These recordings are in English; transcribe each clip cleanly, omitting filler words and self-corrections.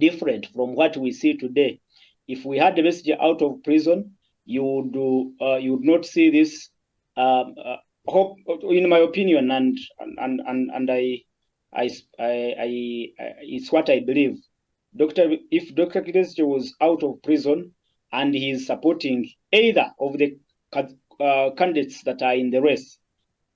different from what we see today. If we had the message out of prison, you would not see this. Hope, in my opinion, and it's what I believe. If Dr. Kidesje was out of prison and he is supporting either of the candidates that are in the race,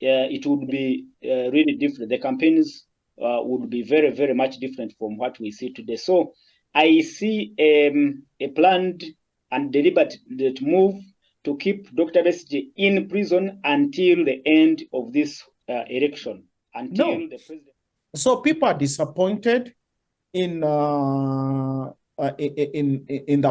it would be really different. The campaigns would be very, very much different from what we see today. So I see a planned and deliberate move to keep Dr. Besigye in prison until the end of this election, until the president. So people are disappointed in the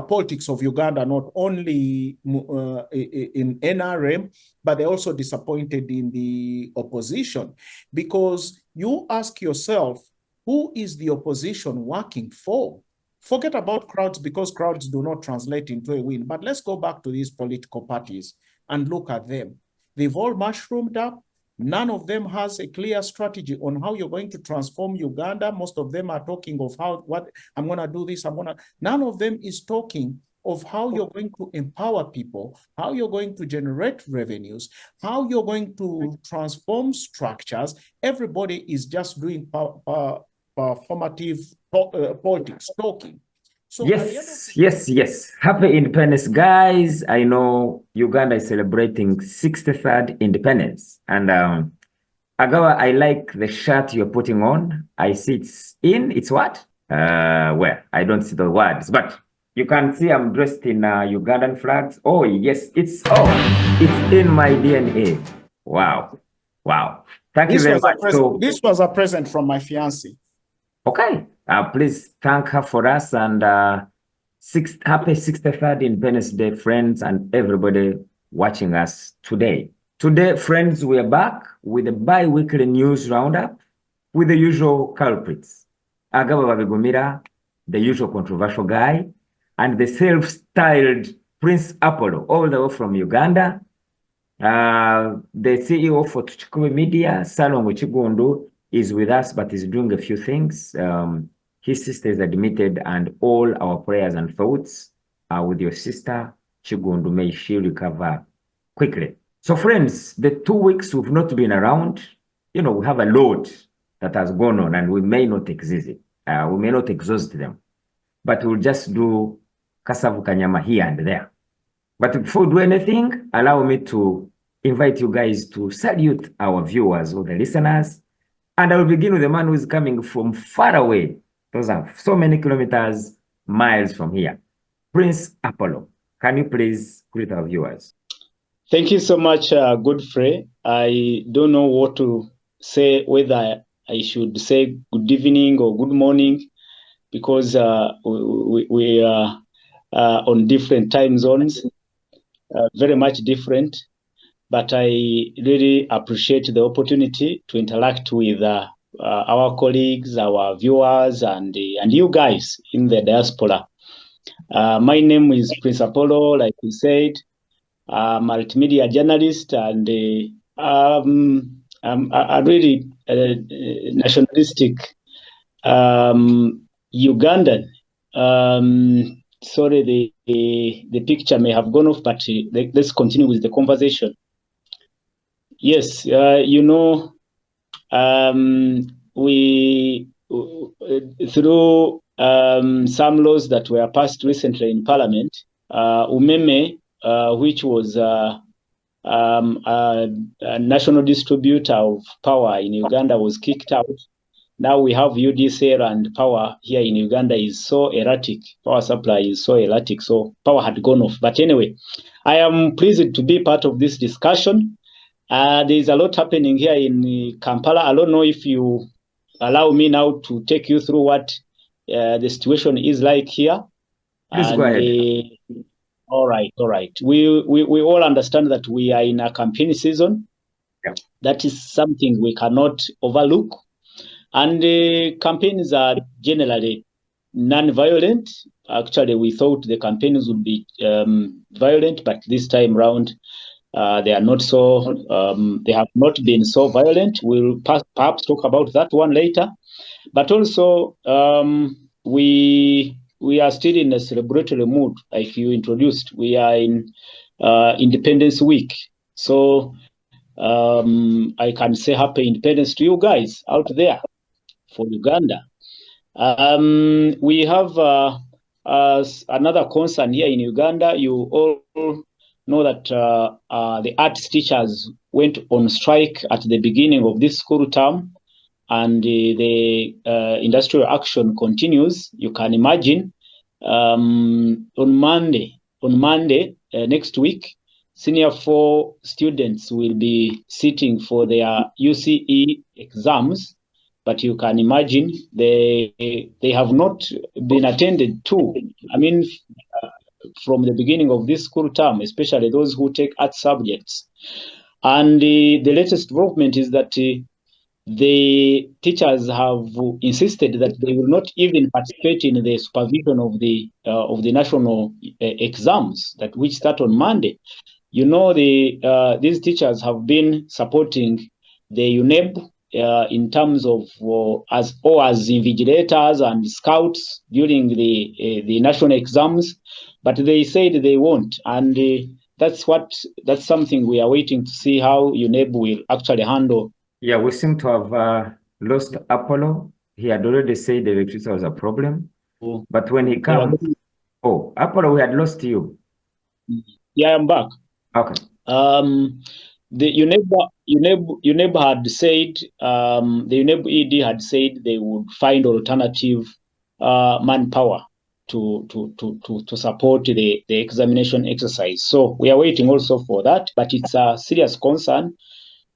politics of Uganda, not only in NRM, but they're also disappointed in the opposition, because you ask yourself, who is the opposition working for? Forget about crowds, because crowds do not translate into a win. But let's go back to these political parties and look at them. They've all mushroomed up. None of them has a clear strategy on how you're going to transform Uganda. Most of them are talking of what I'm going to do this, none of them is talking of how you're going to empower people, how you're going to generate revenues, how you're going to transform structures. Everybody is just doing performative politics, talking. So yes. Happy independence, guys. I know Uganda is celebrating 63rd independence. And Agawa, I like the shirt you're putting on. I see it's what? Where? I don't see the words, but you can see I'm dressed in Ugandan flags. Oh, yes, it's in my DNA. Wow. Thank you very much. This was a present from my fiancée. Okay. Please thank her for us, and happy 63rd Independence Day, friends, and everybody watching us today. Today, friends, we are back with a bi-weekly news roundup with the usual culprits. Agaba Babigumira, the usual controversial guy, and the self-styled Prince Apollo, all the way from Uganda. The CEO for Tukikube Media, Salongo Chigundu, is with us, but is doing a few things. His sister is admitted, and all our prayers and thoughts are with your sister, Chigundu. May she recover quickly. So friends, the 2 weeks we've not been around, we have a lot that has gone on, and we may not exhaust them, but we'll just do Kasavu Kanyama here and there. But before we do anything, allow me to invite you guys to salute our viewers or the listeners. And I will begin with the man who is coming from far away. Those are so many kilometers, miles from here. Prince Apollo, can you please greet our viewers? Thank you so much, Godfrey. I don't know what to say, whether I should say good evening or good morning, because we are on different time zones, very much different. But I really appreciate the opportunity to interact with our colleagues, our viewers, and you guys in the diaspora. My name is Prince Apollo, like you said. I'm a multimedia journalist, and I'm a really nationalistic Ugandan. Sorry, the picture may have gone off, but let's continue with the conversation. Yes, we through some laws that were passed recently in Parliament, Umeme, which was a national distributor of power in Uganda, was kicked out. Now we have UDCL, and power here in Uganda is so erratic. Power supply is so erratic, so power had gone off. But anyway, I am pleased to be part of this discussion. There is a lot happening here in Kampala. I don't know if you allow me now to take you through what the situation is like here. Please go ahead. All right. We all understand that we are in a campaign season. Yeah. That is something we cannot overlook. And campaigns are generally non-violent. Actually, we thought the campaigns would be violent, but this time round, they are not so. They have not been so violent. We'll perhaps talk about that one later. But also, we are still in a celebratory mood, like you introduced. We are in Independence Week, so I can say happy independence to you guys out there for Uganda. We have another concern here in Uganda. You all know that the arts teachers went on strike at the beginning of this school term, and the industrial action continues. You can imagine on Monday next week, Senior 4 students will be sitting for their UCE exams, but you can imagine they have not been attended to. I mean, from the beginning of this school term, especially those who take art subjects. And the latest development is that the teachers have insisted that they will not even participate in the supervision of the national exams that which start on Monday. You know, these teachers have been supporting the UNEB in terms of as invigilators and scouts during the national exams, but they said they won't, and that's something we are waiting to see how UNEB will actually handle. Yeah, we seem to have lost Apollo. He had already said the electricity was a problem, but when he comes, Apollo, we had lost you. Yeah, I'm back. Okay. The UNEB had said, the UNEB ED had said they would find alternative manpower to support the examination exercise. So we are waiting also for that, but it's a serious concern,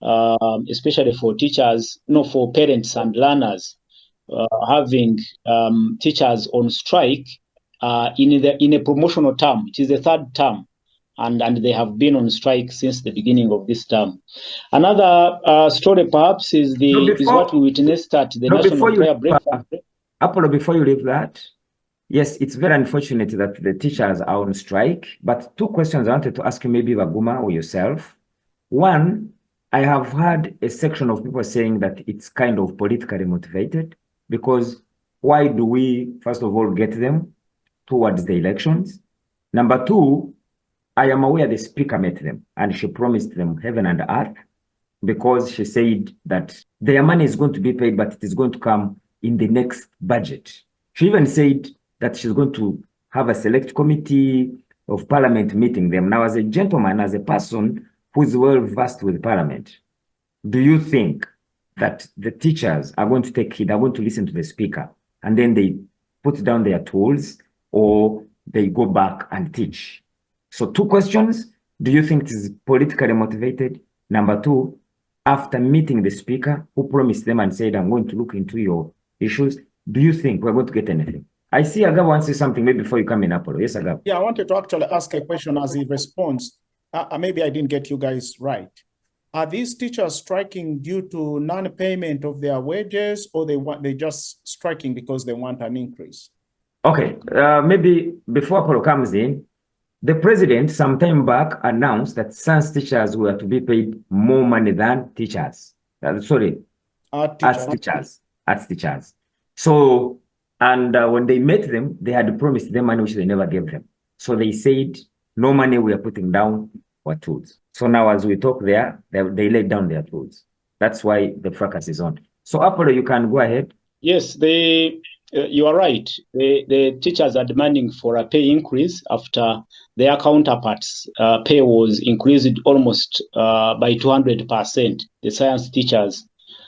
especially for teachers, for parents and learners, having teachers on strike in a promotional term. It is the third term. And they have been on strike since the beginning of this term. Another story, perhaps, is what we witnessed at the National Prayer Breakfast. Apollo, before you leave that, yes, it's very unfortunate that the teachers are on strike. But 2 questions I wanted to ask you, maybe Baguma or yourself. One, I have heard a section of people saying that it's kind of politically motivated, because why do we, first of all, get them towards the elections? Number 2, I am aware the speaker met them and she promised them heaven and earth, because she said that their money is going to be paid, but it is going to come in the next budget. She even said that she's going to have a select committee of parliament meeting them. Now, as a gentleman, as a person who is well versed with parliament, do you think that the teachers are going to take heed, are going to listen to the speaker, and then they put down their tools, or they go back and teach? So 2 questions. Do you think it is politically motivated? Number 2, after meeting the speaker who promised them and said, I'm going to look into your issues, do you think we're going to get anything? I see Agab wants to say something maybe before you come in, Apollo. Yes, Agab. Yeah, I wanted to actually ask a question as he responds. Maybe I didn't get you guys right. Are these teachers striking due to non-payment of their wages, or they just striking because they want an increase? Okay, maybe before Apollo comes in, the president some time back announced that science teachers were to be paid more money than teachers. Arts teachers. So, and when they met them, they had promised them money which they never gave them. So they said, no money we are putting down our tools. So now as we talk there, they laid down their tools. That's why the fracas is on. So Apollo, you can go ahead. Yes, you are right. The teachers are demanding for a pay increase after their counterparts' pay was increased almost by 200%, the science teachers.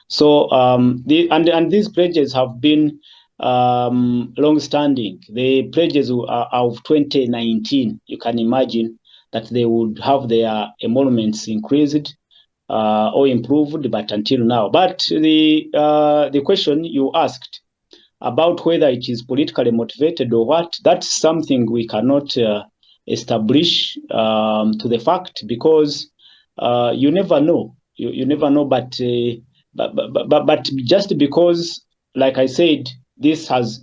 So and these pledges have been long-standing. The pledges are of 2019. You can imagine that they would have their emoluments increased or improved, but until now. But the question you asked about whether it is politically motivated or what, that's something we cannot establish to the fact, because you never know. You never know, but just because, like I said, this has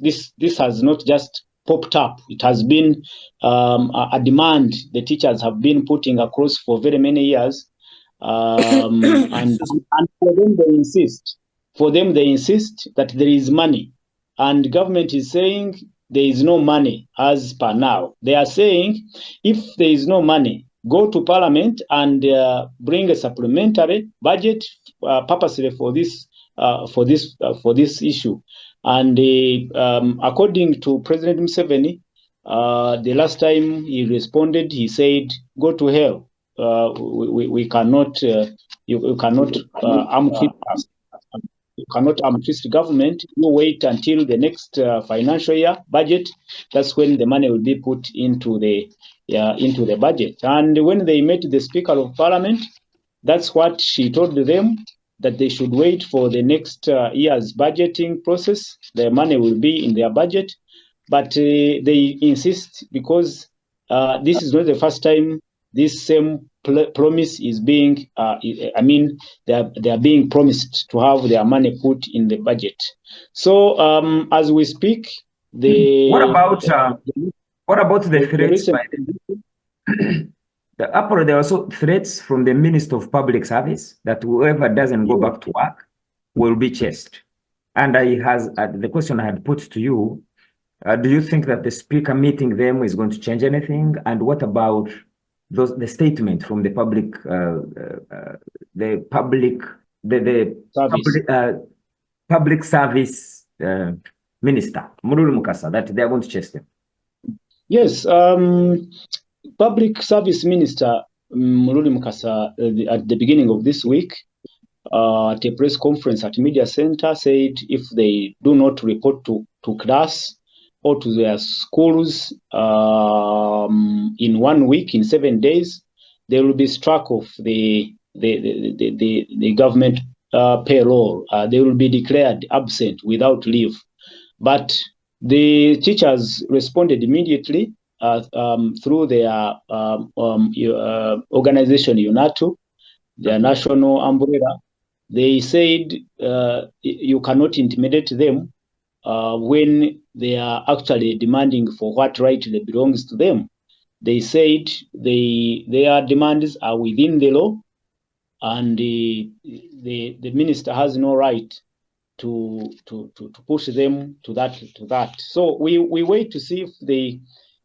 not just popped up. It has been a demand the teachers have been putting across for very many years, and for them they insist that there is money. and government is saying there is no money as per now. They are saying if there is no money, go to Parliament and bring a supplementary budget purposely for this issue. And according to President Museveni, the last time he responded, he said, "Go to hell. We cannot. You cannot twist. You cannot twist the government. You wait until the next financial year budget. That's when the money will be put into the budget." And when they met the Speaker of Parliament, that's what she told them, that they should wait for the next year's budgeting process. The money will be in their budget. But they insist, because this is not the first time this same promise is being, they are being promised to have their money put in the budget. So as we speak, what about the threats by there are also threats from the Minister of Public Service that whoever doesn't go back to work will be chased. And the question I had put to you, do you think that the speaker meeting them is going to change anything? And what about the statement from the public service minister, Murulu Mukasa, that they are going to chase them? Yes, Public Service Minister Murulu Mukasa at the beginning of this week at a press conference at Media Center said if they do not report to class or to their schools in 1 week, in 7 days, they will be struck off the government payroll. They will be declared absent without leave. But the teachers responded immediately through their organization UNATU, their national umbrella. They said you cannot intimidate them when they are actually demanding for what right belongs to them. They said their demands are within the law, and the minister has no right to push them to that. So we wait to see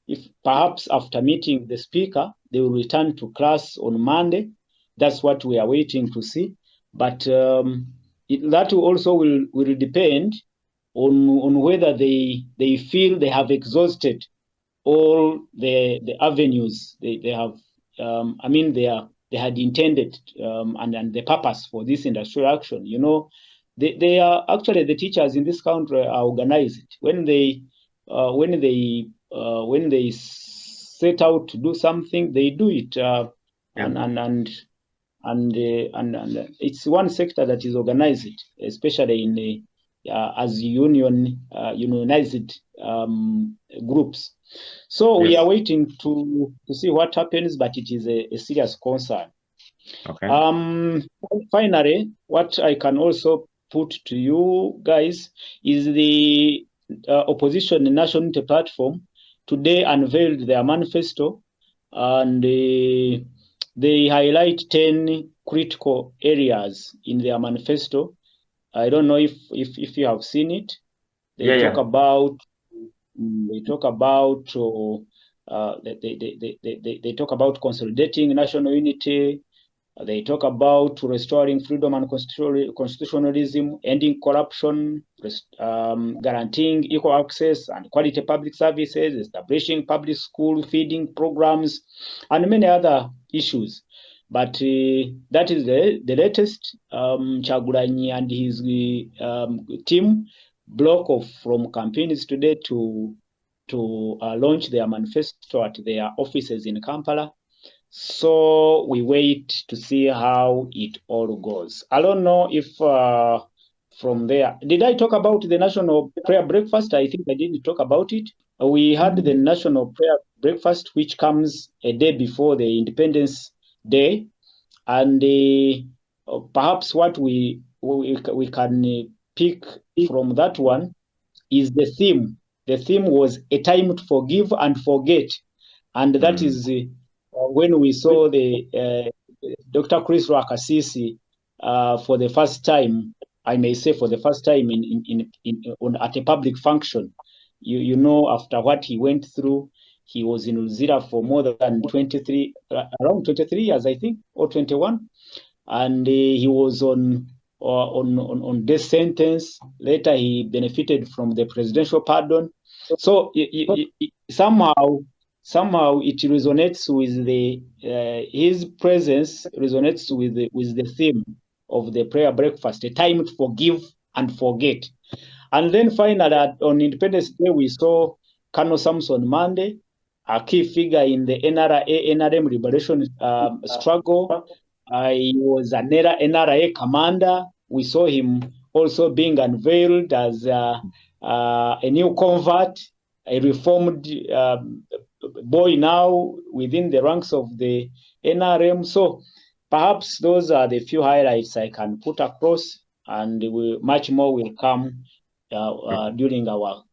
if perhaps after meeting the speaker, they will return to class on Monday. That's what we are waiting to see. But that also will depend on whether they feel they have exhausted all the avenues they have. They had intended and the purpose for this industrial action. You know, they are actually, the teachers in this country are organized. When they set out to do something, they do it, and it's one sector that is organized, especially in the as unionized groups. So we are waiting to see what happens, but it is a serious concern. Okay. Finally, what I can also put to you guys is the opposition national unity platform today unveiled their manifesto, and they highlight 10 critical areas in their manifesto. I don't know if you have seen it. They talk about consolidating national unity. They talk about restoring freedom and constitutionalism, ending corruption, guaranteeing equal access and quality public services, establishing public school feeding programs, and many other issues. But that is the latest. Chagulanyi and his team block off from campaigns today to launch their manifesto at their offices in Kampala. So we wait to see how it all goes. I don't know if from there, did I talk about the national prayer breakfast? I think I didn't talk about it. We had the national prayer breakfast, which comes a day before the Independence Day, and perhaps what we can pick from that one is the theme. The theme was a time to forgive and forget, and that is when we saw the Dr. Chris Rakasisi for the first time I may say for the first time at a public function. You know, after what he went through, he was in Uzira for more than 23, around 23 years, I think, or 21. And he was on death sentence. Later, he benefited from the presidential pardon. So somehow it resonates with his presence resonates with the theme of the prayer breakfast, a time to forgive and forget. And then finally, on Independence Day, we saw Colonel Samson Mande, a key figure in the NRM liberation struggle. He was an NRA commander. We saw him also being unveiled as a new convert, a reformed boy now within the ranks of the NRM. So perhaps those are the few highlights I can put across, and much more will come during our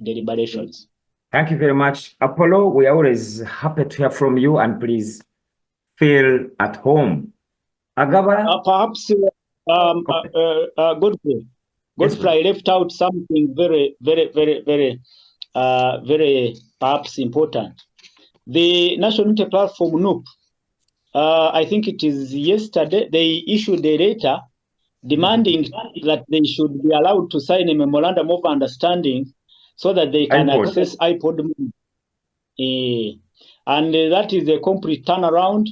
deliberations. Thank you very much, Apollo. We are always happy to hear from you, and please feel at home. Agaba? Perhaps Godfrey, I left out something very, very, very, very, very perhaps important. The National Unity Platform, NUP, I think it is yesterday, they issued a letter demanding that they should be allowed to sign a memorandum of understanding so that they can access iPod money. And that is a complete turnaround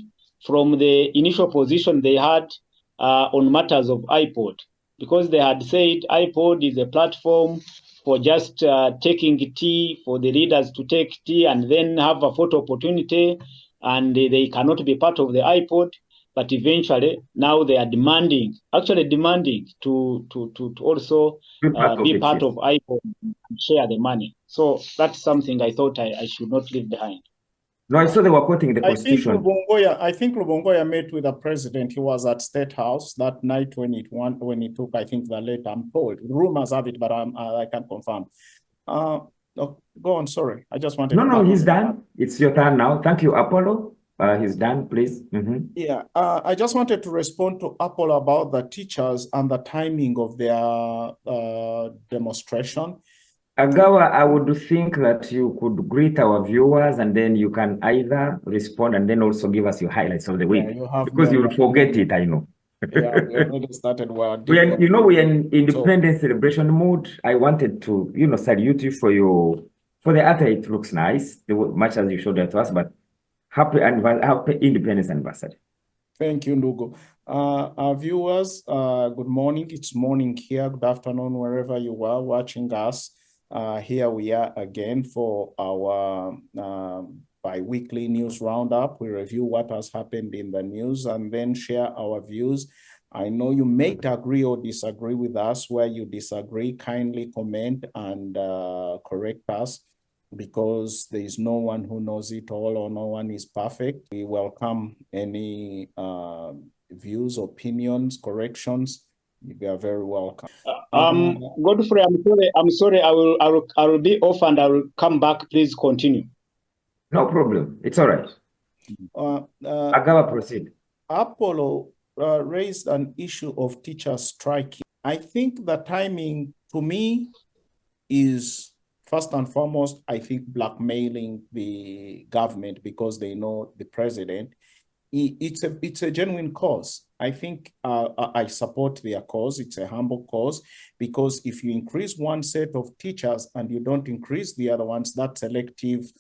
from the initial position they had on matters of iPod, because they had said iPod is a platform for just taking tea, for the leaders to take tea and then have a photo opportunity, and they cannot be part of the iPod. But eventually, now they are demanding to also be part of iPod and share the money. So that's something I thought I should not leave behind. No, I saw they were quoting the Constitution. I think Lubongoya met with the president. He was at State House that night when he took, I think, the letter. I'm told. Rumors have it, but I can't confirm. No, go on. Sorry, I just wanted. No, he's done. It's your turn now. Thank you, Apollo. He's done, please. Yeah, I just wanted to respond to Apollo about the teachers and the timing of their demonstration. Agawa, I would think that you could greet our viewers and then you can either respond and then also give us your highlights of the week. Because you'll forget it, I know. Yeah, we already started well. We are in independence celebration mood. I wanted to, salute you for the other. It looks nice, much as you showed it to us, but happy independence anniversary. Thank you, Ndugu. Our viewers, good morning. It's morning here. Good afternoon, wherever you are watching us. Here we are again for our bi-weekly news roundup. We review what has happened in the news and then share our views. I know you may agree or disagree with us. Where you disagree, kindly comment and correct us, because there is no one who knows it all or no one is perfect. We welcome any views, opinions, corrections. You are very welcome. Godfrey, I'm sorry. I will be off and I will come back. Please continue. No problem. It's all right. Agawa, proceed. Apollo raised an issue of teachers striking. I think the timing, to me, is first and foremost, I think, blackmailing the government because they know the president. It's a genuine cause. I think I support their cause. It's a humble cause, because if you increase one set of teachers and you don't increase the other ones, that's selective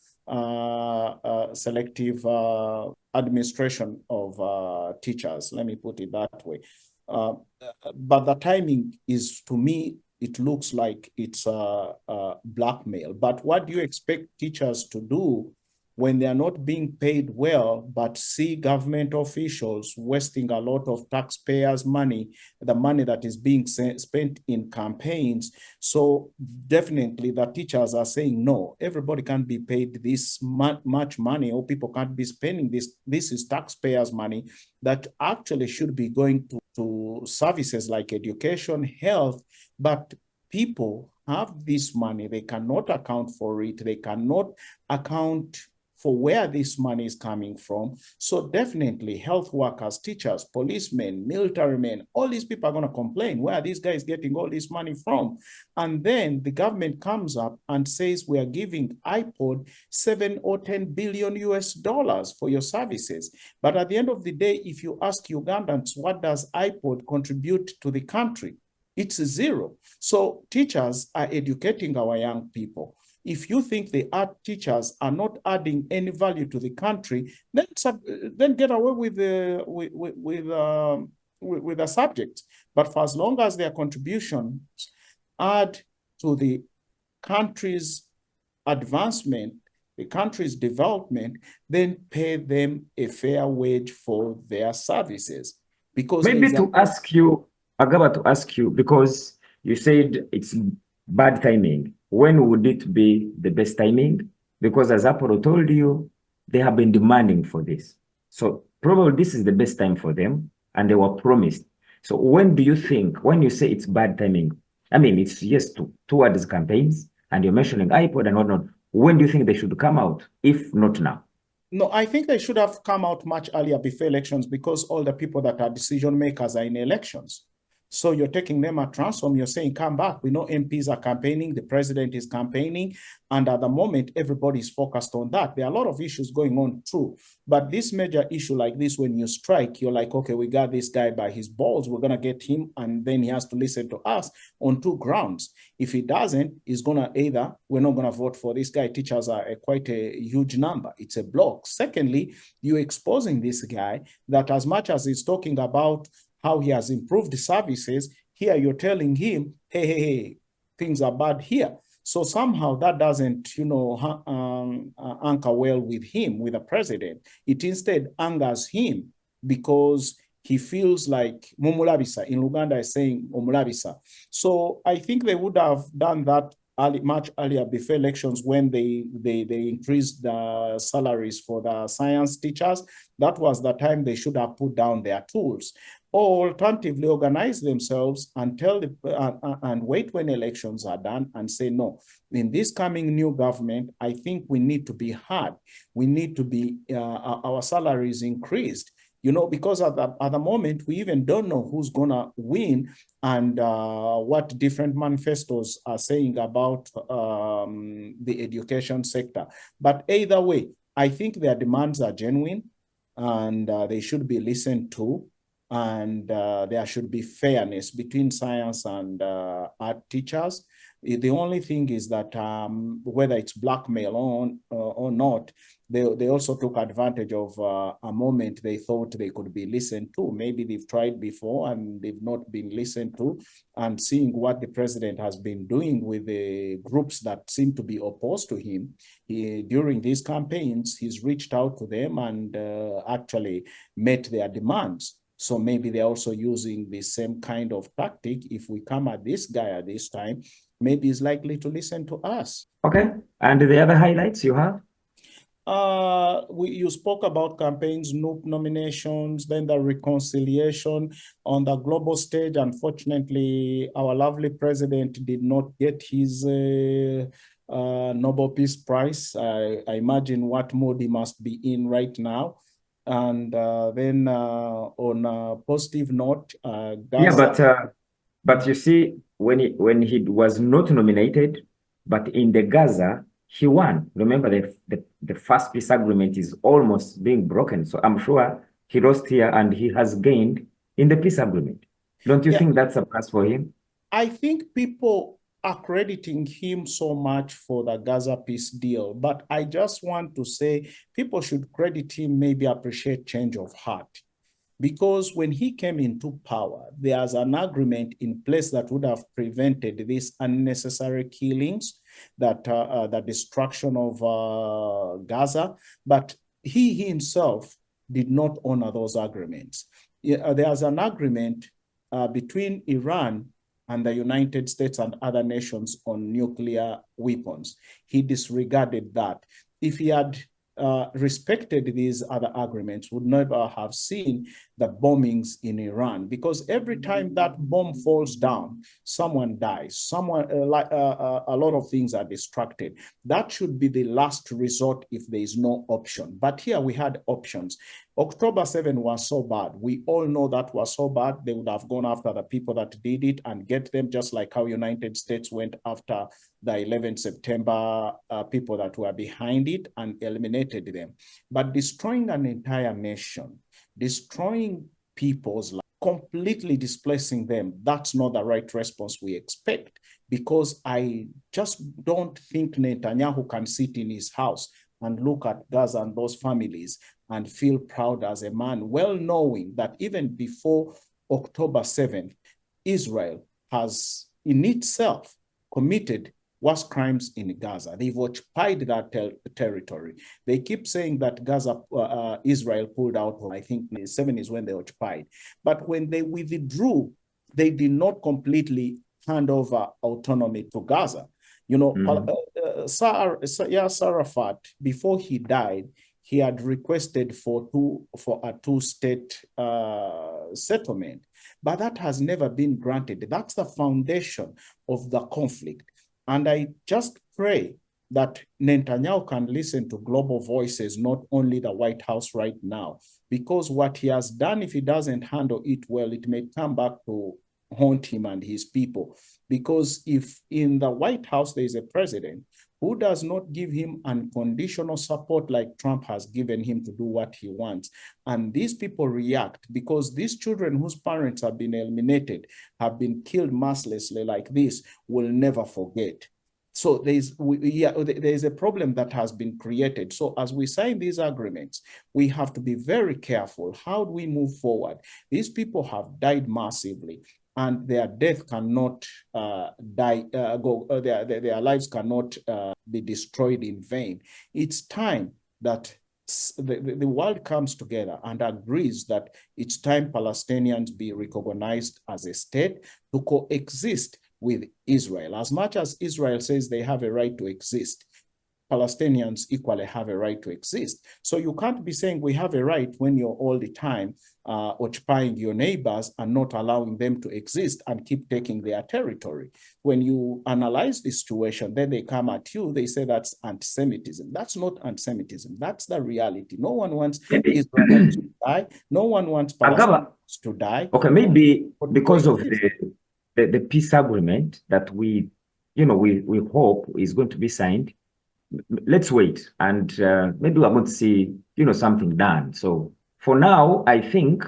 administration of teachers. Let me put it that way. But the timing is, to me, it looks like it's blackmail. But what do you expect teachers to do when they are not being paid well, but see government officials wasting a lot of taxpayers' money, the money that is being spent in campaigns? So definitely the teachers are saying, no, everybody can't be paid this much money, or people can't be spending this. This is taxpayers' money that actually should be going to services like education, health, but people have this money. They cannot account for it. They cannot account for where this money is coming from. So definitely health workers, teachers, policemen, military men, all these people are going to complain, where are these guys getting all this money from? And then the government comes up and says, we are giving iPod 7 or 10 billion US dollars for your services. But at the end of the day, if you ask Ugandans, what does iPod contribute to the country? It's zero. So teachers are educating our young people. If you think the art teachers are not adding any value to the country, then get away with the subject. But for as long as their contributions add to the country's advancement, the country's development, then pay them a fair wage for their services. Because maybe to ask you, Agaba, to ask you, because you said it's bad timing. When would it be the best timing? Because as Apollo told you, they have been demanding for this. So probably this is the best time for them, and they were promised. So when do you think, when you say it's bad timing, I mean, it's yes towards campaigns, and you're mentioning iPod and whatnot, when do you think they should come out, if not now? No, I think they should have come out much earlier before elections, because all the people that are decision makers are in elections. So you're taking them at ransom. You're saying, come back. We know MPs are campaigning. The president is campaigning. And at the moment, everybody's focused on that. There are a lot of issues going on too. But this major issue like this, when you strike, you're like, okay, we got this guy by his balls. We're going to get him. And then he has to listen to us on two grounds. If he doesn't, he's going to either, we're not going to vote for this guy. Teachers are quite a huge number. It's a block. Secondly, you're exposing this guy that as much as he's talking about how he has improved the services, here you're telling him, hey, things are bad here. So somehow that doesn't, anchor well with him, with the president. It instead angers him because he feels like Mumulabisa in Uganda is saying Omulabisa. So I think they would have done that much earlier before elections, when they increased the salaries for the science teachers. That was the time they should have put down their tools, or alternatively organize themselves and and wait when elections are done and say, no, in this coming new government, I think we need to be hard. We need to be, our salaries increased. Because at the moment, we even don't know who's going to win and what different manifestos are saying about the education sector. But either way, I think their demands are genuine, and they should be listened to. And there should be fairness between science and art teachers. The only thing is that whether it's blackmail or not, they also took advantage of a moment they thought they could be listened to. Maybe they've tried before and they've not been listened to. And seeing what the president has been doing with the groups that seem to be opposed to him, during these campaigns, he's reached out to them and actually met their demands. So maybe they're also using the same kind of tactic. If we come at this guy at this time, maybe he's likely to listen to us. Okay. And the other highlights you have? You spoke about campaigns, NUP nominations, then the reconciliation on the global stage. Unfortunately, our lovely president did not get his Nobel Peace Prize. I imagine what mood he must be in right now. And then on a positive note, Gaza... but you see, when he was not nominated, but in the Gaza, he won. Remember, the first peace agreement is almost being broken. So I'm sure he lost here and he has gained in the peace agreement. Don't you think that's a plus for him? I think people are crediting him so much for the Gaza peace deal, but I just want to say people should credit him, maybe appreciate change of heart. Because when he came into power, there's an agreement in place that would have prevented these unnecessary killings, that the destruction of Gaza, but he himself did not honor those agreements. There's an agreement between Iran and the United States and other nations on nuclear weapons. He disregarded that. If he had respected these other agreements, would never have seen the bombings in Iran, because every time that bomb falls down, someone dies, a lot of things are distracted. That should be the last resort if there is no option. But here we had options. October 7 was so bad. We all know that was so bad. They would have gone after the people that did it and get them, just like how United States went after the 11th September people that were behind it and eliminated them. But destroying an entire nation, destroying people's lives, completely displacing them, that's not the right response we expect, because I just don't think Netanyahu can sit in his house and look at Gaza and those families and feel proud as a man, well knowing that even before October 7th, Israel has in itself committed worst crimes in Gaza. They've occupied that territory. They keep saying that Gaza, Israel pulled out, I think 7 is when they occupied. But when they withdrew, they did not completely hand over autonomy to Gaza. You know, Yasser Arafat, before he died, he had requested for a two-state settlement, but that has never been granted. That's the foundation of the conflict. And I just pray that Netanyahu can listen to global voices, not only the White House right now, because what he has done, if he doesn't handle it well, it may come back to haunt him and his people. Because if in the White House there is a president who does not give him unconditional support like Trump has given him to do what he wants, and these people react, because these children whose parents have been eliminated, have been killed mercilessly like this, will never forget. So there's a problem that has been created. So as we sign these agreements, we have to be very careful. How do we move forward? These people have died massively, and their death cannot their lives cannot be destroyed in vain. It's time that the world comes together and agrees that it's time Palestinians be recognized as a state to coexist with Israel. As much as Israel says they have a right to exist, Palestinians equally have a right to exist. So you can't be saying we have a right when you're all the time occupying your neighbors and not allowing them to exist and keep taking their territory. When you analyze the situation, then they come at you, they say that's anti-Semitism. That's not anti-Semitism. That's the reality. No one wants Israelites to die. No one wants Palestinians to die. Okay, maybe because of the peace agreement that we hope is going to be signed, let's wait, and maybe we're going to see, something done. So for now, I think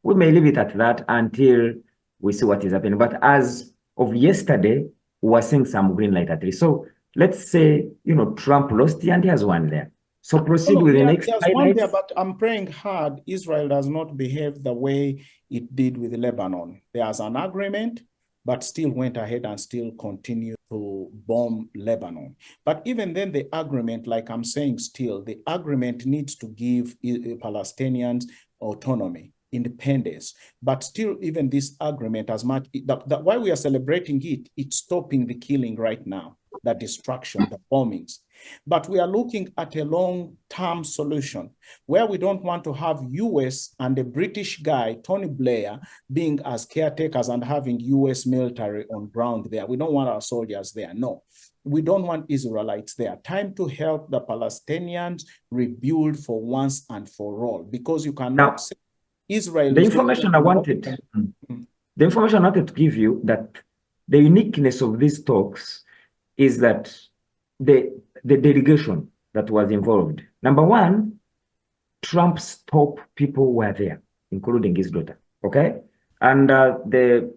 we may leave it at that until we see what is happening. But as of yesterday, we were seeing some green light at least. So let's say, Trump lost and he has won there. So proceed with the next one there, but I'm praying hard Israel does not behave the way it did with Lebanon. There's an agreement, but still went ahead and still continued to bomb Lebanon. But even then, the agreement, like I'm saying still, the agreement needs to give Palestinians autonomy, independence. But still, even this agreement, as much, why we are celebrating it, it's stopping the killing right now, the destruction, the bombings. But we are looking at a long-term solution where we don't want to have US and a British guy, Tony Blair, being as caretakers and having US military on ground there. We don't want our soldiers there. No, we don't want Israelites there. Time to help the Palestinians rebuild for once and for all, because you cannot say Israel. The information I wanted to give you, that the uniqueness of these talks is that the delegation that was involved. Number one, Trump's top people were there, including his daughter, okay? And the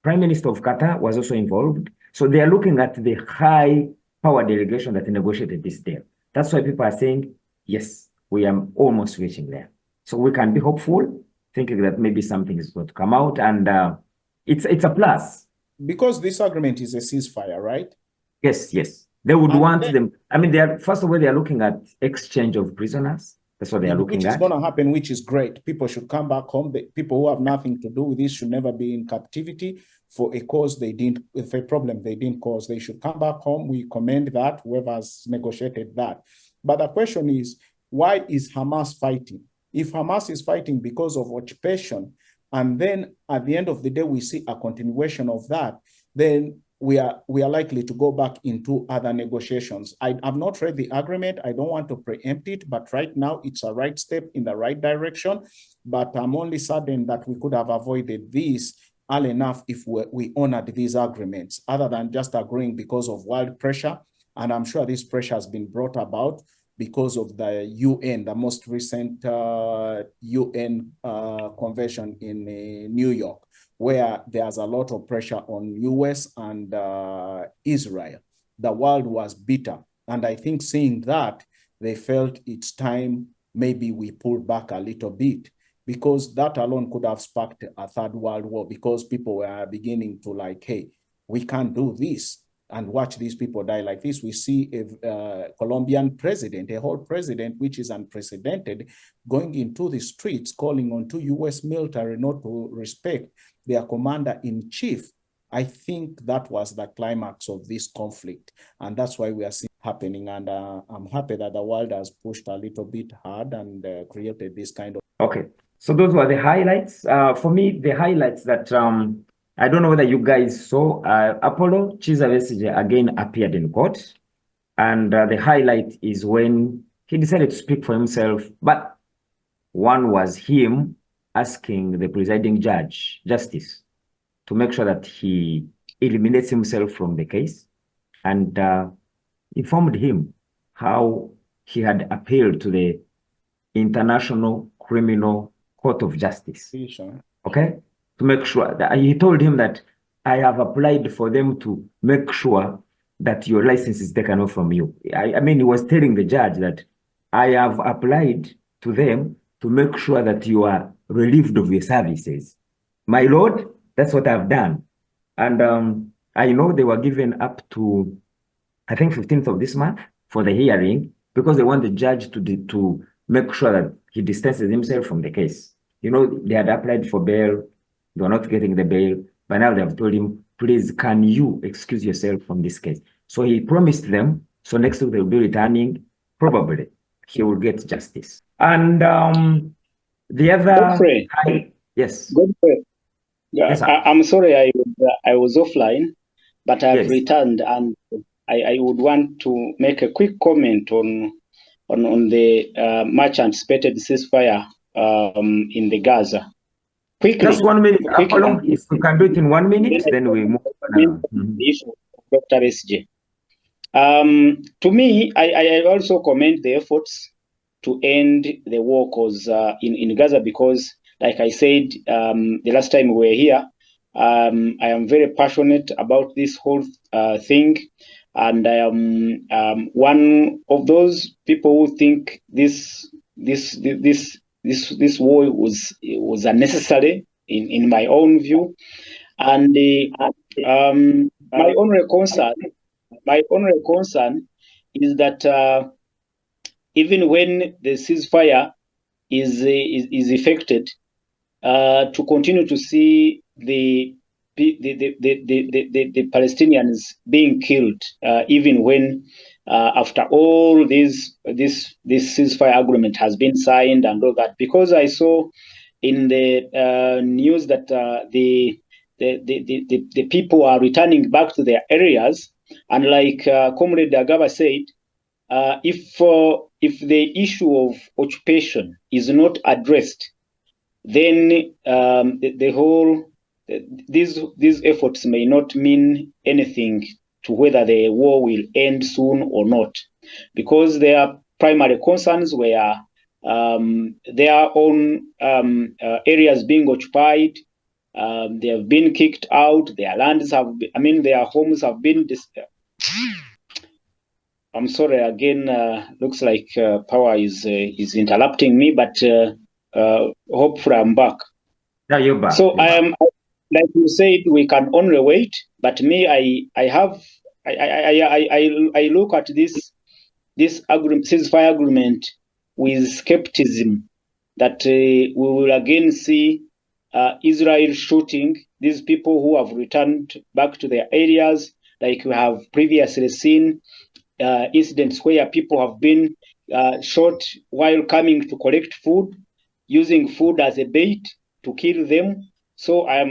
Prime Minister of Qatar was also involved. So they are looking at the high power delegation that negotiated this deal. That's why people are saying, yes, we are almost reaching there. So we can be hopeful, thinking that maybe something is going to come out, and it's a plus. Because this agreement is a ceasefire, right? Yes, yes. They would want them. I mean, first of all, they are looking at exchange of prisoners. That's what they are looking at. Which is going to happen, which is great. People should come back home. The people who have nothing to do with this should never be in captivity for a cause they didn't, if a problem they didn't cause. They should come back home. We commend that, whoever has negotiated that. But the question is, why is Hamas fighting? If Hamas is fighting because of occupation, and then at the end of the day, we see a continuation of that, then we are likely to go back into other negotiations. I have not read the agreement. I don't want to preempt it, but right now it's a right step in the right direction. But I'm only saddened that we could have avoided this early enough if we honored these agreements, other than just agreeing because of world pressure. And I'm sure this pressure has been brought about because of the UN, the most recent UN convention in New York, where there's a lot of pressure on US and Israel. The world was bitter. And I think seeing that, they felt it's time maybe we pull back a little bit, because that alone could have sparked a third world war, because people were beginning to like, hey, we can't do this and watch these people die like this. We see a Colombian president, a whole president, which is unprecedented, going into the streets, calling on two US military not to respect their commander-in-chief. I think that was the climax of this conflict. And that's why we are seeing happening. And I'm happy that the world has pushed a little bit hard and created this kind of... Okay. So those were the highlights. For me, the highlights that I don't know whether you guys saw, Apollo Chiza Besigye again appeared in court. And the highlight is when he decided to speak for himself. But one was him asking the presiding judge, Justice, to make sure that he eliminates himself from the case, and informed him how he had appealed to the International Criminal Court of Justice. Okay? To make sure that he told him that I have applied for them to make sure that your license is taken off from you. I mean, he was telling the judge that I have applied to them to make sure that you are relieved of your services. My Lord, that's what I've done. And I know they were given up to, I think, 15th of this month for the hearing, because they want the judge to make sure that he distances himself from the case. You know, they had applied for bail. They were not getting the bail. But now they have told him, please, can you excuse yourself from this case? So he promised them, so next week they'll be returning. Probably he will get justice. And the other... Yes. Godfrey. Yes, I'm sorry I was offline, but I've returned, and I would want to make a quick comment on the much anticipated ceasefire in the Gaza. Quickly. Just 1 minute. Apollo, if we can do it in 1 minute, then we move on. The issue of Dr. SJ. To me, I also commend the efforts to end the war in Gaza, because, like I said the last time we were here, I am very passionate about this whole thing, and I am one of those people who think this war was unnecessary in my own view, and my only concern is that even when the ceasefire is effected, to continue to see the Palestinians being killed, even when after all this ceasefire agreement has been signed and all that, because I saw in the news that the people are returning back to their areas, and like Comrade Agaba said, if the issue of occupation is not addressed, then these efforts may not mean anything to whether the war will end soon or not, because their primary concerns were their own areas being occupied. They have been kicked out. Their lands their homes have been I'm sorry again. Looks like power is interrupting me, but hopefully I'm back. Yeah, you're back. So I am, like you said, we can only wait. But me, I look at this ceasefire agreement with skepticism that we will again see Israel shooting these people who have returned back to their areas, like we have previously seen incidents where people have been shot while coming to collect food. using food as a bait to kill them. So I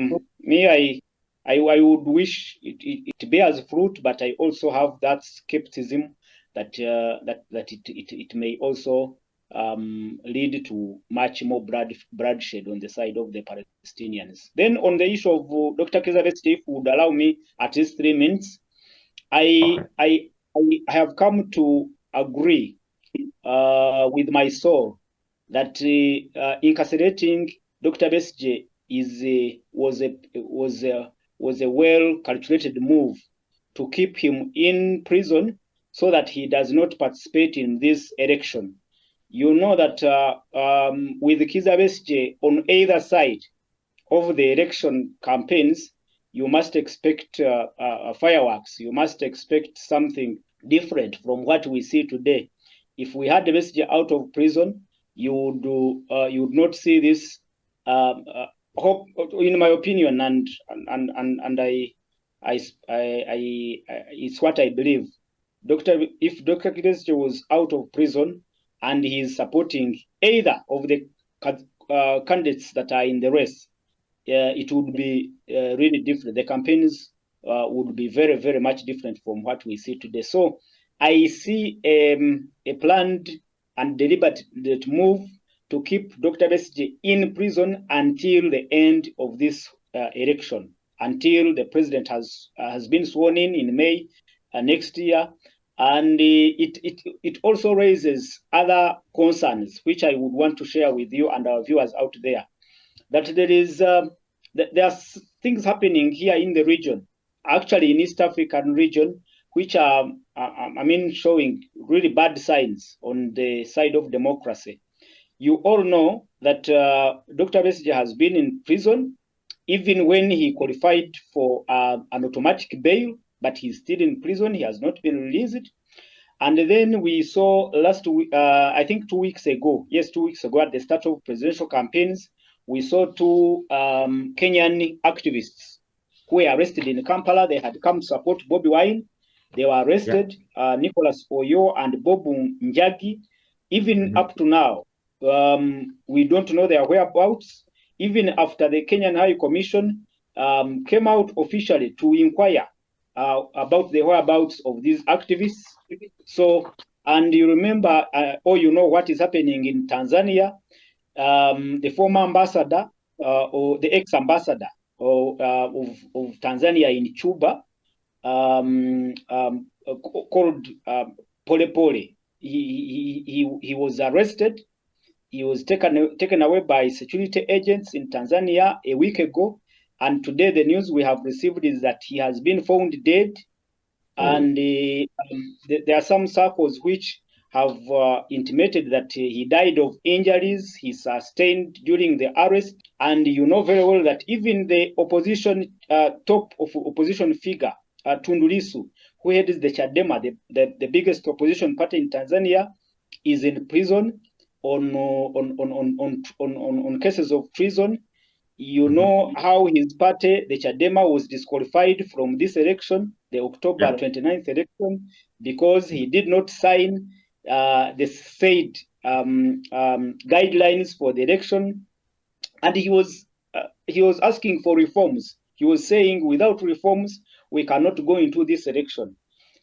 would wish it bears fruit, but I also have that skepticism that it may also lead to much more bloodshed on the side of the Palestinians. Then on the issue of Dr. Kizza Besigye, if you would allow me at least 3 minutes, I have come to agree with my soul that incarcerating Dr. Besigye was a well calculated move to keep him in prison so that he does not participate in this election. You know that with Kizza Besigye on either side of the election campaigns, you must expect fireworks. You must expect something different from what we see today. If we had the Besigye out of prison, you would not see this. Hope, in my opinion, and it's what I believe. If Dr. Besigye was out of prison and he is supporting either of the candidates that are in the race, it would be really different. The campaigns would be very, very much different from what we see today. So I see a planned and deliberate move to keep Dr. Besigye in prison until the end of this election, until the president has been sworn in May next year. And it also raises other concerns, which I would want to share with you and our viewers out there. That there are things happening here in the region, actually in East African region, which are, showing really bad signs on the side of democracy. You all know that Dr. Besigye has been in prison, even when he qualified for an automatic bail, but he's still in prison. He has not been released. And then we saw last week, I think 2 weeks ago, yes, 2 weeks ago at the start of presidential campaigns, we saw 2 Kenyan activists who were arrested in Kampala. They had come to support Bobi Wine. They were arrested, Nicholas Oyo and Bobu Njagi. Even up to now, we don't know their whereabouts. Even after the Kenyan High Commission came out officially to inquire about the whereabouts of these activists. So, and you remember, or you know what is happening in Tanzania. The former ambassador or the ex-ambassador of Tanzania in Cuba, called Pole Pole. He was arrested. He was taken away by security agents in Tanzania a week ago, and today the news we have received is that he has been found dead. And there are some circles which have intimated that he died of injuries he sustained during the arrest. And you know very well that even the opposition, top of opposition figure, Tundu Lissu, who heads the Chadema, the biggest opposition party in Tanzania, is in prison on cases of treason. You know how his party, the Chadema, was disqualified from this election, the October 29th election, because he did not sign the said guidelines for the election, and he was asking for reforms. He was saying, without reforms, we cannot go into this election.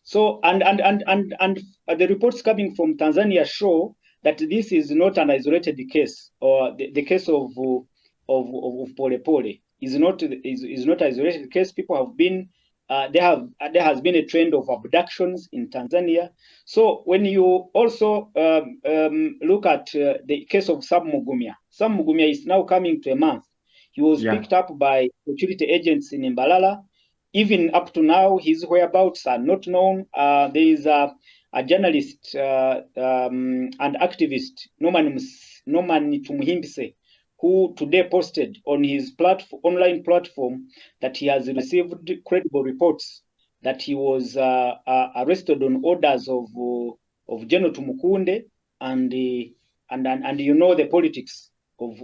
So, and the reports coming from Tanzania show that this is not an isolated case, or the case of Pole Pole is not an isolated case. People have been there has been a trend of abductions in Tanzania. So when you also look at the case of Sam Mugumya is now coming to a month. He was picked up by security agents in Mbalala. Even up to now, his whereabouts are not known. There is a journalist and activist, Norman Tumuhimbise, who today posted on his online platform that he has received credible reports that he was arrested on orders of General Tumukunde, and you know the politics of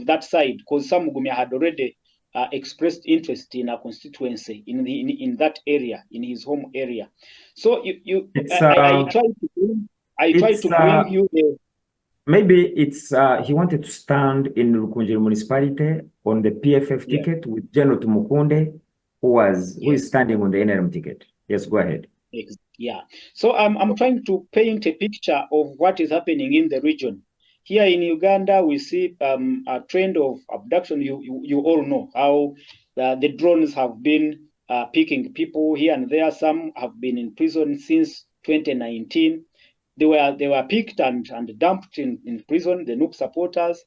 that side, because Sam Mugumya had already expressed interest in a constituency in that area, in his home area. So I try to bring you the maybe it's he wanted to stand in Rukunjiri municipality on the PFF ticket with General Tumukunde, who is standing on the NRM ticket. Yes, go ahead. Yeah. So I'm trying to paint a picture of what is happening in the region. Here in Uganda, we see a trend of abduction. You all know how the drones have been picking people here and there. Some have been in prison since 2019. They were picked and dumped in prison, the NUP supporters,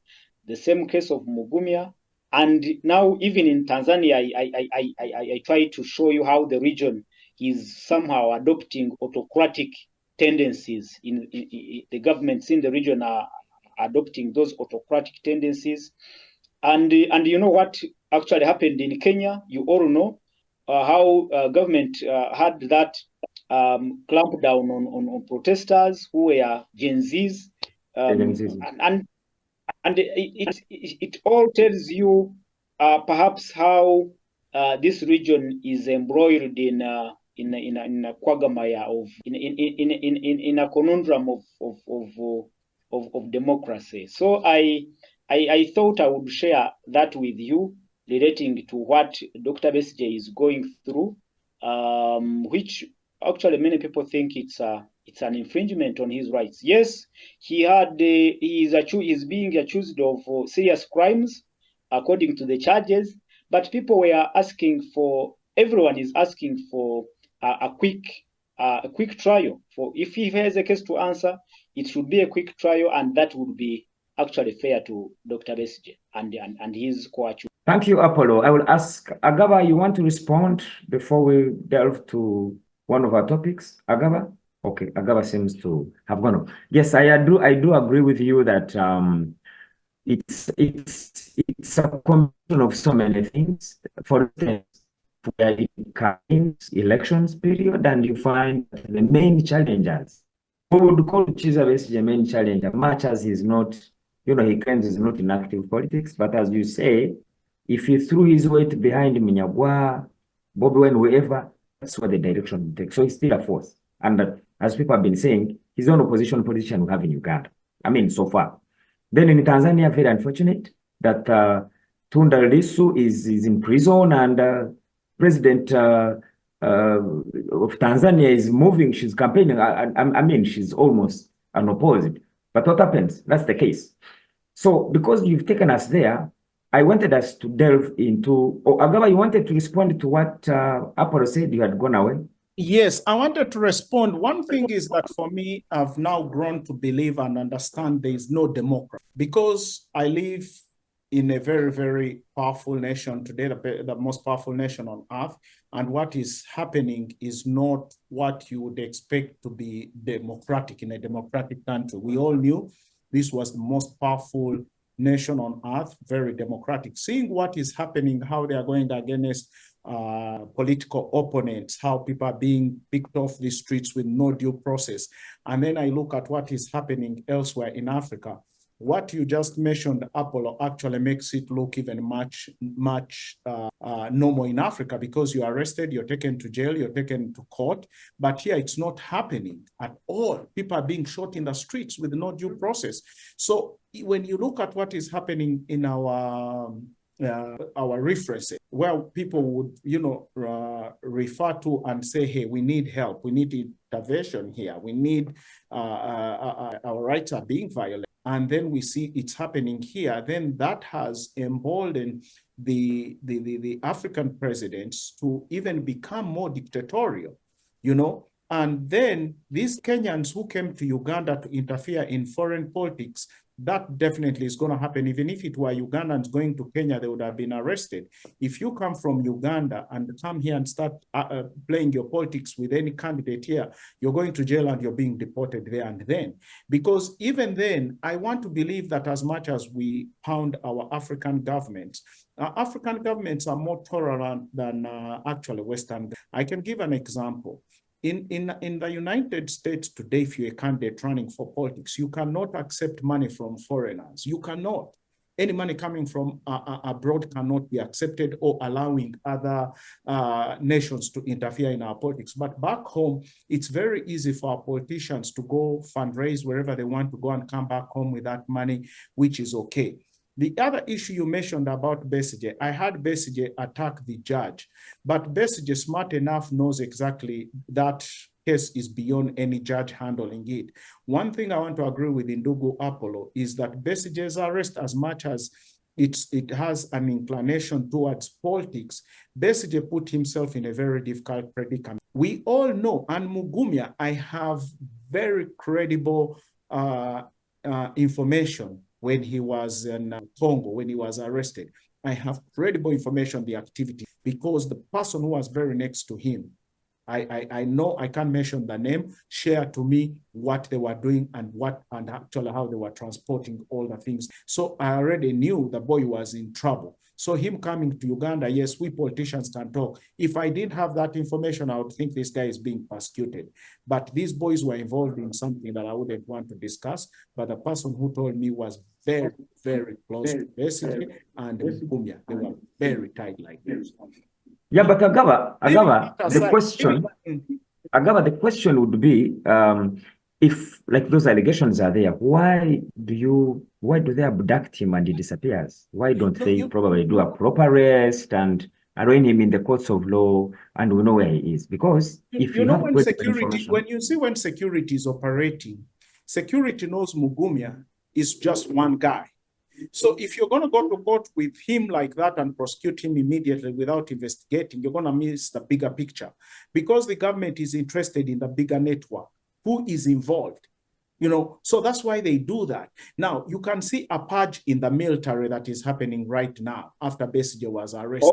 the same case of Mugumia. And now even in Tanzania, I try to show you how the region is somehow adopting autocratic tendencies. In the governments in the region are adopting those autocratic tendencies. And you know what actually happened in Kenya? You all know how government had that clamp down on protesters who were Gen Zs, and it all tells you perhaps how this region is embroiled in a quagmire of in a conundrum of democracy. So I thought I would share that with you, relating to what Dr. Besigye is going through, which actually many people think it's an infringement on his rights. Yes, he's being accused of serious crimes according to the charges, but people were asking for, everyone is asking for a quick trial. For if he has a case to answer, it should be a quick trial, and that would be actually fair to Dr. Besigye and his coaching. Thank you, Apollo. I will ask Agaba, you want to respond before we delve to one of our topics? Agaba? Okay, Agaba seems to have gone on. Yes, I do agree with you that it's a combination of so many things. For instance, where it comes elections period, and you find the main challengers, we would call Kizza Besigye main challenger, much as he's not, he claims he's not in active politics, but as you say, if he threw his weight behind Minyagwa, Bobby Wine, whoever, that's what the direction will take. So he's still a force. And as people have been saying, he's the only opposition politician we have in Uganda. I mean, so far. Then in Tanzania, very unfortunate that Tunda Lissu is in prison, and President of Tanzania is moving. She's campaigning. I mean, she's almost unopposed. But what happens? That's the case. So because you've taken us there, I wanted us to delve into... Oh, Agaba, you wanted to respond to what Apollo said you had gone away? Yes, I wanted to respond. One thing is that for me, I've now grown to believe and understand there is no democracy, because I live in a very, very powerful nation today, the most powerful nation on earth. And what is happening is not what you would expect to be democratic in a democratic country. We all knew this was the most powerful nation on earth, very democratic. Seeing what is happening, how they are going against political opponents, how people are being picked off the streets with no due process. And then I look at what is happening elsewhere in Africa. What you just mentioned, Apollo, actually makes it look even much normal in Africa, because you're arrested, you're taken to jail, you're taken to court. But here it's not happening at all. People are being shot in the streets with no due process. So when you look at what is happening in our references, where people would, refer to and say, hey, we need help, we need intervention here, we need, our rights are being violated. And then we see it's happening here, then that has emboldened the African presidents to even become more dictatorial, And then these Kenyans who came to Uganda to interfere in foreign politics, that definitely is going to happen. Even if it were Ugandans going to Kenya, they would have been arrested. If you come from Uganda and come here and start playing your politics with any candidate here, you're going to jail and you're being deported there and then. Because even then, I want to believe that as much as we pound our African governments are more tolerant than actually Western. I can give an example. In the United States today, if you're a candidate running for politics, you cannot accept money from foreigners. You cannot. Any money coming from abroad cannot be accepted or allowing other nations to interfere in our politics. But back home, it's very easy for our politicians to go fundraise wherever they want to go and come back home with that money, which is okay. The other issue you mentioned about Besigye, I had Besigye attack the judge, but Besigye, smart enough, knows exactly that case is beyond any judge handling it. One thing I want to agree with Ndugu Apollo is that Besigye's arrest, as much as it has an inclination towards politics, Besigye put himself in a very difficult predicament. We all know, and Mugumya, I have very credible information when he was in Congo, when he was arrested. I have credible information on the activity because the person who was very next to him, I know, I can't mention the name, shared to me what they were doing and actually how they were transporting all the things. So I already knew the boy was in trouble. So him coming to Uganda, yes, we politicians can talk. If I didn't have that information, I would think this guy is being persecuted. But these boys were involved in something that I wouldn't want to discuss. But the person who told me was very, very close to Besigye and Mugumya. They were very tight like this. Yeah, but Agaba, the question would be, if like those allegations are there, why do they abduct him and he disappears? Why don't they probably do a proper arrest and arraign him in the courts of law and we know where he is? Because if you know, when security is operating, security knows Mugumya is just one guy. So if you're going to go to court with him like that and prosecute him immediately without investigating, you're going to miss the bigger picture, because the government is interested in the bigger network, who is involved, you know. So that's why they do that. Now, you can see a purge in the military that is happening right now after Besigye was arrested.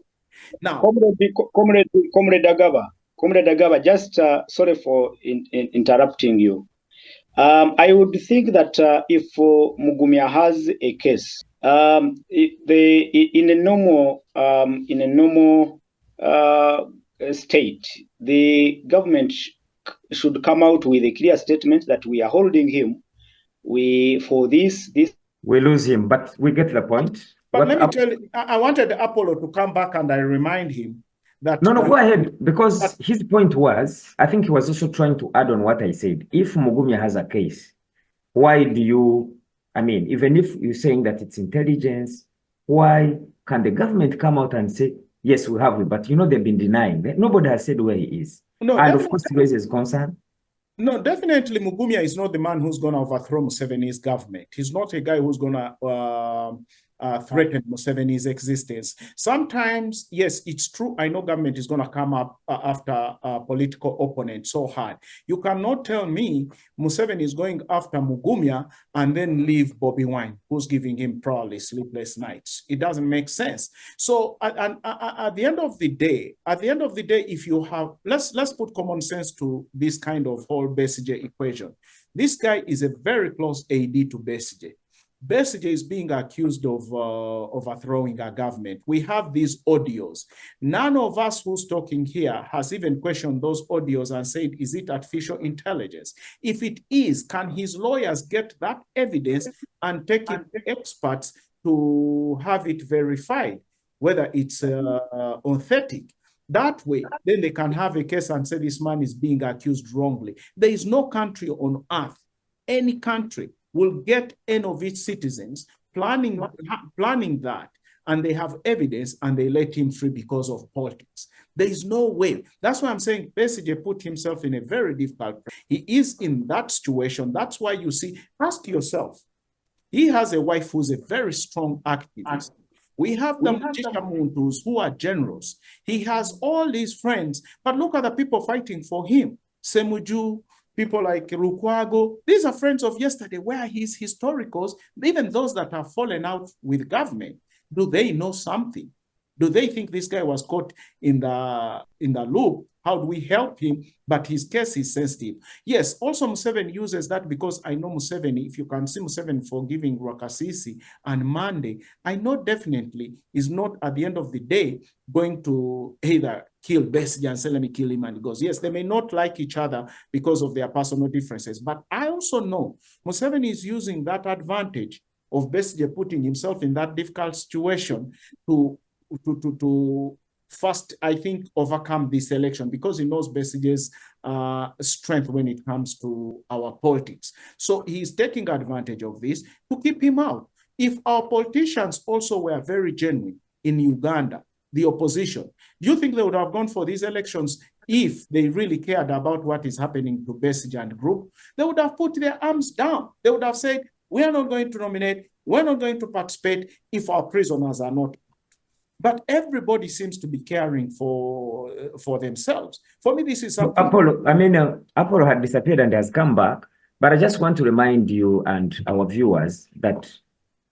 Now, Comrade Agaba, just sorry for interrupting you. I would think that if Mugumya has a case, in a normal state, the government should come out with a clear statement that we are holding him. For this. We lose him, but we get the point. But let me tell you, I wanted Apollo to come back and I remind him that... No, go ahead, because his point was, I think he was also trying to add on what I said. If Mugumya has a case, why do you, I mean, even if you're saying that it's intelligence, why can the government come out and say, yes, we have it, but you know, they've been denying that. Nobody has said where he is. No, and of course, he raises concern. No, definitely Mugumya is not the man who's going to overthrow Museveni's government. He's not a guy who's going to threaten Museveni's existence. Sometimes, yes, it's true. I know government is going to come up after a political opponent so hard. You cannot tell me Museveni is going after Mugumya and then leave Bobby Wine, who's giving him probably sleepless nights. It doesn't make sense. So at the end of the day, if you have, let's put common sense to this kind of whole Besigye equation. This guy is a very close AD to Besigye. Besigye is being accused of overthrowing a government. We have these audios. None of us who's talking here has even questioned those audios and said, is it artificial intelligence? If it is, can his lawyers get that evidence and take it to experts to have it verified, whether it's authentic? That way, then they can have a case and say this man is being accused wrongly. There is no country on earth, any country, will get any of its citizens planning that, and they have evidence and they let him free because of politics. There is no way. That's why I'm saying Besigye put himself in a very difficult. He is in that situation. That's why you see, ask yourself, he has a wife who's a very strong activist. We have the Muntu who are generals. He has all these friends, but look at the people fighting for him. Semuju, people like Lukwago, these are friends of yesterday. Where are his historicals? Even those that have fallen out with government, do they know something? Do they think this guy was caught in the loop? How do we help him? But his case is sensitive. Yes, also Museveni uses that because I know Museveni, if you can see Museveni forgiving Rwakasisi and Mande, I know definitely is not at the end of the day going to either kill Besigye and say, let me kill him, and he goes. Yes, they may not like each other because of their personal differences, but I also know Museveni is using that advantage of Besigye putting himself in that difficult situation to first, I think, overcome this election, because he knows Besigye's strength when it comes to our politics. So he's taking advantage of this to keep him out. If our politicians also were very genuine in Uganda, the opposition, do you think they would have gone for these elections if they really cared about what is happening to Besigye and group? They would have put their arms down. They would have said, we are not going to nominate, we're not going to participate if our prisoners are not. But everybody seems to be caring for themselves. For me, this is something. Apollo had disappeared and has come back. But I just want to remind you and our viewers that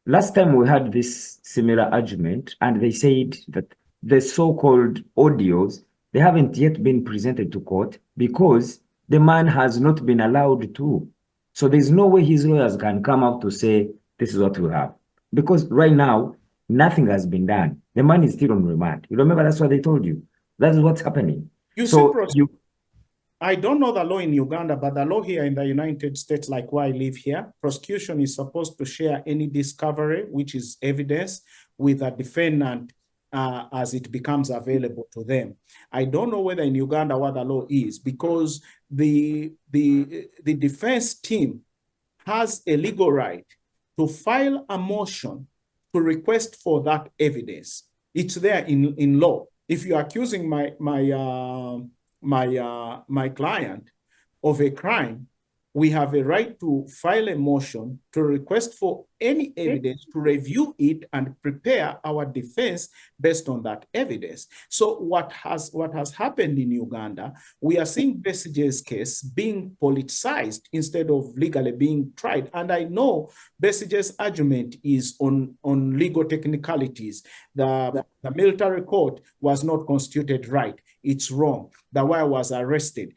last time we had this similar argument, and they said that the so-called audios, they haven't yet been presented to court because the man has not been allowed to. So there's no way his lawyers can come up to say, this is what we have. Because right now, nothing has been done. The man is still on remand. You remember that's what they told you. That's what's happening. I don't know the law in Uganda, but the law here in the United States, like where I live here, prosecution is supposed to share any discovery, which is evidence, with a defendant as it becomes available to them. I don't know whether in Uganda what the law is, because the defense team has a legal right to file a motion to request for that evidence. It's there in law. If you're accusing my client of a crime, we have a right to file a motion to request for any evidence, to review it and prepare our defense based on that evidence. So what has happened in Uganda, we are seeing Besigye's case being politicized instead of legally being tried. And I know Besigye's argument is on legal technicalities. The military court was not constituted right. It's wrong. The why was arrested.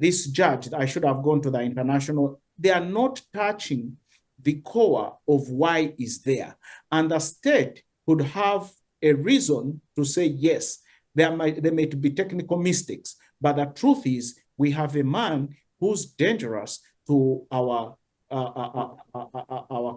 This judge, I should have gone to the international. They are not touching the core of why is there. And the state could have a reason to say, yes, there may be technical mistakes. But the truth is, we have a man who's dangerous to our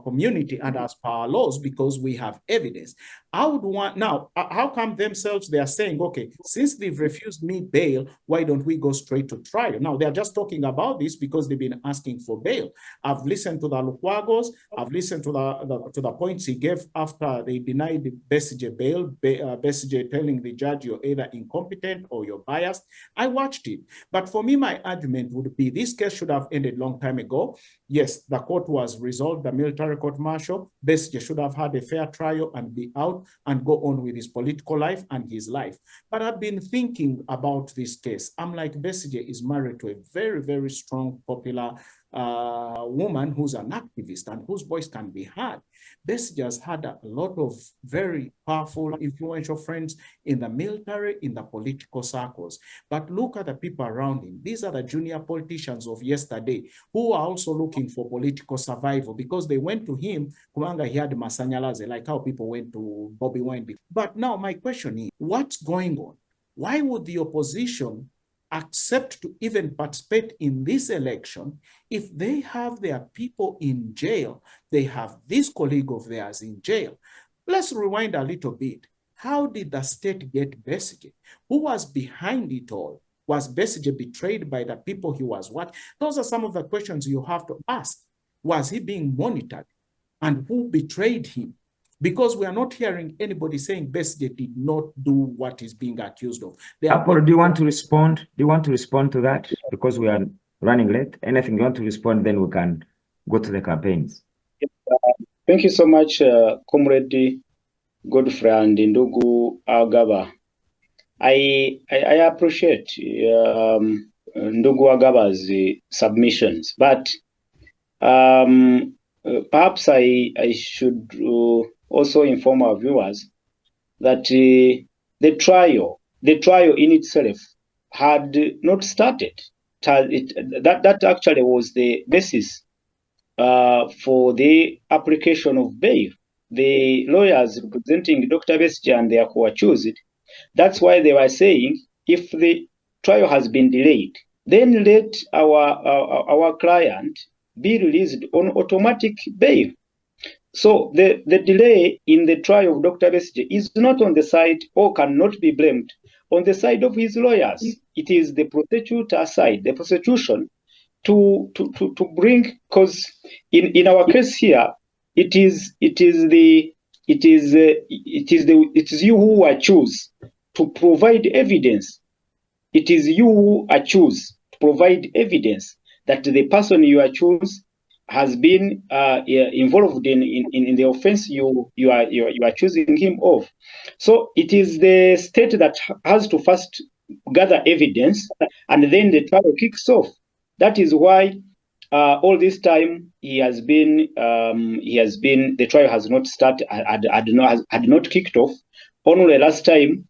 community and as per our laws, because we have evidence. I would want now, how come themselves they are saying, okay, since they've refused me bail, why don't we go straight to trial? Now they're just talking about this because they've been asking for bail. I've listened to the Lukwagos, I've listened to the points he gave after they denied the Besigye bail, Besigye telling the judge you're either incompetent or you're biased. I watched it. But for me, my argument would be this case should have ended long time ago. Yes, the court was resolved, the military court martial. Besigye should have had a fair trial and be out and go on with his political life and his life. But I've been thinking about this case. I'm like, Besigye is married to a very, very strong, popular woman who's an activist and whose voice can be heard. Besigye has had a lot of very powerful, influential friends in the military, in the political circles. But look at the people around him. These are the junior politicians of yesterday who are also looking for political survival because they went to him, Kumanga, he had Masanyalaze, like how people went to Bobby Wine. But now my question is, what's going on? Why would the opposition accept to even participate in this election if they have their people in jail? They have this colleague of theirs in jail. Let's rewind a little bit. How did the state get Besigye? Who was behind it all? Was Besigye betrayed by the people he was watching? Those are some of the questions you have to ask. Was he being monitored? And who betrayed him? Because we are not hearing anybody saying Besigye did not do what is being accused of. Apollo, do you want to respond? Do you want to respond to that? Because we are running late. Anything you want to respond, then we can go to the campaigns. Thank you so much, Comrade Godfrey and Ndugu Agaba. I appreciate Ndugu Agaba's submissions, but perhaps I should also inform our viewers that the trial in itself had not started. That actually was the basis for the application of bail. The lawyers representing Dr. Besigye and their co-accused, that's why they were saying, if the trial has been delayed, then let our client be released on automatic bail. So the delay in the trial of Dr. Besigye is not on the side, or cannot be blamed on the side of his lawyers. It is the prosecutor side, the prosecution, to bring, because in our case here, it is you who are choose to provide evidence. It is you who are choose to provide evidence that the person you are choose has been involved in the offense you are choosing him of. So it is the state that has to first gather evidence, and then the trial kicks off. That is why all this time the trial has not started, had not kicked off. Only last time,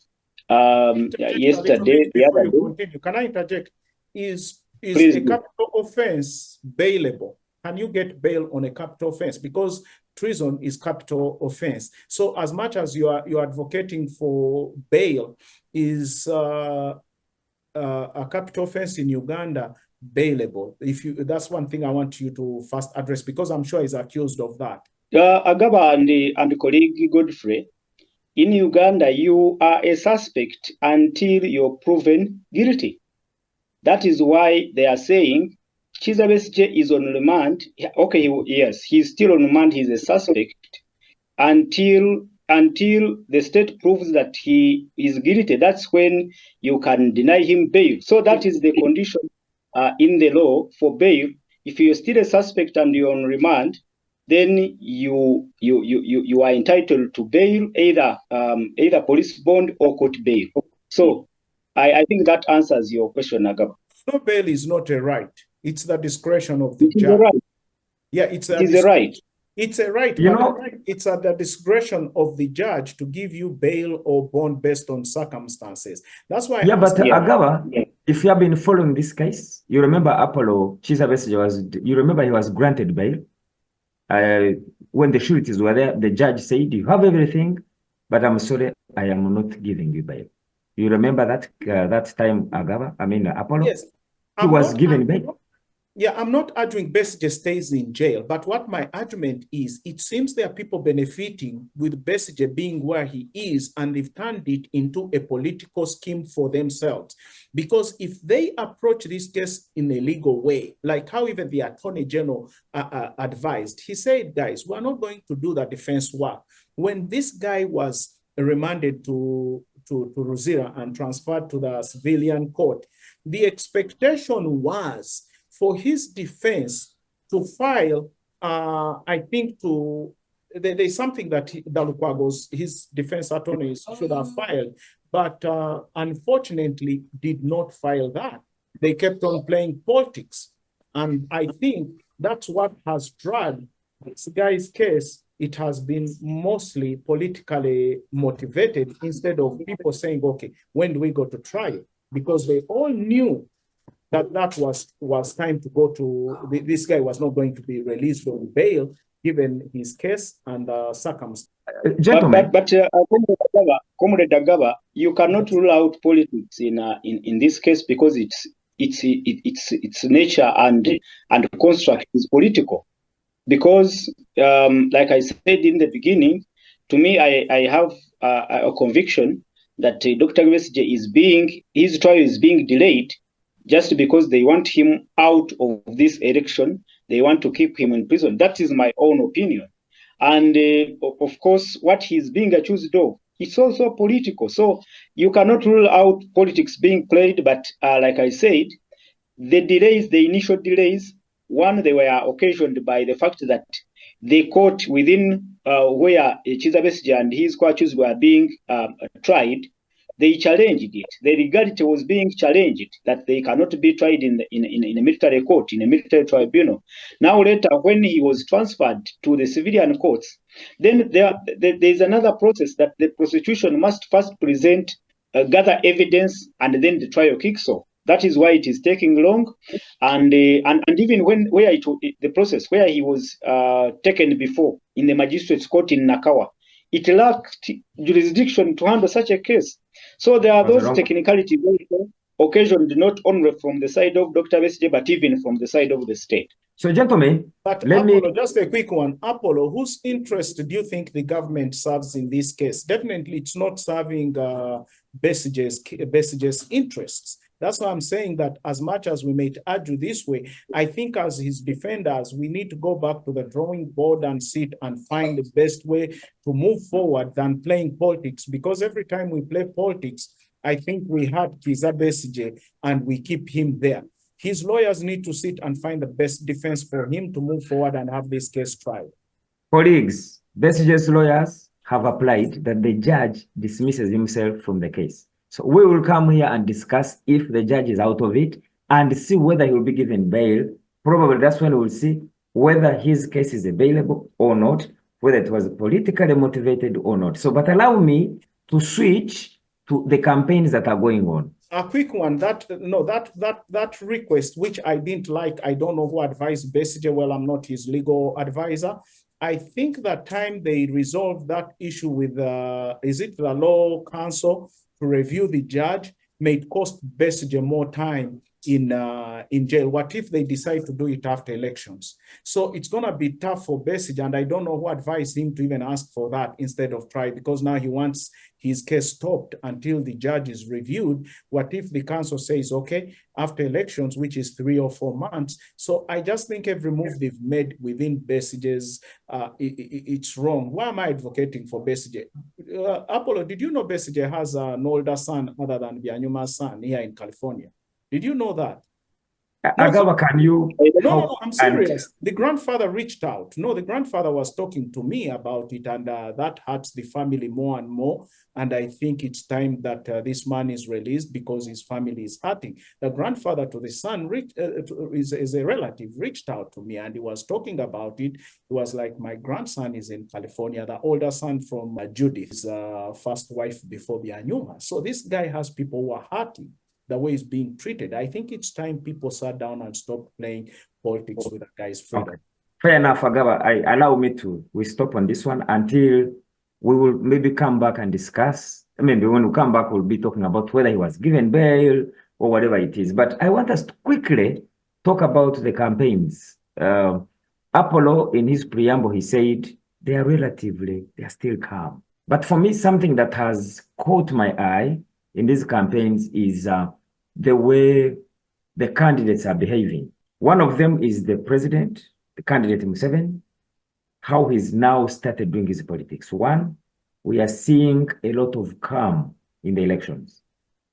yesterday, the other day. Continue, can I interject? Is Please a do. capital offense bailable? Can you get bail on a capital offense? Because treason is capital offense. So as much as you are advocating for bail, is a capital offense in Uganda bailable? That's one thing I want you to first address, because I'm sure he's accused of that. Agaba and colleague Godfrey, in Uganda, you are a suspect until you're proven guilty. That is why they are saying Kizza Besigye is on remand. Okay, yes, he's still on remand. He's a suspect until the state proves that he is guilty. That's when you can deny him bail. So that is the condition in the law for bail. If you're still a suspect and you're on remand, then you are entitled to bail, either police bond or court bail. So I think that answers your question, Agaba. No, bail is not a right. It's the discretion of the judge. Right. Yeah, it is a right. It's a right. It's at the discretion of the judge to give you bail or bond based on circumstances. That's why. Yeah, but Agaba, if you have been following this case, you remember Apollo Kizza Besigye you remember he was granted bail. When the sureties were there, the judge said, "You have everything, but I'm sorry, I am not giving you bail." You remember that that time, Agaba? I mean, Apollo? Yes. He was given bail. Yeah, I'm not arguing Besigye stays in jail, but what my argument is, it seems there are people benefiting with Besigye being where he is, and they've turned it into a political scheme for themselves. Because if they approach this case in a legal way, like how even the Attorney General advised, he said, guys, we're not going to do the defense work. When this guy was remanded to Ruzira and transferred to the civilian court, the expectation was for his defense to file, I think there's something that Dalukwago's, his defense attorneys should have filed, but unfortunately did not file that. They kept on playing politics. And I think that's what has dragged this guy's case. It has been mostly politically motivated instead of people saying, okay, when do we go to trial? Because they all knew that was time to go to, this guy was not going to be released on bail given his case and circumstances. But Comrade Agaba, you cannot rule out politics in this case, because its nature and construct is political. Because like I said in the beginning, to me, I have a conviction that Dr. Besigye his trial is being delayed just because they want him out of this election. They want to keep him in prison. That is my own opinion. And of course, what he's being accused of, it's also political. So you cannot rule out politics being played. But like I said, the delays, the initial delays, one, they were occasioned by the fact that the court within where Kizza Besigye and his co-accused were being tried, they challenged it. They regarded it was being challenged, that they cannot be tried in a military court, in a military tribunal. Now later, when he was transferred to the civilian courts, then there's another process that the prosecution must first present, gather evidence, and then the trial kicks off. That is why it is taking long, and even the process where he was taken before in the magistrate's court in Nakawa, it lacked jurisdiction to handle such a case. So there are those technicalities occasioned not only from the side of Dr. Besigye, but even from the side of the state. So, gentlemen, but let Apollo, me just a quick one. Apollo, whose interest do you think the government serves in this case? Definitely, it's not serving Besige's interests. That's why I'm saying that as much as we may argue this way, I think as his defenders, we need to go back to the drawing board and sit and find the best way to move forward than playing politics. Because every time we play politics, I think we had Kiza Besige and we keep him there. His lawyers need to sit and find the best defense for him to move forward and have this case tried. Colleagues, Besige's lawyers have applied that the judge dismisses himself from the case. So we will come here and discuss if the judge is out of it and see whether he will be given bail. Probably that's when we'll see whether his case is available or not, whether it was politically motivated or not. So, but allow me to switch to the campaigns that are going on. A quick one, that request, which I didn't like, I don't know who advised Besige, well, I'm not his legal advisor. I think that time they resolved that issue with, is it the law council to review the judge, may it cost Besige more time in jail. What if they decide to do it after elections? So it's going to be tough for Besige, and I don't know who advised him to even ask for that instead of try, because now he wants his case stopped until the judge is reviewed. What if the council says, okay, after elections, which is 3 or 4 months? So I just think every move they've made within Besige's, it's wrong. Why am I advocating for Besige? Apollo, did you know Besige has an older son other than Bianyuma's son here in California? Did you know that? Agaba, can you? No, I'm serious. The grandfather reached out. No, the grandfather was talking to me about it, and that hurts the family more and more. And I think it's time that this man is released because his family is hurting. The grandfather to the son is a relative, reached out to me, and he was talking about it. He was like, my grandson is in California, the older son from Judith's first wife before Bianyuma. So this guy has people who are hurting the way he's being treated. I think it's time people sat down and stopped playing politics with that guy's freedom. Okay. Fair enough, Agaba. Allow me we stop on this one until we will maybe come back and discuss. Maybe when we come back, we'll be talking about whether he was given bail or whatever it is. But I want us to quickly talk about the campaigns. Apollo, in his preamble, he said they are still calm. But for me, something that has caught my eye in these campaigns is the way the candidates are behaving. One of them is the president, the candidate Museveni, how he's now started doing his politics. One, we are seeing a lot of calm in the elections.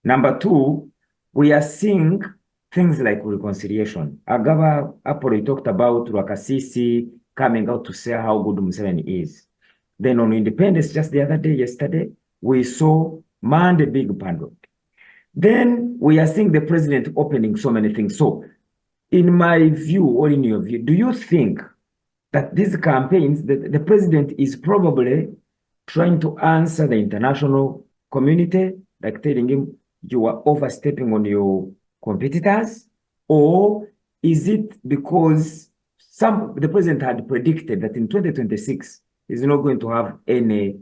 Number two, we are seeing things like reconciliation. Agaba Apollo talked about Rwakasisi coming out to say how good Museveni is. Then on Independence, just the other day, yesterday, we saw Mande Big Pando. Then we are seeing the president opening so many things. So in my view, or in your view, do you think that these campaigns, the president is probably trying to answer the international community, like telling him you are overstepping on your competitors? Or is it because the president had predicted that in 2026, he's not going to have any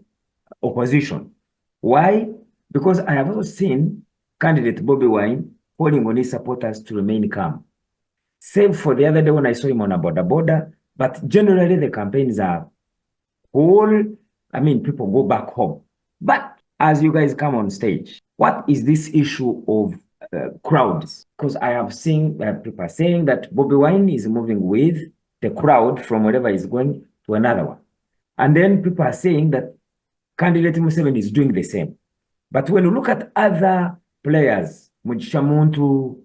opposition? Why? Because I have also seen candidate Bobby Wine calling on his supporters to remain calm. Save for the other day when I saw him on a border. But generally, the campaigns are all, people go back home. But as you guys come on stage, what is this issue of crowds? Because I have seen people saying that Bobby Wine is moving with the crowd from wherever he's going to another one. And then people are saying that candidate Museveni is doing the same. But when you look at other players, Mujishamuntu,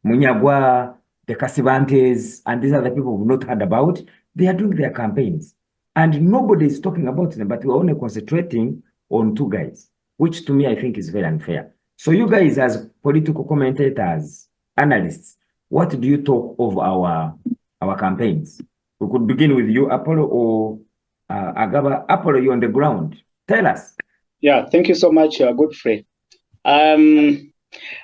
Munyagwa, the Kasibantes, and these are the people we've not heard about, they are doing their campaigns. And nobody is talking about them, but we're only concentrating on two guys, which to me, I think is very unfair. So you guys as political commentators, analysts, what do you talk of our campaigns? We could begin with you, Apollo, or Agaba. Apollo, you're on the ground. Tell us. Yeah, thank you so much, Godfrey. Asking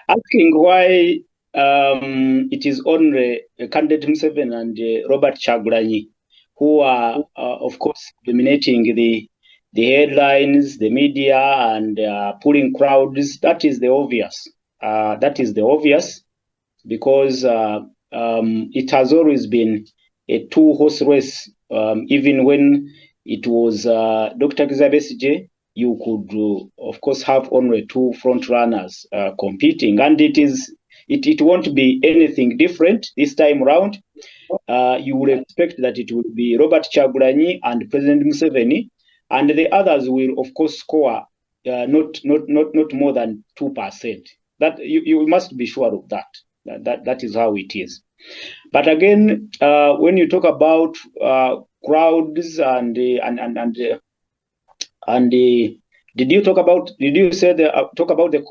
why it is only candidate Museveni and Robert Chagulanyi who are, of course, dominating the headlines, the media, and pulling crowds. That is the obvious. Because it has always been a two-horse race. Even when it was Dr. Kizza Besigye, you could, of course, have only two front runners competing, and it won't be anything different this time around. You would expect that it will be Robert Kyagulanyi and President Museveni, and the others will, of course, score not more than 2%. That you must be sure of that. That is how it is. But again, when you talk about crowds and did you say talk about the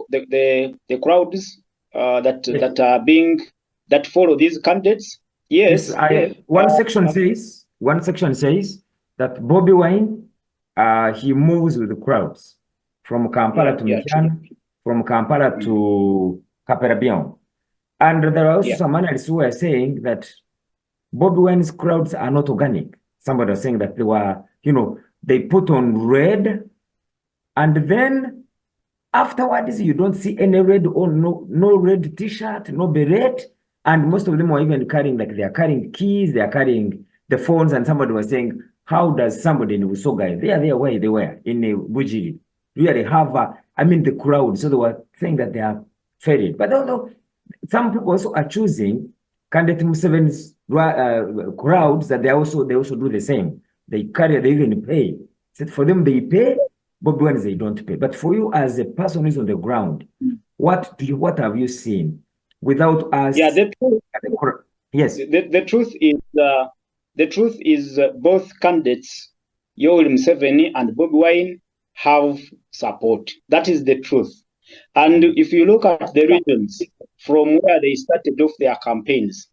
crowds that follow these candidates? Yes. One section says that Bobi Wine he moves with the crowds from Kampala to Mityana, from Kampala to Kaperabion. And there are also some analysts who are saying that Bobi Wine's crowds are not organic. Somebody was saying that they were, they put on red, and then afterwards you don't see any red or no red t-shirt, no beret, and most of them were even carrying, like they are carrying keys, they are carrying the phones, and somebody was saying, how does somebody in Busoga, they are there where they were, in Bujiri, really have, the crowd, so they were saying that they are faded. But although some people also are choosing candidate Museveni's crowds that they also do the same. They even pay. So for them, they pay, but when they don't pay. But for you as a person who's on the ground, what have you seen without us? Yeah, yes. The truth is both candidates, Yoweri Museveni and Bobi Wine, have support. That is the truth. And if you look at the regions from where they started off their campaigns,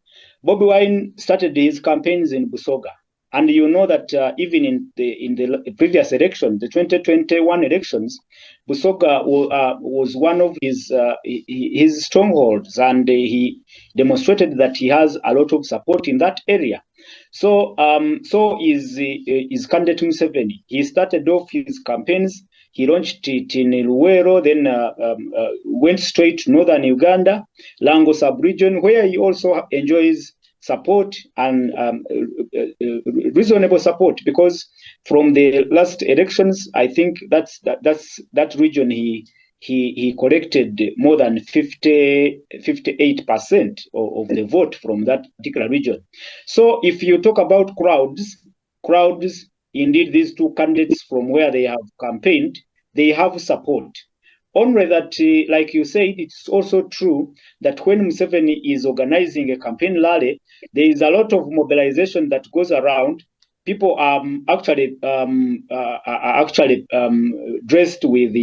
Bobi Wine started his campaigns in Busoga. And you know that even in the previous election, the 2021 elections, Busoga was one of his strongholds, and he demonstrated that he has a lot of support in that area. So is candidate Museveni. He started off his campaigns. He launched it in Luwero, then went straight to northern Uganda, Lango sub-region, where he also enjoys support and reasonable support, because from the last elections, I think that region he collected more than 58% of the vote from that particular region. So if you talk about crowds, indeed, these two candidates from where they have campaigned, they have support. Only that, like you said, it's also true that when Museveni is organizing a campaign rally, there is a lot of mobilization that goes around. People are actually dressed with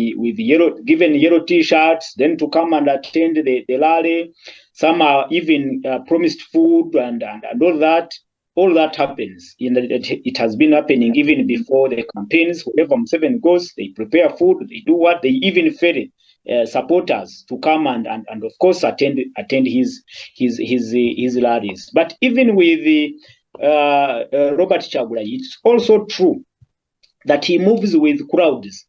given yellow t-shirts, then to come and attend the rally. Some are even promised food and all that. All that happens. It has been happening even before the campaigns. Wherever Museveni goes, they prepare food. They do what? They even ferry supporters to come and of course attend his rallies. But even with the Robert Kyagulanyi, it's also true that he moves with crowds,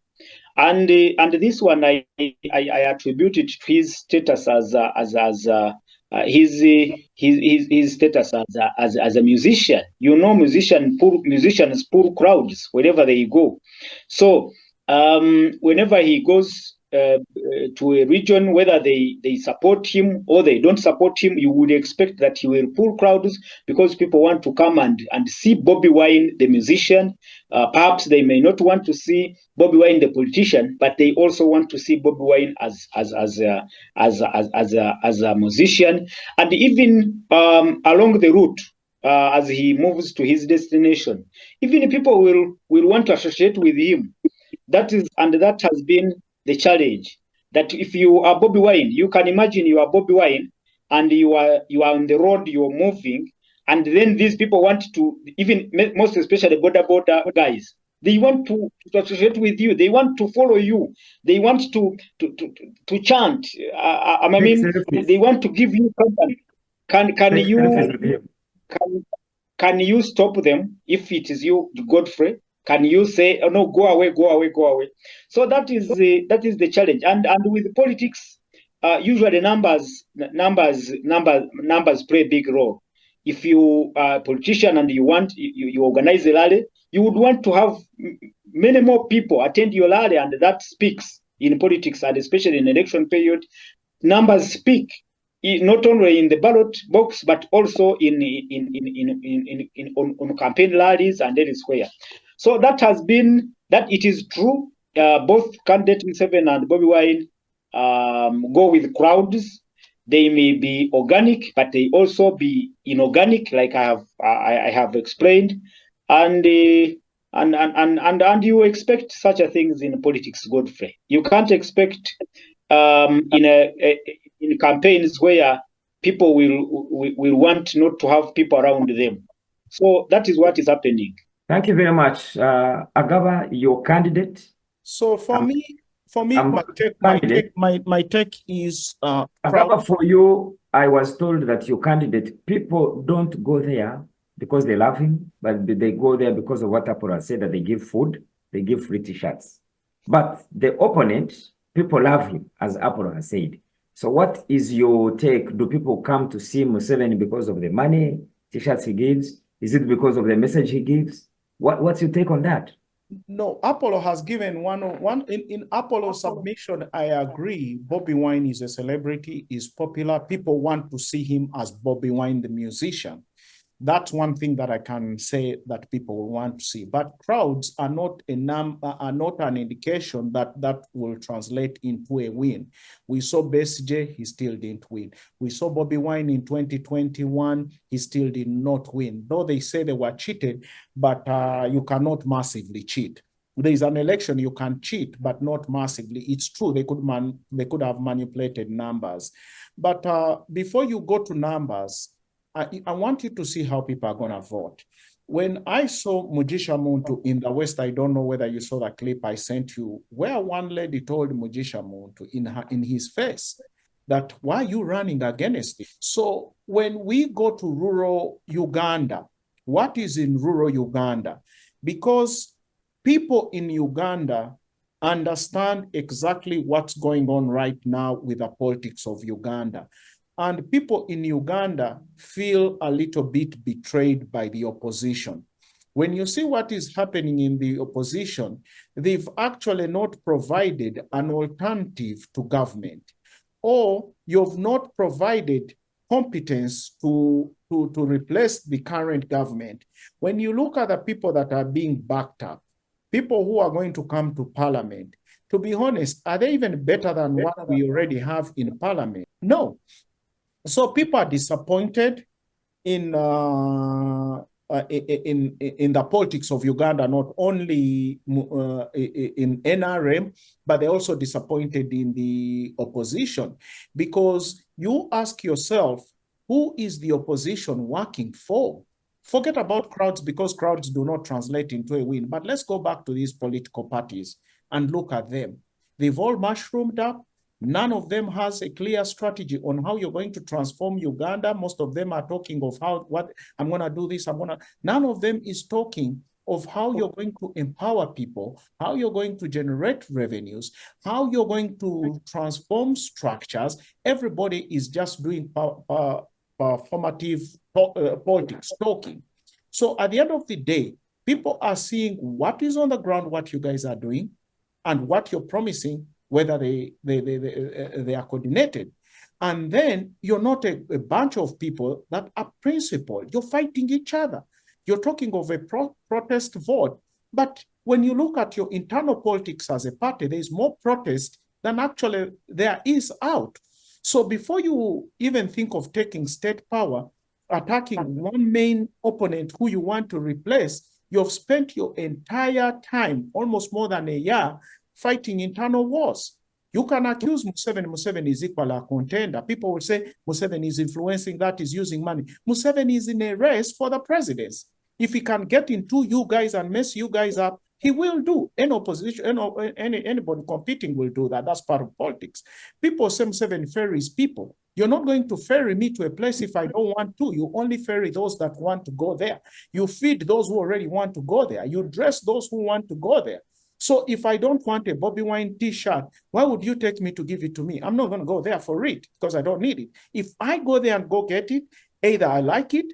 and this one I attribute it to his status as his status as a musician. Musicians pull crowds wherever they go. So whenever he goes to a region, whether they support him or they don't support him, you would expect that he will pull crowds, because people want to come and see Bobi Wine, the musician. Perhaps they may not want to see Bobi Wine, the politician, but they also want to see Bobi Wine as a musician. And even along the route, as he moves to his destination, even people will want to associate with him. That has been the challenge. That if you are Bobi Wine, you can imagine you are Bobi Wine and you are on the road, you are moving, and then these people want to, even most especially border guys, they want to associate with you. They want to follow you. They want to chant. They want to give you company. Can you stop them if it is you, Godfrey? Can you say, oh, no, go away, go away, go away? So that is the challenge. And with politics, usually numbers play a big role. If you are a politician and you organize a rally, you would want to have many more people attend your rally, and that speaks in politics, and especially in election period. Numbers speak, not only in the ballot box but also on campaign rallies and elsewhere. So that it is true. Both candidate Museveni and Bobi Wine go with crowds. They may be organic, but they also be inorganic, like I have explained, and you expect such a things in politics, Godfrey. You can't expect in campaigns where people will want not to have people around them. So that is what is happening. Thank you very much, Agaba. Your candidate. So for me, my take is Agaba, for you, I was told that your candidate, people don't go there because they love him, but they go there because of what Apollo said, that they give food, they give free t-shirts. But the opponent, people love him, as Apollo has said. So what is your take? Do people come to see Museveni because of the money, t-shirts he gives? Is it because of the message he gives? What's your take on that? No, Apollo has given one in Apollo's submission. I agree. Bobi Wine is a celebrity, is popular. People want to see him as Bobi Wine, the musician. That's one thing that I can say that people want to see. But crowds are not an indication that will translate into a win. We saw Besigye, he still didn't win. We saw Bobi Wine in 2021, he still did not win. Though they say they were cheated, but you cannot massively cheat. There is an election, you can cheat, but not massively. It's true, they could have manipulated numbers. But before you go to numbers, I want you to see how people are going to vote. When I saw Mugisha Muntu in the West, I don't know whether you saw the clip I sent you, where one lady told Mugisha Muntu in his face that, why are you running against it? So when we go to rural Uganda, what is in rural Uganda? Because people in Uganda understand exactly what's going on right now with the politics of Uganda. And people in Uganda feel a little bit betrayed by the opposition. When you see what is happening in the opposition, they've actually not provided an alternative to government, or you've not provided competence to replace the current government. When you look at the people that are being backed up, people who are going to come to parliament, to be honest, are they even better than what we already have in parliament? No. So people are disappointed in the politics of Uganda, not only in NRM, but they're also disappointed in the opposition, because you ask yourself, who is the opposition working for? Forget about crowds, because crowds do not translate into a win. But let's go back to these political parties and look at them. They've all mushroomed up. None of them has a clear strategy on how you're going to transform Uganda. Most of them are talking of what I'm going to do this. None of them is talking of how you're going to empower people, how you're going to generate revenues, how you're going to transform structures. Everybody is just doing performative politics, talking. So at the end of the day, people are seeing what is on the ground, what you guys are doing, and what you're promising, whether they are coordinated. And then you're not a bunch of people that are principled. You're fighting each other. You're talking of a protest vote. But when you look at your internal politics as a party, there's more protest than actually there is out. So before you even think of taking state power, attacking one main opponent who you want to replace, you've spent your entire time, almost more than a year, fighting internal wars. You can accuse Museveni. Museveni is equally a contender. People will say Museveni is influencing that, is using money. Museveni is in a race for the presidency. If he can get into you guys and mess you guys up, he will do. Any opposition, anybody competing will do that. That's part of politics. People say Museveni ferries people. You're not going to ferry me to a place if I don't want to. You only ferry those that want to go there. You feed those who already want to go there. You dress those who want to go there. So if I don't want a Bobby Wine t-shirt, why would you take me to give it to me? I'm not going to go there for it because I don't need it. If I go there and go get it, either I like it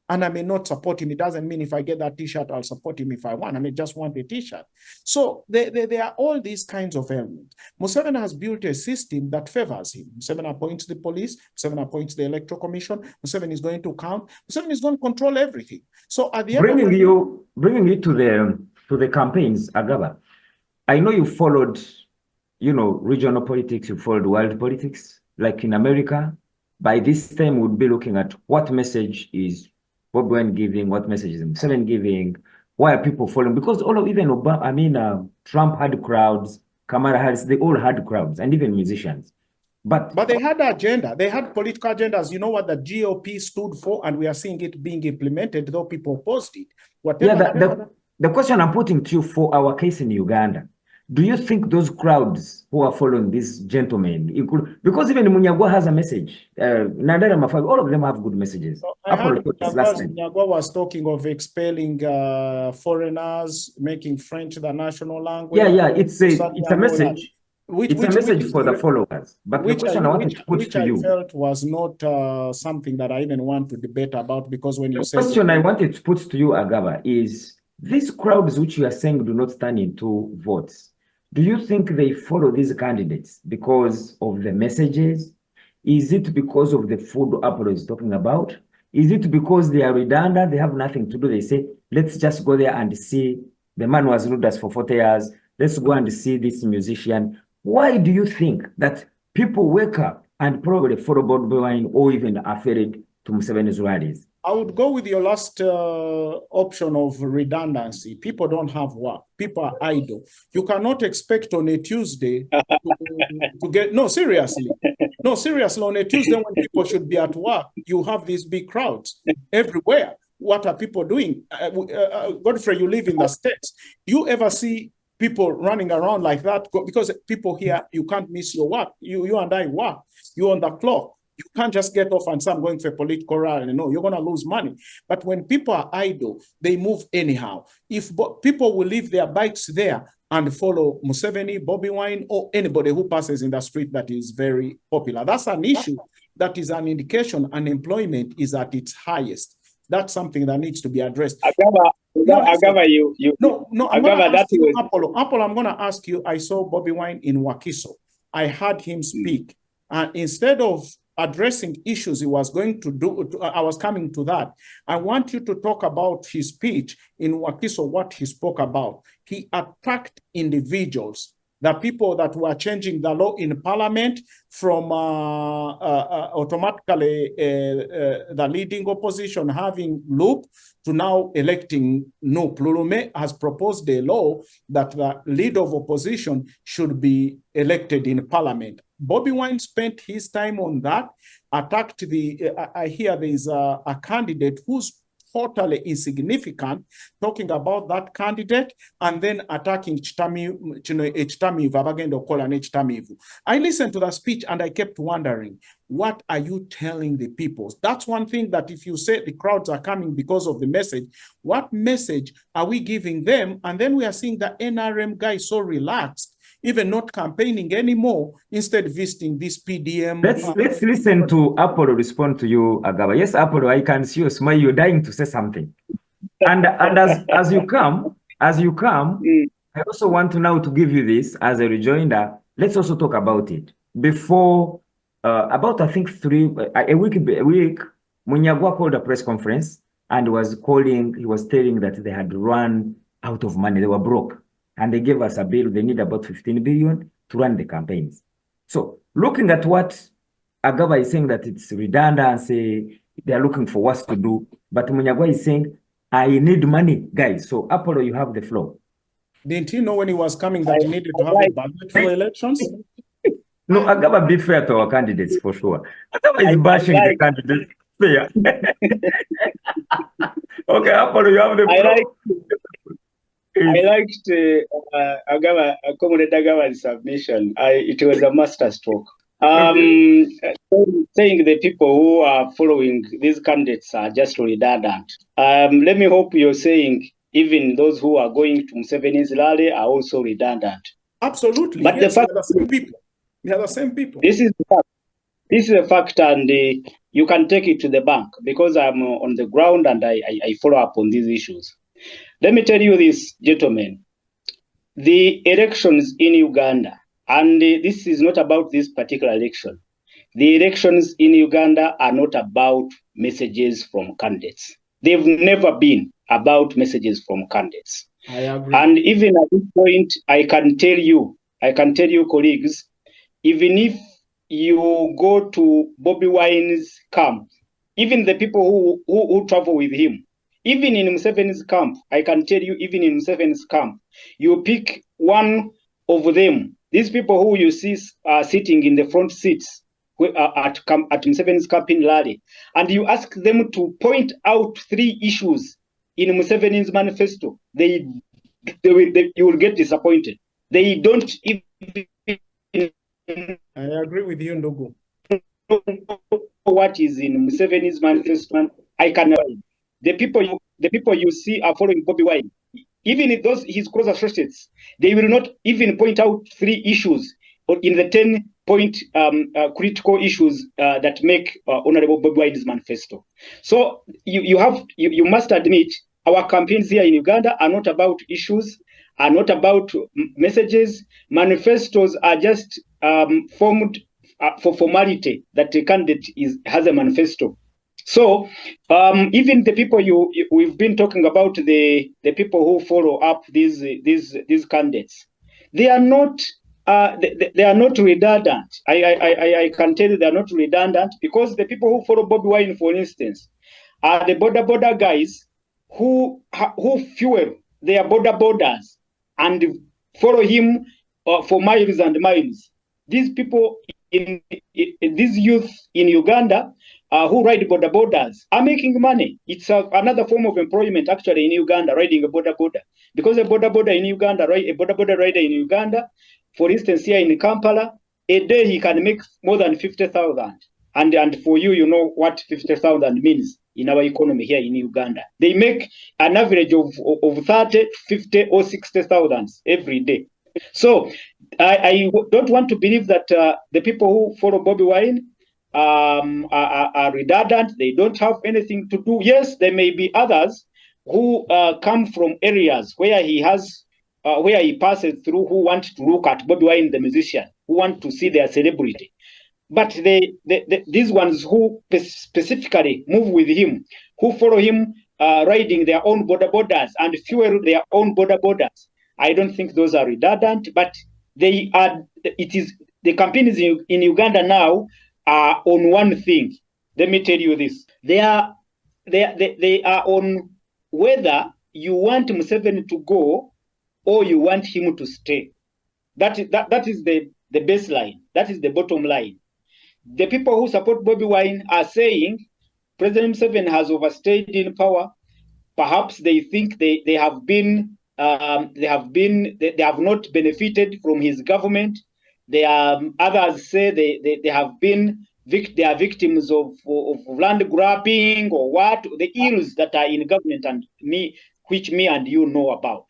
and I may not support him. It doesn't mean if I get that t-shirt, I'll support him if I want. I may just want a t-shirt. So there are all these kinds of elements. Museveni has built a system that favors him. Museveni appoints the police. Museveni appoints the electoral commission. Museveni is going to count. Museveni is going to control everything. So at the end bringing you to the campaigns, Agaba, I know you followed, regional politics, you followed world politics, like in America. By this time, we'd be looking at what message is Bobi Wine giving, what message is Museveni giving, why are people following? Because even Obama, Trump had crowds, Kamala Harris, they all had crowds, and even musicians. But they had an agenda. They had political agendas. You know what the GOP stood for, and we are seeing it being implemented, though people opposed it. The question I'm putting to you for our case in Uganda, do you think those crowds who are following these gentlemen, because even Munyagwa has a message, Nadara Mafag, all of them have good messages. So I heard Munyagwa was talking of expelling foreigners, making French the national language. Yeah, it's a message. It's a message for the followers. But the question I wanted to put to you, I felt was not something that I even want to debate about, because when you say... The question I wanted to put to you, Agaba, is these crowds which you are saying do not stand into votes, do you think they follow these candidates because of the messages? Is it because of the food Apollo is talking about? Is it because they are redundant, they have nothing to do? They say, let's just go there and see. The man was ruled us for 40 years. Let's go and see this musician. Why do you think that people wake up and probably follow Bobi Wine or even are afraid to Museveni's rallies? I would go with your last option of redundancy. People don't have work. People are idle. You cannot expect on a Tuesday to get... No, seriously. No, seriously. On a Tuesday when people should be at work, you have these big crowds everywhere. What are people doing? Godfrey, you live in the States. Do you ever see people running around like that? Because people here, you can't miss your work. You and I work. You're on the clock. You can't just get off and say, I'm going for a political rally. No, you're going to lose money. But when people are idle, they move anyhow. If people will leave their bikes there and follow Museveni, Bobi Wine, or anybody who passes in the street that is very popular, that's an issue. That is an indication unemployment is at its highest. That's something that needs to be addressed. Agaba, Apollo, I'm going to ask you, I saw Bobi Wine in Wakiso. I heard him speak. And instead of addressing issues he was going to do, I was coming to that. I want you to talk about his speech in Wakiso, what he spoke about. He attacked individuals, the people that were changing the law in parliament from automatically the leading opposition having Loop to now electing Noop. Lulume has proposed a law that the leader of opposition should be elected in parliament. Bobi Wine spent his time on that, attacked I hear there's a candidate who's totally insignificant, talking about that candidate and then attacking Chitamivu. I listened to the speech and I kept wondering, what are you telling the people? That's one thing that if you say the crowds are coming because of the message, what message are we giving them? And then we are seeing the NRM guy so relaxed, even not campaigning anymore, instead visiting this PDM. Let's listen to Apollo respond to you, Agaba. Yes, Apollo, I can see you smile. You're dying to say something. And as you come, I also want to now to give you this as a rejoinder. Let's also talk about it. Before, about I think a week, Munyagwa called a press conference and he was telling that they had run out of money. They were broke. And they gave us a bill. They need about 15 billion to run the campaigns. So looking at what Agaba is saying, that it's redundancy, they are looking for what to do. But Munyagwa is saying, I need money, guys. So Apollo, you have the floor. Didn't you know when he was coming that he needed to have a budget for elections? No, Agaba, be fair to our candidates for sure. Agaba is bashing the candidates. Fair. Okay, Apollo, you have the floor. I liked Comrade Agaba's submission. It was a masterstroke. Saying the people who are following these candidates are just redundant. Let me hope you're saying even those who are going to Museveni's rally are also redundant. Absolutely. But yes, the fact they're the same people. They are the same people. This is the fact. This is a fact, and you can take it to the bank because I'm on the ground and I follow up on these issues. Let me tell you this, gentlemen. The elections in Uganda, and this is not about this particular election. The elections in Uganda are not about messages from candidates. They've never been about messages from candidates. I agree. And even at this point, I can tell you, colleagues, even if you go to Bobby Wine's camp, even the people who travel with him, even in Museveni's camp, I can tell you, even in Museveni's camp, you pick one of them, these people who you see sitting in the front seats at Museveni's camp in Lale, and you ask them to point out 3 issues in Museveni's manifesto, you will get disappointed. They don't even I agree with you, Ndugu. What is in Museveni's manifesto? I can. The people you see are following Bobby Wine. Even if those his close associates, they will not even point out 3 issues in the 10-point critical issues that make Honorable Bobby Wine's manifesto. So you must admit our campaigns here in Uganda are not about issues, are not about messages. Manifestos are just formed for formality that a candidate has a manifesto. So even the people we've been talking about, the people who follow up these candidates, they are not redundant. I can tell you they are not redundant, because the people who follow Bobby Wine, for instance, are the border guys who fuel their borders and follow him for miles and miles. These people, these youth in Uganda who ride borders are making money. It's another form of employment actually in Uganda, riding a border. Because a border in Uganda, a border rider in Uganda, for instance, here in Kampala, a day he can make more than 50,000. And for you, you know what 50,000 means in our economy here in Uganda. They make an average of 30, 50, or 60,000 every day. So I don't want to believe that the people who follow Bobby Wine are redundant. They don't have anything to do. Yes, there may be others who come from areas where he passes through, who want to look at Bobby Wine, the musician, who want to see their celebrity. But these ones who specifically move with him, who follow him riding their own borders and fuel their own borders, I don't think those are redundant, but they are. It is the campaigns in Uganda now are on one thing. Let me tell you this: they are on whether you want Museveni to go or you want him to stay. That is the baseline. That is the bottom line. The people who support Bobby Wine are saying President Museveni has overstayed in power. Perhaps they think they have not benefited from his government. Others say they are victims of land grabbing or what, the ills that are in government which me and you know about.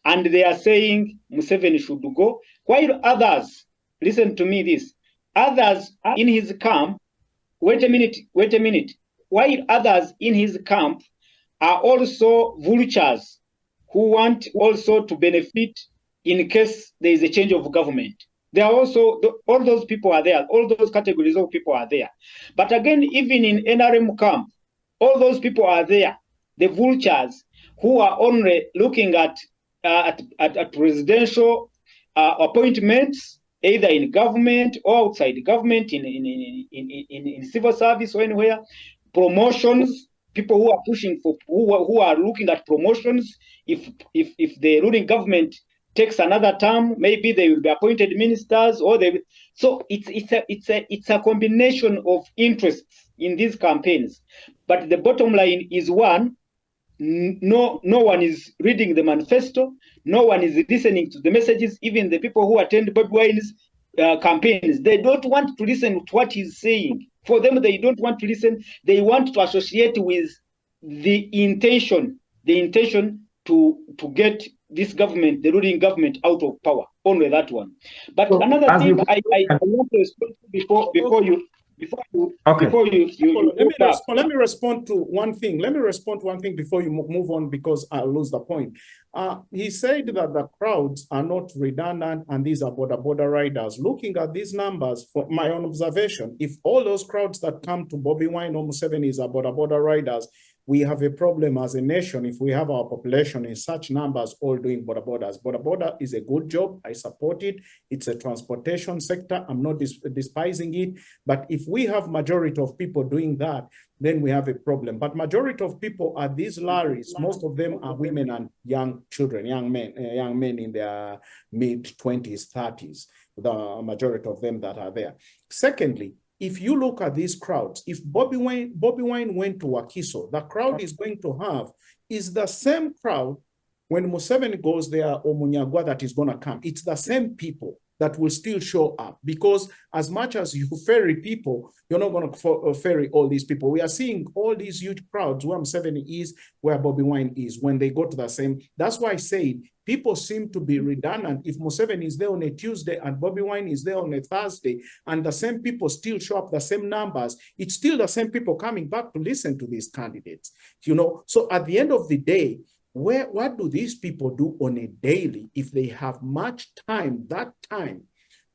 And they are saying Museveni should go, while others, listen to me this, others in his camp, wait a minute, while others in his camp are also vultures who want also to benefit in case there is a change of government. There are also, all those people are there, all those categories of people are there. But again, even in NRM camp, all those people are there, the vultures who are only looking at presidential appointments, either in government or outside government, in civil service or anywhere, promotions, people who are pushing for, who are looking at promotions. If the ruling government takes another term, maybe they will be appointed ministers, or they will. So it's a combination of interests in these campaigns. But the bottom line is one: no one is reading the manifesto, no one is listening to the messages. Even the people who attend Bobby Wine's campaigns, they don't want to listen to what he's saying. For them, they don't want to listen. They want to associate with the intention to get this government, the ruling government, out of power. Only that one. But So, another thing I want to respond to before you let me respond to one thing. Let me respond to one thing before you move on, because I'll lose the point. He said that the crowds are not redundant and these are border riders. Looking at these numbers, for my own observation, if all those crowds that come to Bobby Wine or Museveni is border riders, we have a problem as a nation if we have our population in such numbers all doing borders. Border is a good job. I support it. It's a transportation sector. I'm not despising it. But if we have majority of people doing that, then we have a problem. But majority of people are these lorries. Most of them are women and young children, young men in their mid-20s, 30s, the majority of them that are there. Secondly, if you look at these crowds, if Bobby Wine went to Wakiso, the crowd is going to have is the same crowd when Museveni goes there or Munyagwa that is going to come. It's the same people that will still show up, because as much as you ferry people, you're not going to ferry all these people. We are seeing all these huge crowds where Museveni is, where Bobby Wine is, when they go to the same. That's why I say people seem to be redundant. If Museveni is there on a Tuesday and Bobby Wine is there on a Thursday, and the same people still show up, the same numbers, it's still the same people coming back to listen to these candidates. So at the end of the day, what do these people do on a daily if they have much time, that time,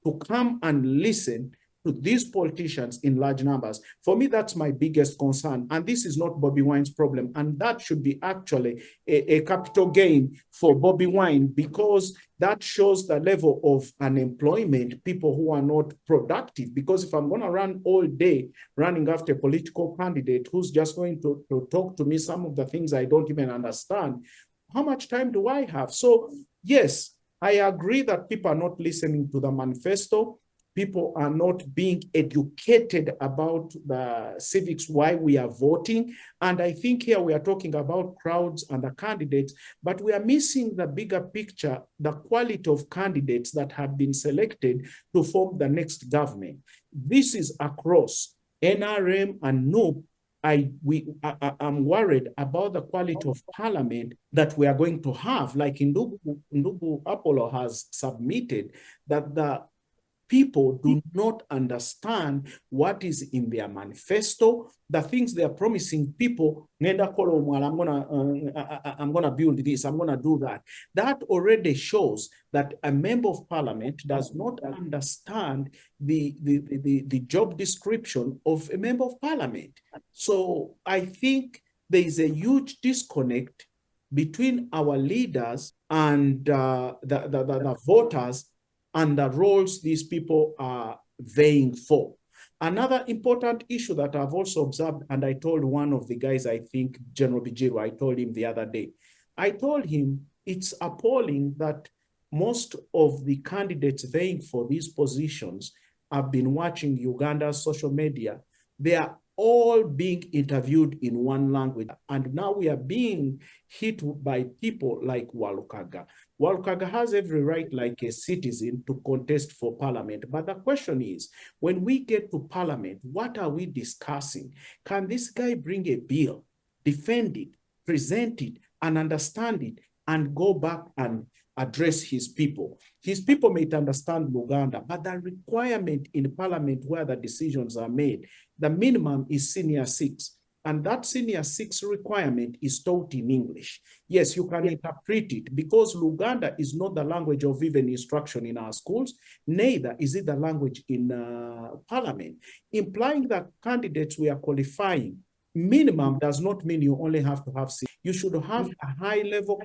to come and listen to these politicians in large numbers? For me, that's my biggest concern. And this is not Bobby Wine's problem. And that should be actually a capital gain for Bobby Wine, because that shows the level of unemployment, people who are not productive. Because if I'm going to run all day running after a political candidate who's just going to talk to me some of the things I don't even understand, how much time do I have? So yes, I agree that people are not listening to the manifesto. People are not being educated about the civics, why we are voting. And I think here we are talking about crowds and the candidates, but we are missing the bigger picture, the quality of candidates that have been selected to form the next government. This is across NRM and NUP. I'm worried about the quality of parliament that we are going to have. Like Ndugu Apollo has submitted, that the people do not understand what is in their manifesto, the things they are promising people. I'm gonna build this, I'm gonna do that. That already shows that a member of parliament does not understand the job description of a member of parliament. So I think there is a huge disconnect between our leaders and the voters and the roles these people are vying for. Another important issue that I've also observed, and I told one of the guys, I think General Bijiru, I told him the other day, I told him it's appalling that most of the candidates vying for these positions have been watching Uganda's social media. They are all being interviewed in one language. And now we are being hit by people like Walukaga. Walukaga has every right, like a citizen, to contest for parliament. But the question is, when we get to parliament, what are we discussing? Can this guy bring a bill, defend it, present it, and understand it, and go back and address his people? His people may understand Uganda, but the requirement in parliament where the decisions are made, the minimum is senior 6. And that senior 6 requirement is taught in English. Yes, you can interpret it, because Luganda is not the language of even instruction in our schools, neither is it the language in parliament, implying that candidates we are qualifying. Minimum does not mean you only have to have 6. You should have a high level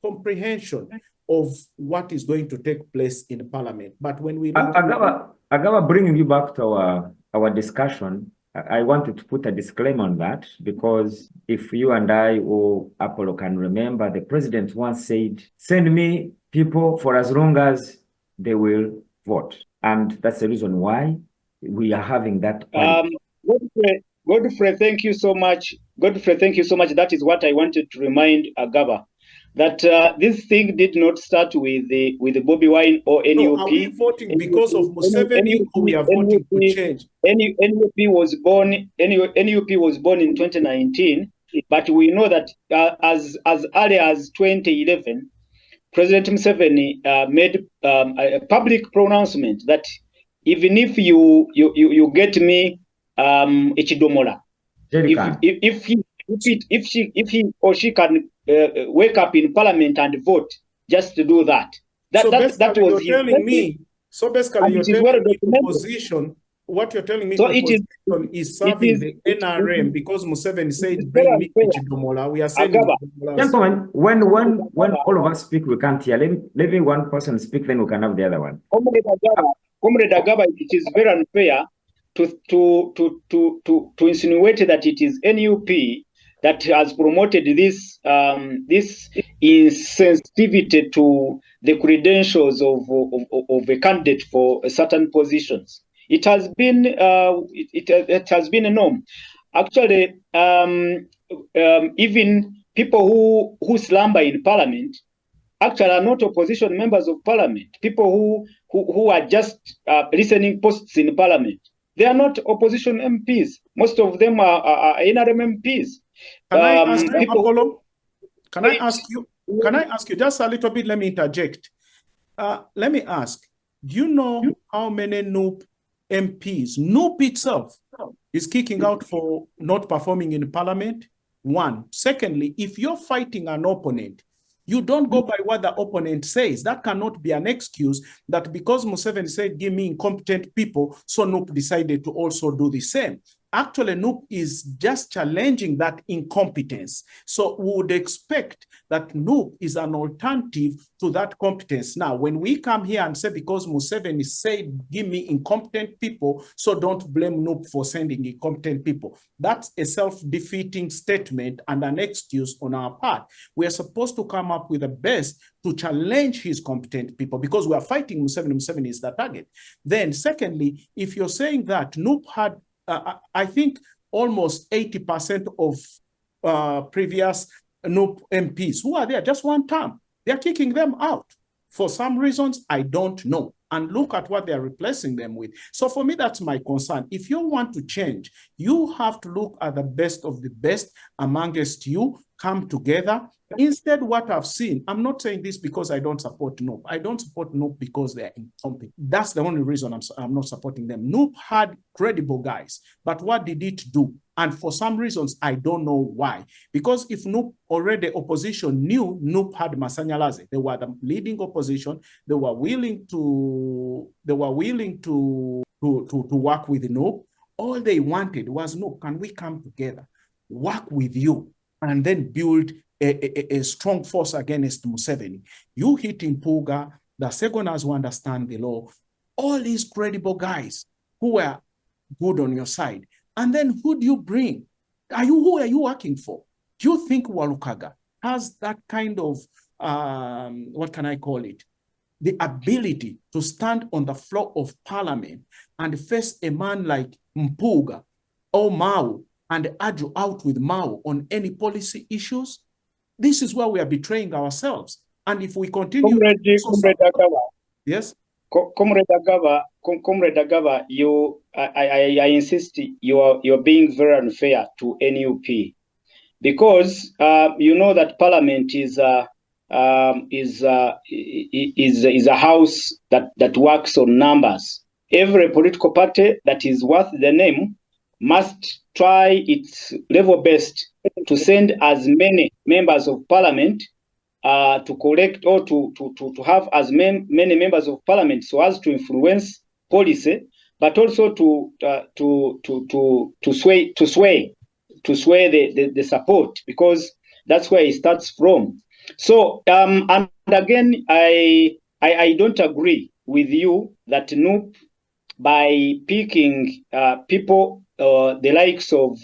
comprehension of what is going to take place in parliament. But when we look Agaba, bringing you back to our discussion, I wanted to put a disclaimer on that, because if you and I or Apollo can remember, the president once said, send me people for as long as they will vote. And that's the reason why we are having that. Godfrey, thank you so much. Godfrey, thank you so much. That is what I wanted to remind Agaba, that this thing did not start with the Bobby Wine or NUP. No, are we voting because of Museveni, or we are voting to change? NUP was born in 2019, But we know that as early as 2011, President Museveni made a public pronouncement that even if you get me Echidomola, if he or she can wake up in Parliament and vote, just to do that. That was you're telling me. So basically, you're telling me opposition. What you're telling me, opposition is serving the NRM because Museveni said, "Bring me Echidomola." We are saying, gentlemen, when all of us speak, we can't hear. Let me one person speak, then we can have the other one. Comrade Agaba, it is very unfair to insinuate that it is NUP that has promoted this this insensitivity to the credentials of a candidate for certain positions. It has been it has been a norm. Actually, even people who slumber in Parliament actually are not opposition members of Parliament. People who are just listening posts in Parliament, they are not opposition MPs. Most of them are NRM MPs. Can I ask you, Apollo? Can I ask you just a little bit? Let me interject. Let me ask, do you know how many NUP MPs, NUP itself, is kicking out for not performing in Parliament? One. Secondly, if you're fighting an opponent, you don't go by what the opponent says. That cannot be an excuse that because Museveni said, give me incompetent people, so NUP decided to also do the same. Actually, NUP is just challenging that incompetence. So we would expect that NUP is an alternative to that competence. Now, when we come here and say, because Museveni said, give me incompetent people, so don't blame NUP for sending incompetent people. That's a self-defeating statement and an excuse on our part. We are supposed to come up with the best to challenge his competent people because we are fighting Museveni. Museveni is the target. Then secondly, if you're saying that NUP had I think almost 80% of previous NUP MPs who are there just one term, they're kicking them out. For some reasons, I don't know. And look at what they're replacing them with. So for me, that's my concern. If you want to change, you have to look at the best of the best amongst you, come together. Instead, what I've seen, I'm not saying this because I don't support NUP. I don't support NUP because they're incompetent. That's the only reason I'm not supporting them. NUP had credible guys, but what did it do? And for some reasons, I don't know why. Because if NUP already opposition knew NUP had Masanyalaze, they were the leading opposition, they were willing to work with NUP. All they wanted was, NUP, can we come together, work with you, and then build a strong force against Museveni? You hit Mpuga, the Segoners who understand the law, all these credible guys who were good on your side. And then who do you bring? Who are you working for? Do you think Walukaga has that kind of, what can I call it? The ability to stand on the floor of Parliament and face a man like Mpuga or Mao and argue out with Mao on any policy issues? This is where we are betraying ourselves. And if we continue... Comrade Agaba. Yes? Comrade Agaba, I insist you're being very unfair to NUP. Because you know that Parliament is a house that works on numbers. Every political party that is worth the name must try its level best to send as many members of Parliament to collect or to have as many members of Parliament so as to influence policy, but also to sway the support, because that's where it starts from. So and again, I don't agree with you that NUP, by picking people the likes of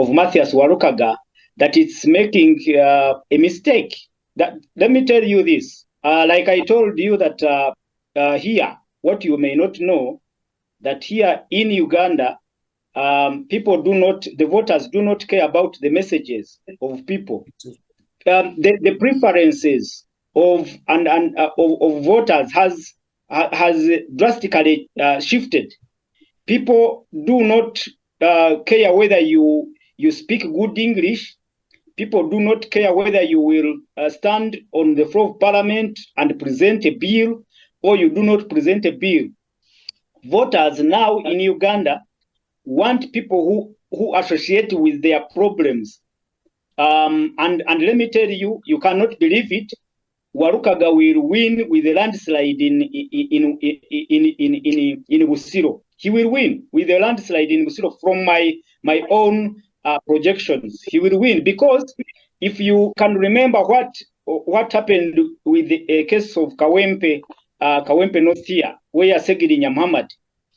Matthias Walukaga, that it's making a mistake. That, let me tell you this. Like I told you that here, what you may not know, that here in Uganda, the voters do not care about the messages of people. The preferences of voters has drastically shifted. People do not care whether you speak good English. People do not care whether you will stand on the floor of parliament and present a bill or you do not present a bill. Voters now in Uganda want people who associate with their problems. And let me tell you, you cannot believe it. Warukaga will win with a landslide in Busiro. He will win with a landslide in Busiro from my own projections. He will win because if you can remember what happened with the case of Kawempe North here, where Segiri Nyamhamad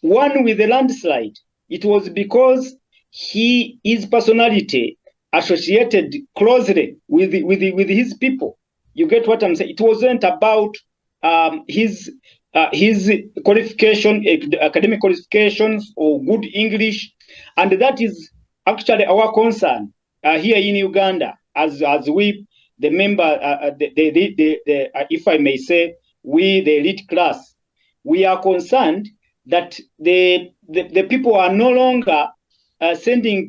won with a landslide, it was because his personality associated closely with his people. You get what I'm saying? It wasn't about his qualification, academic qualifications or good English, and that is actually our concern here in Uganda, as we, the member, if I may say, we the elite class, we are concerned that the people are no longer sending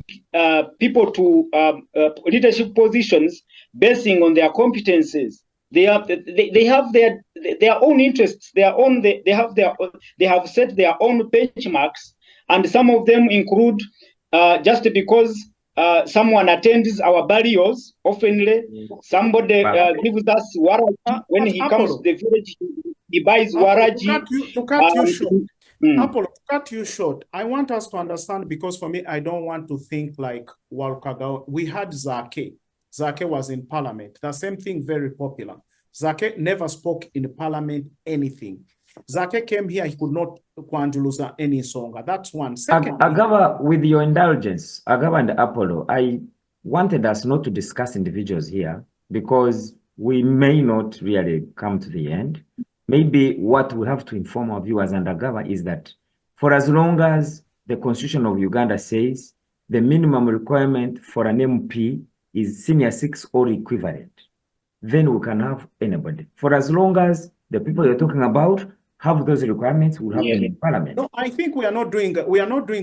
people to leadership positions basing on their competences. They have their own interests, they have set their own benchmarks, and some of them include just because someone attends our burials oftenly, somebody gives us waraji when he comes to the village, he buys waraji. To cut you short. Apollo, to cut you short, I want us to understand, because for me, I don't want to think like Warukaga. We had Zake. Zake was in parliament. The same thing, very popular. Zake never spoke in parliament anything. Zake came here, he could not kwanjuluza any song. That's one. Second, Agaba, with your indulgence, Agaba and Apollo, I wanted us not to discuss individuals here because we may not really come to the end. Maybe what we have to inform our viewers and Agaba is that for as long as the Constitution of Uganda says the minimum requirement for an MP is senior 6 or equivalent, then we can have anybody. For as long as the people you're talking about have those requirements, we'll have them in parliament. No, I think we are not doing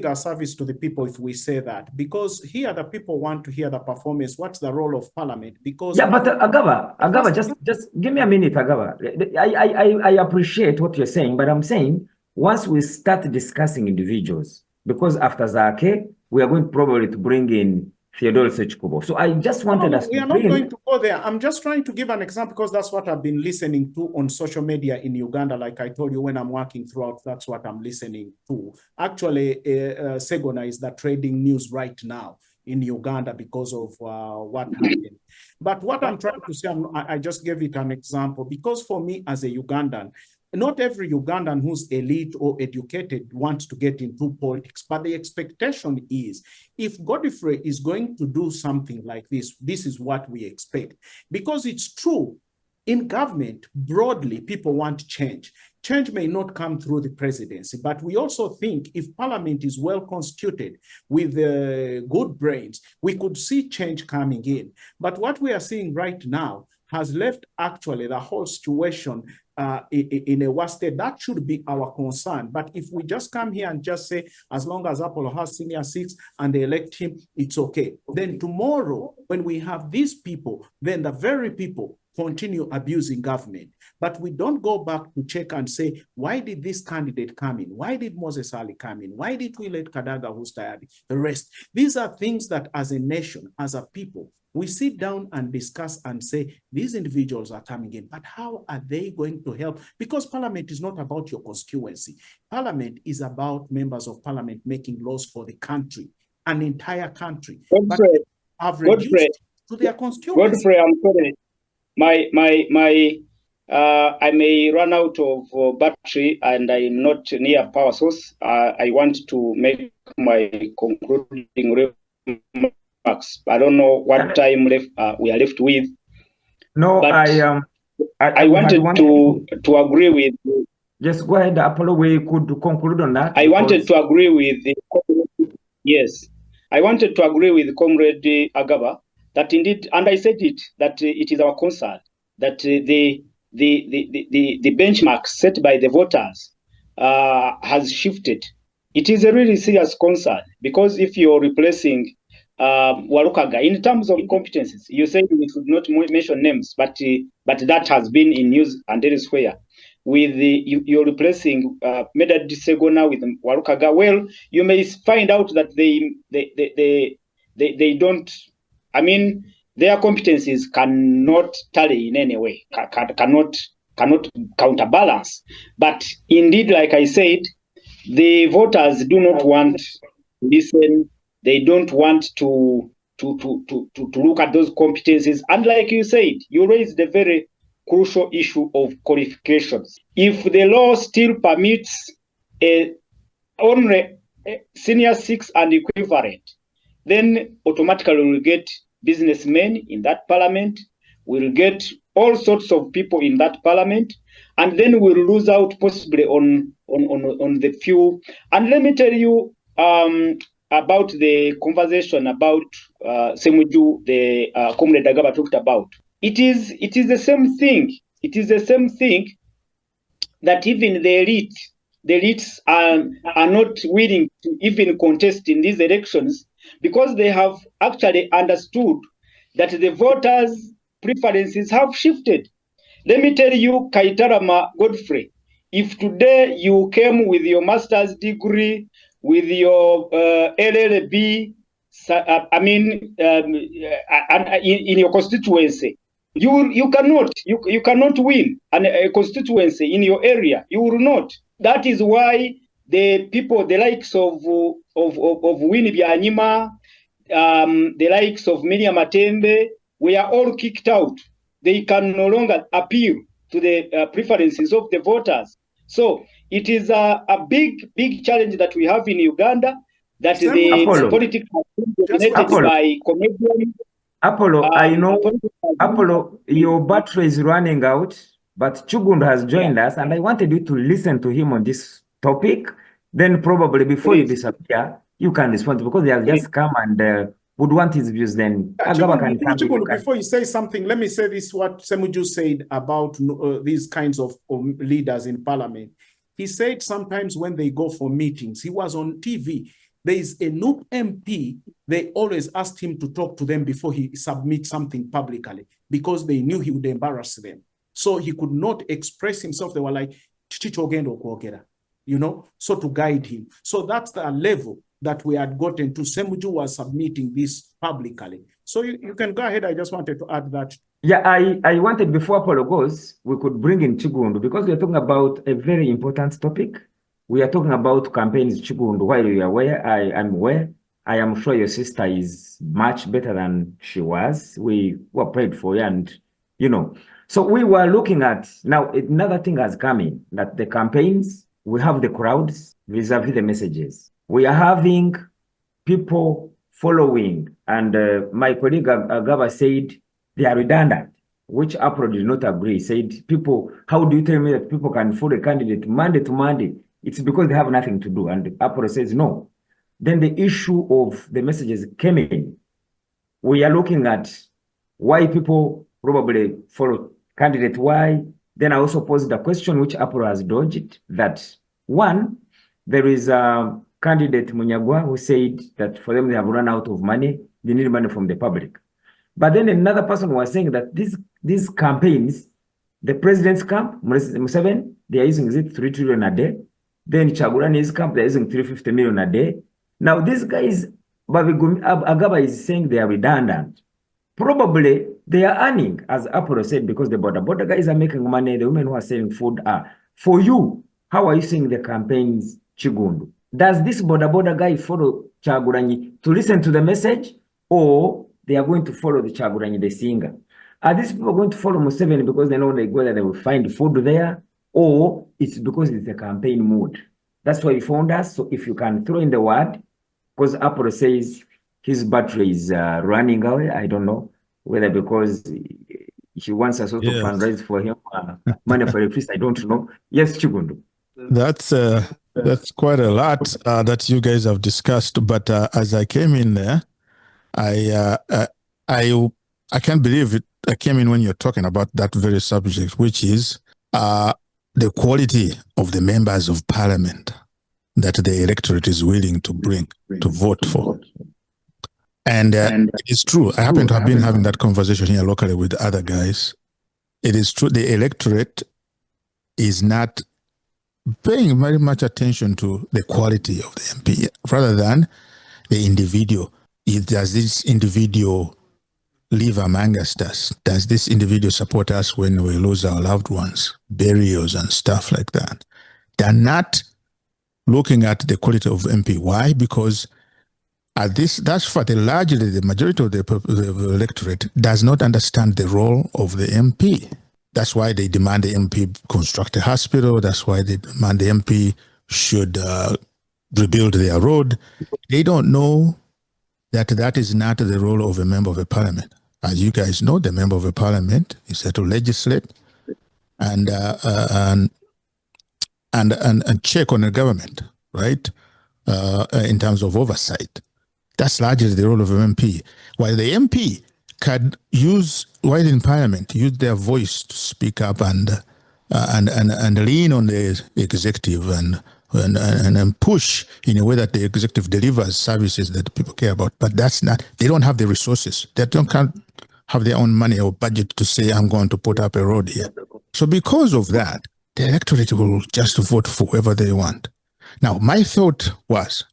a service to the people if we say that, because here the people want to hear the performance. What's the role of parliament? Because but Agaba, just give me a minute, Agaba. I appreciate what you're saying, but I'm saying once we start discussing individuals, because after Zake, we are going probably to bring in Theodore Tukikube. So I just wanted us to we are not going to go there. I'm just trying to give an example because that's what I've been listening to on social media in Uganda. Like I told you, when I'm working throughout, that's what I'm listening to. Actually, Segona is the trading news right now in Uganda because of what happened. But what I'm trying to say, I just gave it an example because for me as a Ugandan, not every Ugandan who's elite or educated wants to get into politics, but the expectation is if Godfrey is going to do something like this, this is what we expect. Because it's true, in government, broadly, people want change. Change may not come through the presidency, but we also think if parliament is well constituted with good brains, we could see change coming in. But what we are seeing right now has left actually the whole situation in a worse state. That should be our concern. But if we just come here and just say, as long as Apollo has senior 6 and they elect him, it's okay. Then tomorrow, when we have these people, then the very people continue abusing government. But we don't go back to check and say, why did this candidate come in? Why did Moses Ali come in? Why did we let Kadaga, who's tired, the rest? These are things that as a nation, as a people, we sit down and discuss and say, these individuals are coming in, but how are they going to help? Because parliament is not about your constituency. Parliament is about members of parliament making laws for the country, an entire country. But have reduced to their constituency. Godfrey, I'm sorry. I may run out of battery and I'm not near power source. I want to make my concluding remarks. I don't know what time left we are left with. No, but I wanted to agree with. Just go ahead, Apollo. We could conclude on that. I wanted to agree with. Yes, I wanted to agree with Comrade Agaba that indeed, and I said it, that it is our concern that the benchmark set by the voters has shifted. it is a really serious concern, because if you're replacing Walukaga in terms of competencies, you say we should not mention names, but that has been in news and elsewhere. With you're replacing Medad Segona with Walukaga, well, you may find out that they don't. I mean, their competencies cannot tally in any way, cannot counterbalance. But indeed, like I said, the voters do not want to listen. They don't want to look at those competencies. And like you said, you raised the very crucial issue of qualifications. If the law still permits only senior 6 and equivalent, then automatically we'll get businessmen in that parliament. We'll get all sorts of people in that parliament, and then we'll lose out possibly on the few. And let me tell you about the conversation about Semuju, the Comrade Agaba talked about. It is the same thing. It is the same thing that even the elites are not willing to even contest in these elections, because they have actually understood that the voters' preferences have shifted. Let me tell you, Kaitarama Godfrey, if today you came with your master's degree, with your LLB, in your constituency, you cannot win a constituency in your area. You will not. That is why the people, the likes of Winnie Byanyima, the likes of Miriam Matembe, we are all kicked out. They can no longer appeal to the preferences of the voters. So it is a big challenge that we have in Uganda, that the politics has been dominated by comedians. Apollo, I know, Apollo, your battery is running out, but Chugundu has joined us, and I wanted you to listen to him on this topic. Then probably before you disappear, you can respond, because they have just come and would want his views. Then Chugundu, before you say something, let me say this, what Semuju said about these kinds of leaders in parliament. He said sometimes when they go for meetings, he was on TV, there is a new MP, they always asked him to talk to them before he submits something publicly, because they knew he would embarrass them. So he could not express himself. They were like, you know, so to guide him. So that's the level that we had gotten to. Semuju was submitting this publicly. So you can go ahead. I just wanted to add that. Yeah, I wanted, before Apollo goes, we could bring in Chugundu, because we're talking about a very important topic. We are talking about campaigns, Chugundu. While you are aware, I am aware. I am sure your sister is much better than she was. We were prayed for you, and you know. So we were looking at, now another thing has come in, that the campaigns, we have the crowds vis-a-vis the messages. We are having people following, and my colleague Agaba said they are redundant, which Apro did not agree. He said, people, how do you tell me that people can follow a candidate Monday to Monday? It's because they have nothing to do. And Apro says no. Then the issue of the messages came in. We are looking at why people probably follow candidate Y. Then I also posed a question which Apro has dodged, that one, there is a candidate Munyagwa who said that for them they have run out of money, they need money from the public. But then another person was saying that these campaigns, the president's camp, Museveni, they are using 3 trillion a day. Then Chagulani's camp, they're using 350 million a day. Now these guys, Agaba is saying they are redundant. Probably they are earning, as Apollo said, because the border guys are making money, the women who are selling food are. For you, how are you seeing the campaigns, Chugundu? Does this border guy follow Chagulanyi to listen to the message, or they are going to follow the Chagulanyi, the singer? Are these people going to follow Museveni because they know whether they will find food there, or it's because it's a campaign mood? That's why you found us. So if you can throw in the word, because Apollo says his battery is running away. I don't know whether because he wants us also to fundraise for him money for a priest. I don't know. Yes, Chugundu. That's quite a lot that you guys have discussed. But as I came in there, I can't believe it. I came in when you're talking about that very subject, which is the quality of the members of parliament. that the electorate is willing to bring to vote for. And it is true. I happen to have been having that conversation here locally with other guys. It is true. The electorate is not paying very much attention to the quality of the MP rather than the individual. Does this individual live among us? Does this individual support us when we lose our loved ones, burials and stuff like that? They're not looking at the quality of MP. Why? Because that's for the majority of the electorate does not understand the role of the MP. That's why they demand the MP construct a hospital. That's why they demand the MP should rebuild their road. They don't know that is not the role of a member of a parliament. As you guys know, the member of a parliament is there to legislate and check on the government, right? In terms of oversight. That's largely the role of an MP. While the MP can while in parliament, use their voice to speak up and lean on the executive and push in a way that the executive delivers services that people care about. But that's not, they don't have the resources. They can't have their own money or budget to say, I'm going to put up a road here. So because of that, the electorate will just vote for whoever they want. Now, my thought was,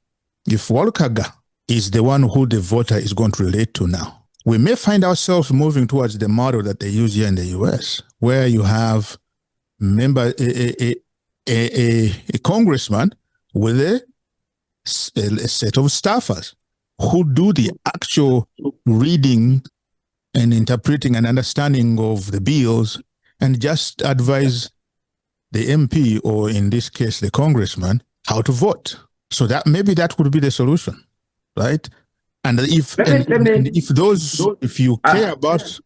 if Walkaga is the one who the voter is going to relate to now, we may find ourselves moving towards the model that they use here in the US, where you have a congressman with a set of staffers who do the actual reading and interpreting and understanding of the bills and just advise the MP, or in this case, the congressman, how to vote. So that maybe that would be the solution, right? And if you care about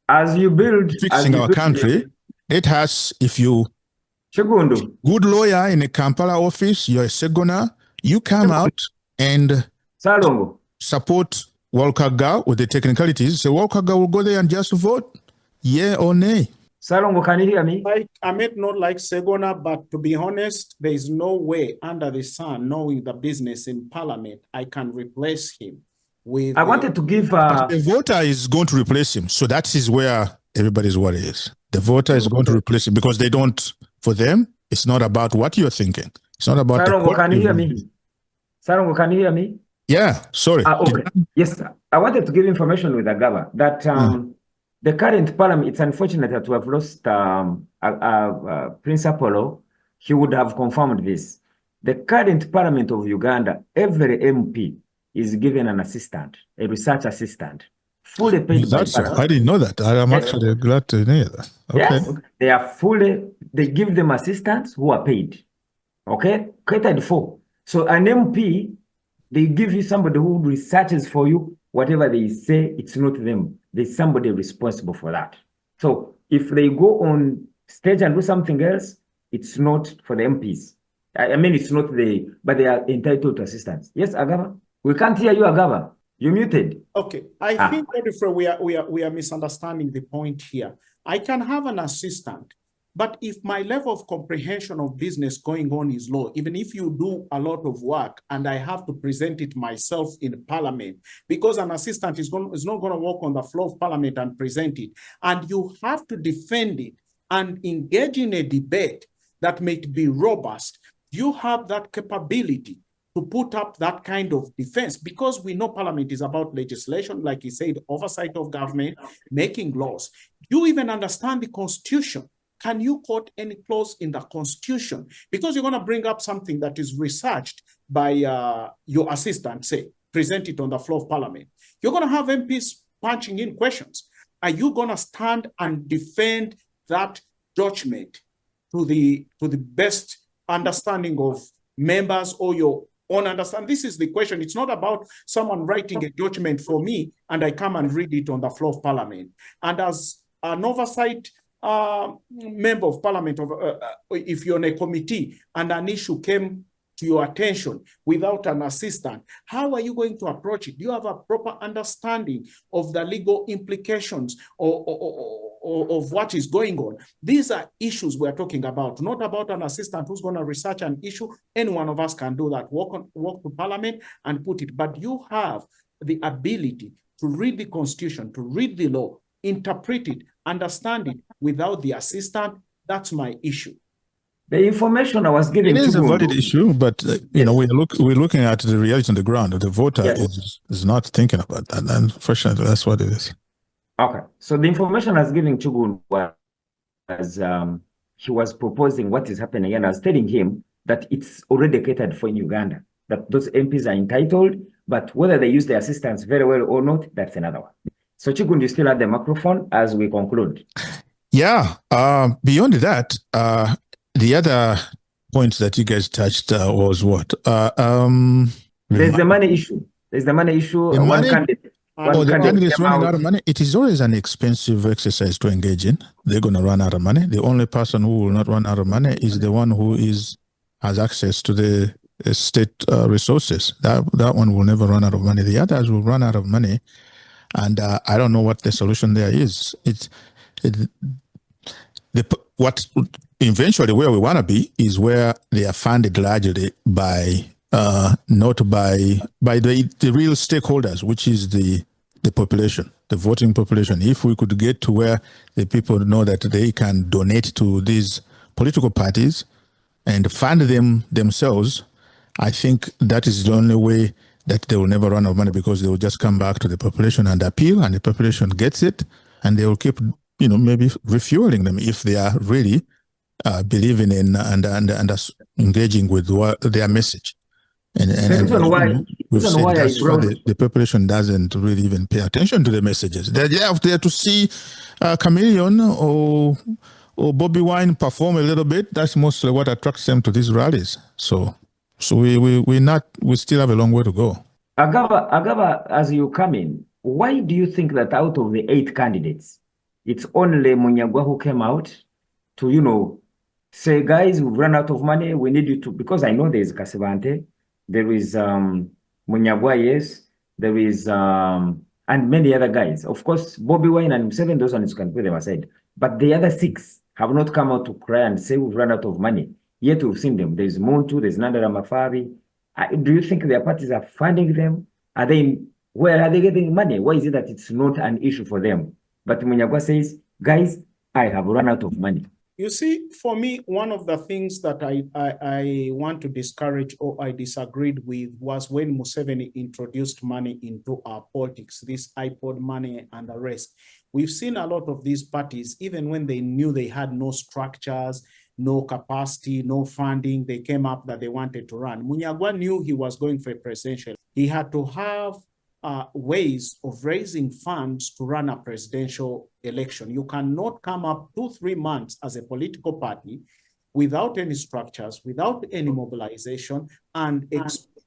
as you build fixing our country, it has, if you good lawyer in a Kampala office, you're a Segona, you come out and support Walkaga with the technicalities. So Walkaga will go there and just vote, yeah or nay. Salongo, can you hear me? I may not like Segona, but to be honest, there is no way under the sun, knowing the business in parliament, I can replace him with... I wanted to give... the voter is going to replace him. So that is where everybody's worry is. The voter is going to replace him because they don't, for them, it's not about what you're thinking. It's not about... Salongo, can you hear me? Salongo, can you hear me? Yeah, sorry. Okay. Yes, I wanted to give information with Agaba that the current parliament, it's unfortunate that we have lost Prince Apollo. He would have confirmed this. The current parliament of Uganda, every MP is given an assistant, a research assistant, fully paid by parliament. I didn't know that. I'm actually glad to hear that. Okay. Yes, they are fully, they give them assistants who are paid. Okay, catered for. So an MP, they give you somebody who researches for you. Whatever they say, it's not them. There's somebody responsible for that. So if they go on stage and do something else, it's not for the MPs. I mean, it's not but they are entitled to assistance. Yes, Agaba? We can't hear you, Agaba. You're muted. Okay, I think we are misunderstanding the point here. I can have an assistant, but if my level of comprehension of business going on is low, even if you do a lot of work and I have to present it myself in parliament, because an assistant is not going to walk on the floor of parliament and present it, and you have to defend it and engage in a debate that may be robust, you have that capability to put up that kind of defense, because we know parliament is about legislation, like he said, oversight of government, making laws. You even understand the constitution. Can you quote any clause in the constitution? Because you're going to bring up something that is researched by your assistant, say, present it on the floor of parliament. You're going to have MPs punching in questions. Are you going to stand and defend that judgment to the best understanding of members or your own understanding? This is the question. It's not about someone writing a judgment for me and I come and read it on the floor of parliament. And as an oversight member of parliament, if you're on a committee and an issue came to your attention without an assistant, how are you going to approach it? Do you have a proper understanding of the legal implications of what is going on? These are issues we're talking about, not about an assistant who's going to research an issue. Any one of us can do that, walk to Parliament and put it. But you have the ability to read the Constitution, to read the law, interpret it, understand it without the assistant. That's my issue. The information I was giving, it is a valid issue, but you know, we're looking at the reality on the ground. The voter is not thinking about that, and unfortunately, that's what it is. Okay, so the information I was giving Chugun was he was proposing what is happening, and I was telling him that it's already catered for in Uganda, that those MPs are entitled, but whether they use the assistance very well or not, that's another one. So Chugun, you still have the microphone as we conclude. Yeah. Beyond that, the other point that you guys touched was what? There's the money issue. There's the money issue. The candidate's running out of money. It is always an expensive exercise to engage in. They're going to run out of money. The only person who will not run out of money is the one who has access to the state resources. That one will never run out of money. The others will run out of money, and I don't know what the solution there is. What eventually where we want to be is where they are funded largely by not by the real stakeholders, which is the population, the voting population. If we could get to where the people know that they can donate to these political parties and fund them themselves, I think that is the only way that they will never run out of money, because they will just come back to the population and appeal, and the population gets it, and they will keep, you know, maybe refueling them if they are really believing in and engaging with their message. And we've said that's why the population doesn't really even pay attention to the messages. They're out there to see Chameleon or Bobby Wine perform a little bit. That's mostly what attracts them to these rallies. So we still have a long way to go. Agaba, as you come in, why do you think that out of the 8 candidates, it's only Munyagwa who came out to, you know, say, guys, we've run out of money, we need you to, because I know there is Kasivante, there is Munyagwa, yes, there is, and many other guys. Of course, Bobby Wine and 7, those ones you can put them aside. But the other 6 have not come out to cry and say we've run out of money. Yet we've seen them. There's Muntu, there's Nandara Mafari. Do you think their parties are funding them? Where are they getting money? Why is it that it's not an issue for them? But Munyagwa says, guys, I have run out of money. You see, for me, one of the things that I want to discourage or I disagreed with was when Museveni introduced money into our politics, this iPod money and the rest. We've seen a lot of these parties, even when they knew they had no structures, no capacity, no funding, they came up that they wanted to run. Munyagwa knew he was going for a presidential. He had to have ways of raising funds to run a presidential election. You cannot come up 2-3 months as a political party without any structures, without any mobilization, and expect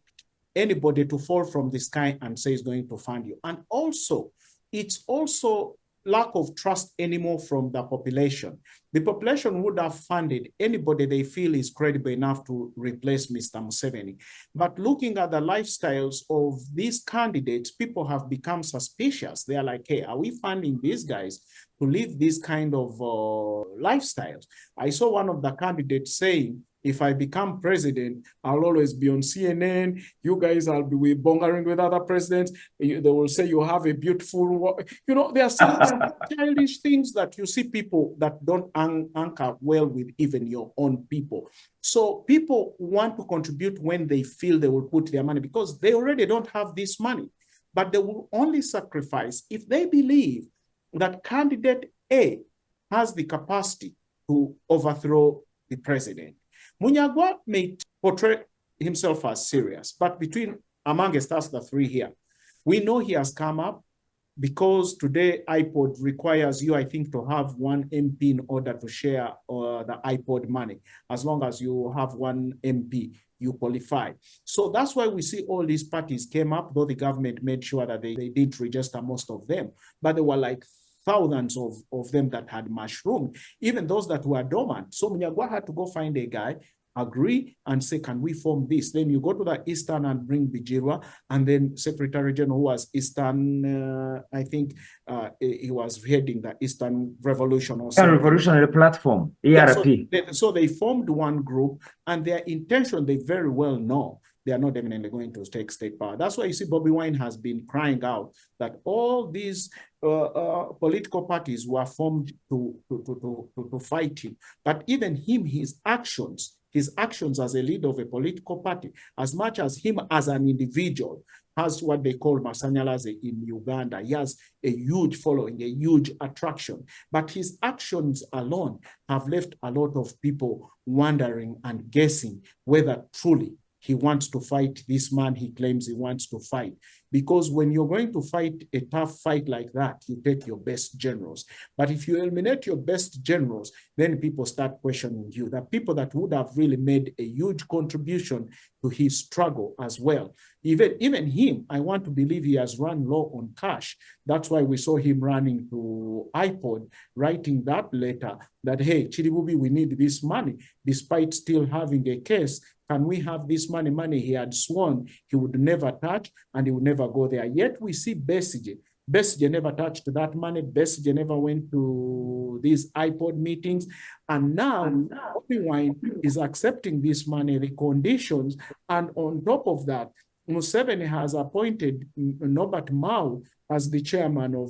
anybody to fall from the sky and say it's going to fund you. And also, it's also lack of trust anymore from the population. The population would have funded anybody they feel is credible enough to replace Mr. Museveni. But looking at the lifestyles of these candidates, people have become suspicious. They are like, hey, are we funding these guys to live this kind of lifestyles? I saw one of the candidates saying, if I become president, I'll always be on CNN. You guys, I'll be bongering with other presidents. They will say you have a beautiful, you know, there are some childish things that you see people that don't anchor well with even your own people. So people want to contribute when they feel they will put their money, because they already don't have this money, but they will only sacrifice if they believe that candidate A has the capacity to overthrow the president. Munyagwa may portray himself as serious, but amongst us, the 3 here, we know he has come up because today iPod requires you, I think, to have 1 MP in order to share the iPod money. As long as you have 1 MP, you qualify. So that's why we see all these parties came up, though the government made sure that they did register most of them, but there were like thousands of them that had mushroomed, even those that were dormant. So Munyagwa had to go find a guy agree and say, can we form this? Then you go to the Eastern and bring Bijirwa, and then Secretary General, who was Eastern, I think he was heading the Eastern Revolution or something. Revolutionary Platform, ERP. Yeah, so they formed one group, and their intention, they very well know they are not definitely going to take state power. That's why you see Bobby Wine has been crying out that all these political parties were formed to fight him. But even him, his actions as a leader of a political party, as much as him as an individual, has what they call Masanyalaze in Uganda. He has a huge following, a huge attraction. But his actions alone have left a lot of people wondering and guessing whether truly he wants to fight this man he claims he wants to fight. Because when you're going to fight a tough fight like that, you take your best generals. But if you eliminate your best generals, then people start questioning you. The people that would have really made a huge contribution to his struggle as well. Even him, I want to believe he has run low on cash. That's why we saw him running to iPod, writing that letter that, hey, Chiribubi, we need this money, despite still having a case. Can we have this money? Money he had sworn he would never touch, and he would never go there. Yet we see Besigye. Besigye never touched that money. Besigye never went to these iPod meetings. And now Bobby Wine is accepting this money, the conditions. And on top of that, Museveni has appointed Norbert Mao as the chairman of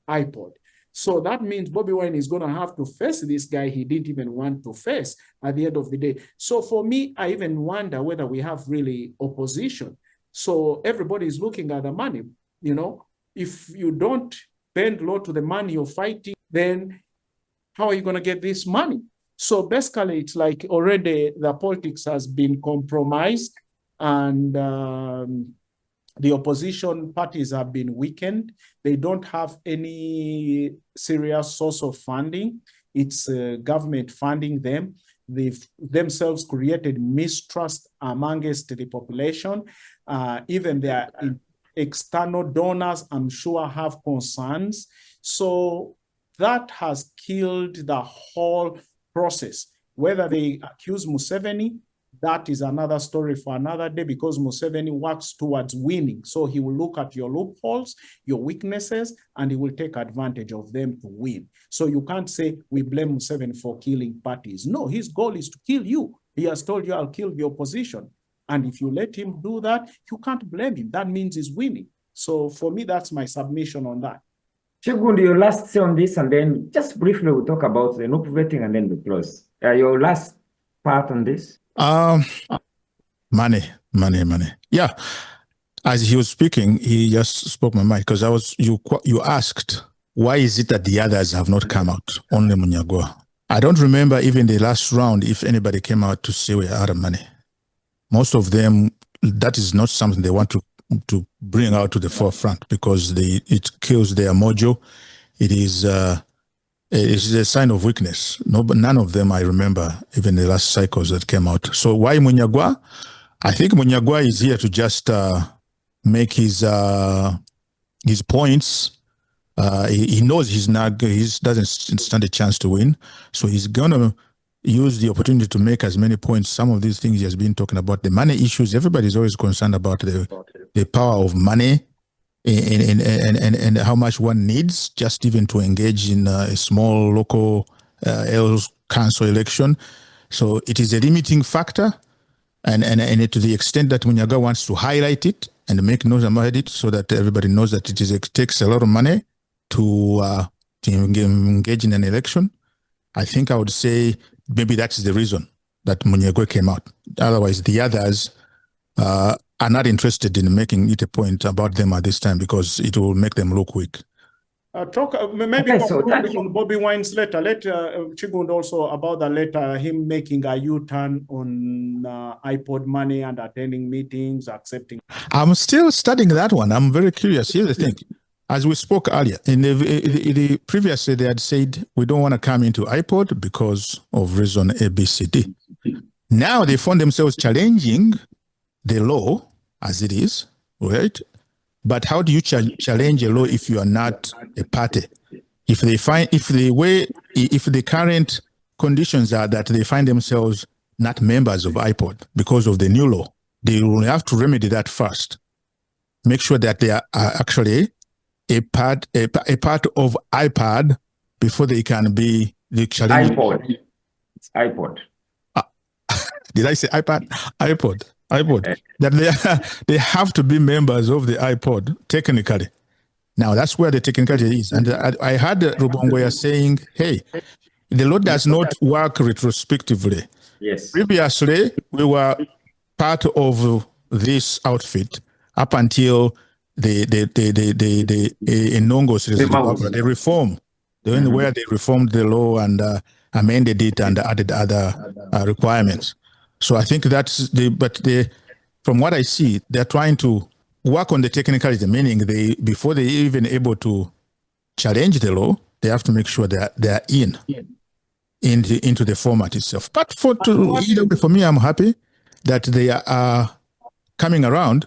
iPod. So that means Bobby Wine is going to have to face this guy he didn't even want to face at the end of the day. So for me, I even wonder whether we have really opposition. So everybody is looking at the money. You know, if you don't bend low to the money you're fighting, then how are you going to get this money? So basically, it's like already the politics has been compromised, and the opposition parties have been weakened. They don't have any serious source of funding. It's government funding them. They've themselves created mistrust amongst the population. Even their external donors, I'm sure, have concerns. So that has killed the whole process. Whether they accuse Museveni, that is another story for another day, because Museveni works towards winning. So he will look at your loopholes, your weaknesses, and he will take advantage of them to win. So you can't say we blame Museveni for killing parties. No, his goal is to kill you. He has told you, I'll kill the opposition. And if you let him do that, you can't blame him. That means he's winning. So for me, that's my submission on that. Chigundi, your last say on this, and then just briefly we'll talk about the no vetting and then the close. Your last part on this? Money. Yeah. As he was speaking, he just spoke my mind, because you asked, why is it that the others have not come out? Only Munyagwa. I don't remember even the last round if anybody came out to say we're out of money. Most of them, that is not something they want to bring out to the forefront, because it kills their mojo. It is a sign of weakness. None of them I remember, even the last cycles that came out. So why Munyagwa? I think Munyagwa is here to just make his points. He knows he doesn't stand a chance to win, so he's gonna use the opportunity to make as many points. Some of these things he has been talking about, the money issues. Everybody's always concerned about the power of money and how much one needs just even to engage in a small local council election. So it is a limiting factor, and to the extent that Munyaga wants to highlight it and make noise about it, so that everybody knows that it takes a lot of money to engage in an election. I think I would say maybe that's the reason that Munyagwa came out. Otherwise, the others are not interested in making it a point about them at this time, because it will make them look weak. Maybe on Bobby Wine's letter. Let Chigund also about the letter, him making a U-turn on iPod money and attending meetings, accepting. I'm still studying that one. I'm very curious. Here's the thing. As we spoke earlier, in the previously they had said we don't want to come into iPod because of reason A, B, C, D. Now they found themselves challenging the law as it is, right? But how do you challenge a law if you are not a party? If the current conditions are that they find themselves not members of IPOD because of the new law. They will have to remedy that first. Make sure that they are actually a part of iPad before they can be the challenge. iPod. It's iPod. Did I say iPad? iPod. That they have to be members of the iPod technically. Now that's where the technicality is. And I heard Rubongoya saying, hey, the law does not work retrospectively. Yes. Previously, we were part of this outfit up until the Nongos, the reform, where they reformed the law and amended it and added other requirements. So I think that's from what I see, they're trying to work on the technicality, meaning before they even able to challenge the law, they have to make sure that they're into the format itself. But for me, I'm happy that they are coming around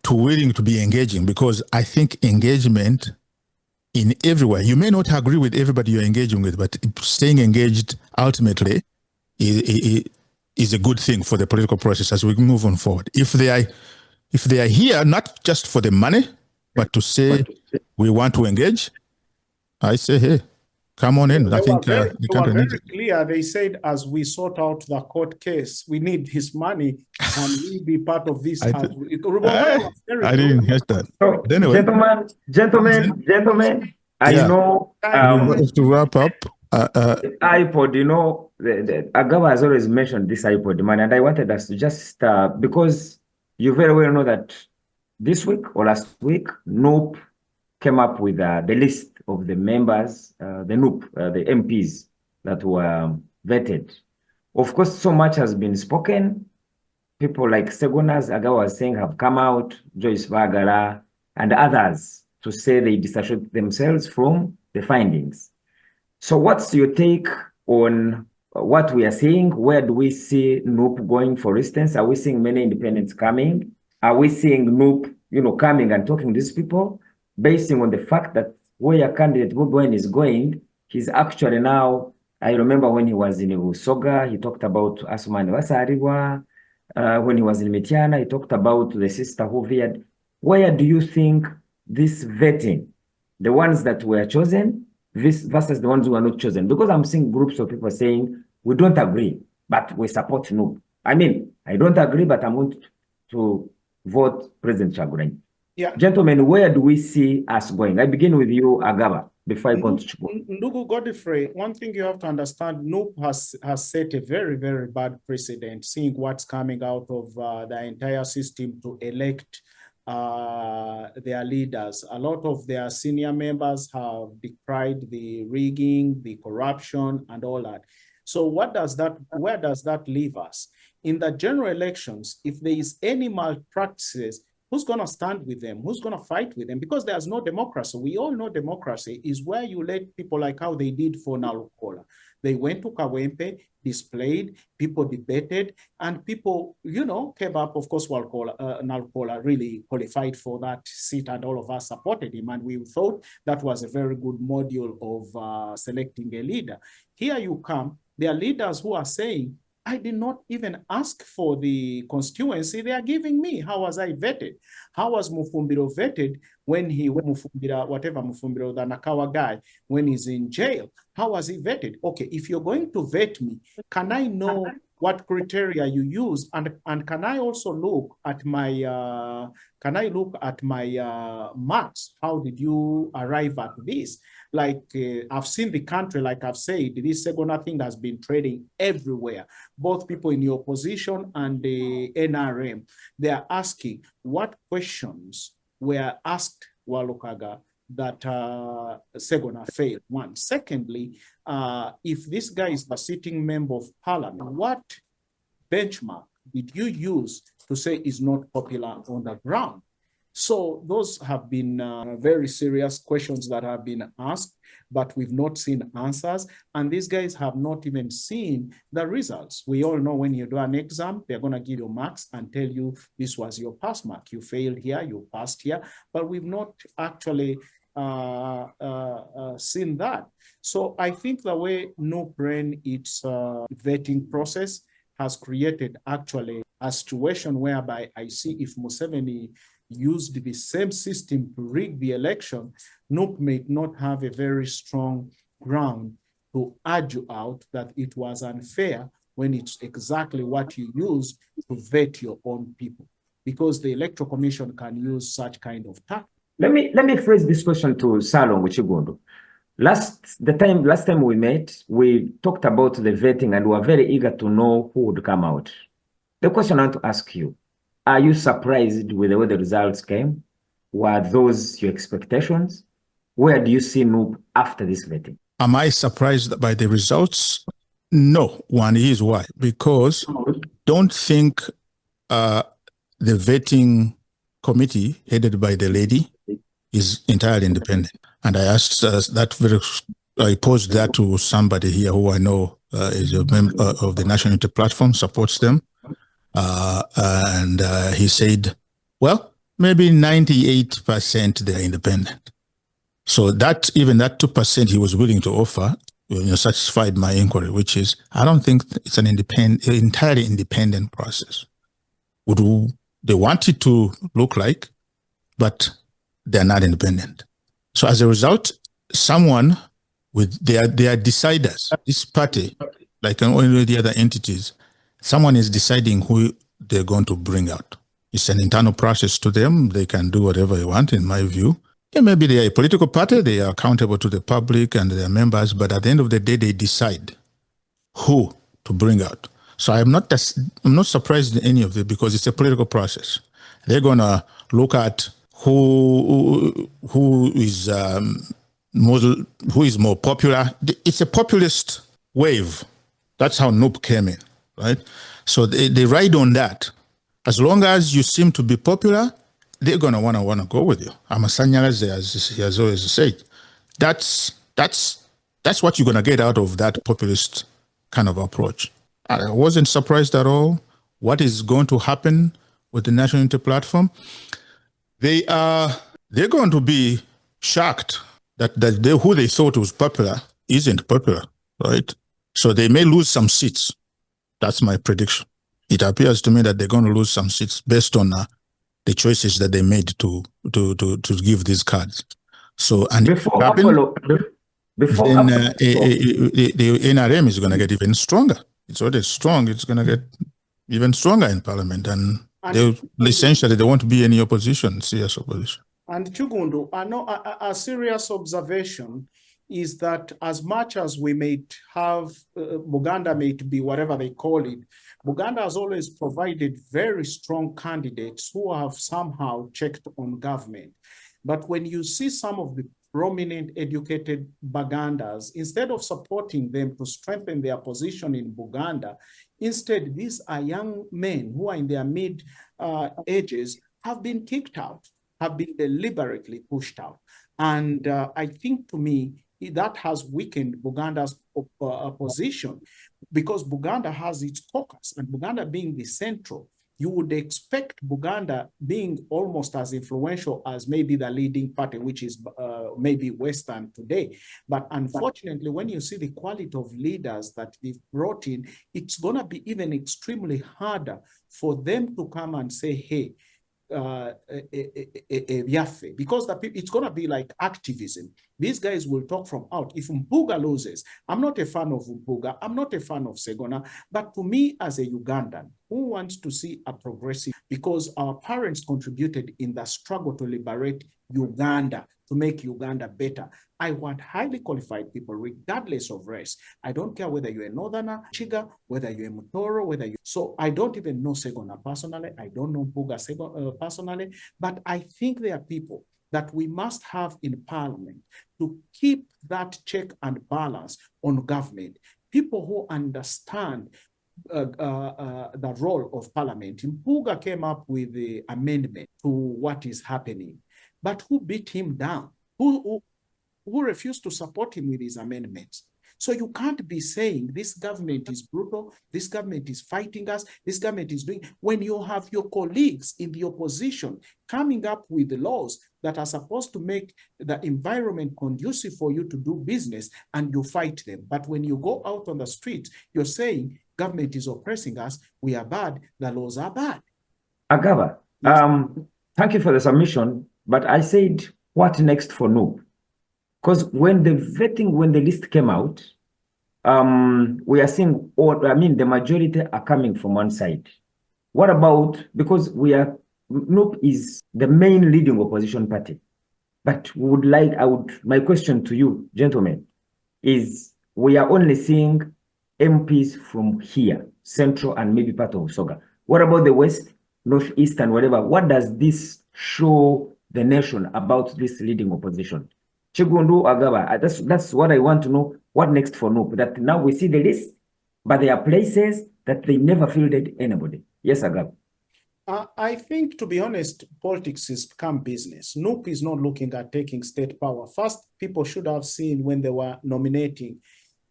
to willing to be engaging, because I think engagement in everywhere, you may not agree with everybody you're engaging with, but staying engaged ultimately is a good thing for the political process as we move on forward. If they are here not just for the money, but to say we want to engage, I say, hey, come on in. I think they were very clear. They said, as we sort out the court case, we need his money and we be part of this. I didn't hear that. So, anyway, gentlemen, I know to wrap up. iPod, the Agaba has always mentioned this iPod man, and I wanted us to just because you very well know that this week or last week, Nope came up with the list of the members, the MPs that were vetted. Of course, so much has been spoken. People like Segunas, Agaba was saying, have come out, Joyce Vagala, and others to say they disassociate themselves from the findings. So what's your take on what we are seeing? Where do we see NUP going, for instance? Are we seeing many independents coming? Are we seeing NUP, coming and talking to these people, basing on the fact that where candidate Bobi is going, he's actually now, I remember when he was in Usoga, he talked about Asuman Wasariwa. When he was in Mitiana, he talked about the sister who veered. Where do you think this vetting, the ones that were chosen, versus the ones who were not chosen? Because I'm seeing groups of people saying, we don't agree, but we support NUP. I mean, I don't agree, but I'm going to vote President Chagulanyi. Yeah. Gentlemen, where do we see us going? I begin with you, Agaba, before I go to Chukwu. Ndugu Godfrey, one thing you have to understand, NUP has set a very, very bad precedent, seeing what's coming out of the entire system to elect their leaders. A lot of their senior members have decried the rigging, the corruption, and all that. So where does that leave us? In the general elections, if there is any malpractices, who's going to stand with them? Who's going to fight with them? Because there's no democracy. We all know democracy is where you let people, like how they did for Nalukola. They went to Kawempe, displayed, people debated, and people, came up. Of course, Nalukola really qualified for that seat, and all of us supported him. And we thought that was a very good module of selecting a leader. Here you come, there are leaders who are saying, I did not even ask for the constituency they are giving me. How was I vetted? How was Mufumbiro vetted when Mufumbiro, the Nakawa guy, when he's in jail? How was he vetted? Okay, if you're going to vet me, can I know what criteria you use? And can I also look at my, marks? How did you arrive at this? Like I've seen the country, like I've said, this Segona thing has been trading everywhere. Both people in the opposition and the NRM, they are asking what questions were asked Walukaga that Segona failed. One. Secondly, if this guy is the sitting member of parliament, what benchmark did you use to say is not popular on the ground? So those have been very serious questions that have been asked, but we've not seen answers. And these guys have not even seen the results. We all know when you do an exam, they're going to give you marks and tell you this was your pass mark. You failed here, you passed here, but we've not actually seen that. So I think the way NUP ran its vetting process has created actually a situation whereby I see if Museveni used the same system to rig the election, NUP may not have a very strong ground to argue out that it was unfair when it's exactly what you use to vet your own people, because the Electoral Commission can use such kind of tactics. Let me phrase this question to Salon Wichigondo. Last time we met, we talked about the vetting and we were very eager to know who would come out. The question I want to ask you, are you surprised with the way the results came? Were those your expectations? Where do you see NUP after this vetting? Am I surprised by the results? No. One is why. Because don't think the vetting committee headed by the lady is entirely independent. And I asked I posed that to somebody here who I know is a member of the National Unity Platform, supports them. And he said, well, maybe 98% they're independent. So that even that 2% he was willing to offer, satisfied my inquiry, which is, I don't think it's an entirely independent process. They want it to look like, but they're not independent. So as a result, someone with they are deciders. This party, like all the other entities, someone is deciding who they're going to bring out. It's an internal process to them. They can do whatever they want, in my view. Yeah, maybe they are a political party. They are accountable to the public and their members, but at the end of the day, they decide who to bring out. So I'm not surprised in any of it, because it's a political process. They're going to look at who is more popular. It's a populist wave. That's how NUP came in, right? So they ride on that. As long as you seem to be popular, they're gonna wanna go with you. Amasanyalaze, as he has always said, that's what you're gonna get out of that populist kind of approach. I wasn't surprised at all. What is going to happen with the National Unity Platform? They're going to be shocked that who they thought was popular isn't popular, right? So they may lose some seats. That's my prediction. It appears to me that they're going to lose some seats based on the choices that they made to give these cards. So, and the NRM is going to get even stronger. It's already strong. It's going to get even stronger in Parliament, and essentially there won't be any opposition, serious opposition. And Chugundu, I know a serious observation is that as much as we may have, Buganda may be whatever they call it, Buganda has always provided very strong candidates who have somehow checked on government. But when you see some of the prominent educated Bugandas, instead of supporting them to strengthen their position in Buganda, instead these are young men who are in their mid ages, have been kicked out, have been deliberately pushed out. And I think, to me, that has weakened Buganda's position, because Buganda has its caucus, and Buganda being the central, you would expect Buganda being almost as influential as maybe the leading party, which is maybe Western today. But unfortunately, when you see the quality of leaders that they've brought in, it's going to be even extremely harder for them to come and say, hey, because it's going to be like activism. These guys will talk from out. If Mpuga loses, I'm not a fan of Mpuga, I'm not a fan of Segona, but to me as a Ugandan who wants to see a progressive, because our parents contributed in the struggle to liberate Uganda, to make Uganda better. I want highly qualified people, regardless of race. I don't care whether you're a Northerner, Chiga, whether you're a Mutoro, whether you. So I don't even know Segona personally. I don't know Mpuga personally, but I think there are people that we must have in Parliament to keep that check and balance on government. People who understand the role of Parliament. Mpuga came up with the amendment to what is happening, but who beat him down? Who refused to support him with his amendments? So you can't be saying this government is brutal, this government is fighting us, this government is doing, when you have your colleagues in the opposition coming up with the laws that are supposed to make the environment conducive for you to do business, and you fight them. But when you go out on the street, you're saying government is oppressing us, we are bad, the laws are bad. Agaba, thank you for the submission, but I said, what next for Noob? Because when the list came out, we are seeing, the majority are coming from one side. What about, because Noob is the main leading opposition party, but my question to you, gentlemen, is we are only seeing MPs from here, Central and maybe part of Usoga. What about the West, Northeast and whatever? What does this show the nation about this leading opposition? Chigundu Agaba, that's what I want to know. What next for Noob? That now we see the list, but there are places that they never fielded anybody. Yes, Agaba. I think, to be honest, politics has become business. Noob is not looking at taking state power. First, people should have seen when they were nominating,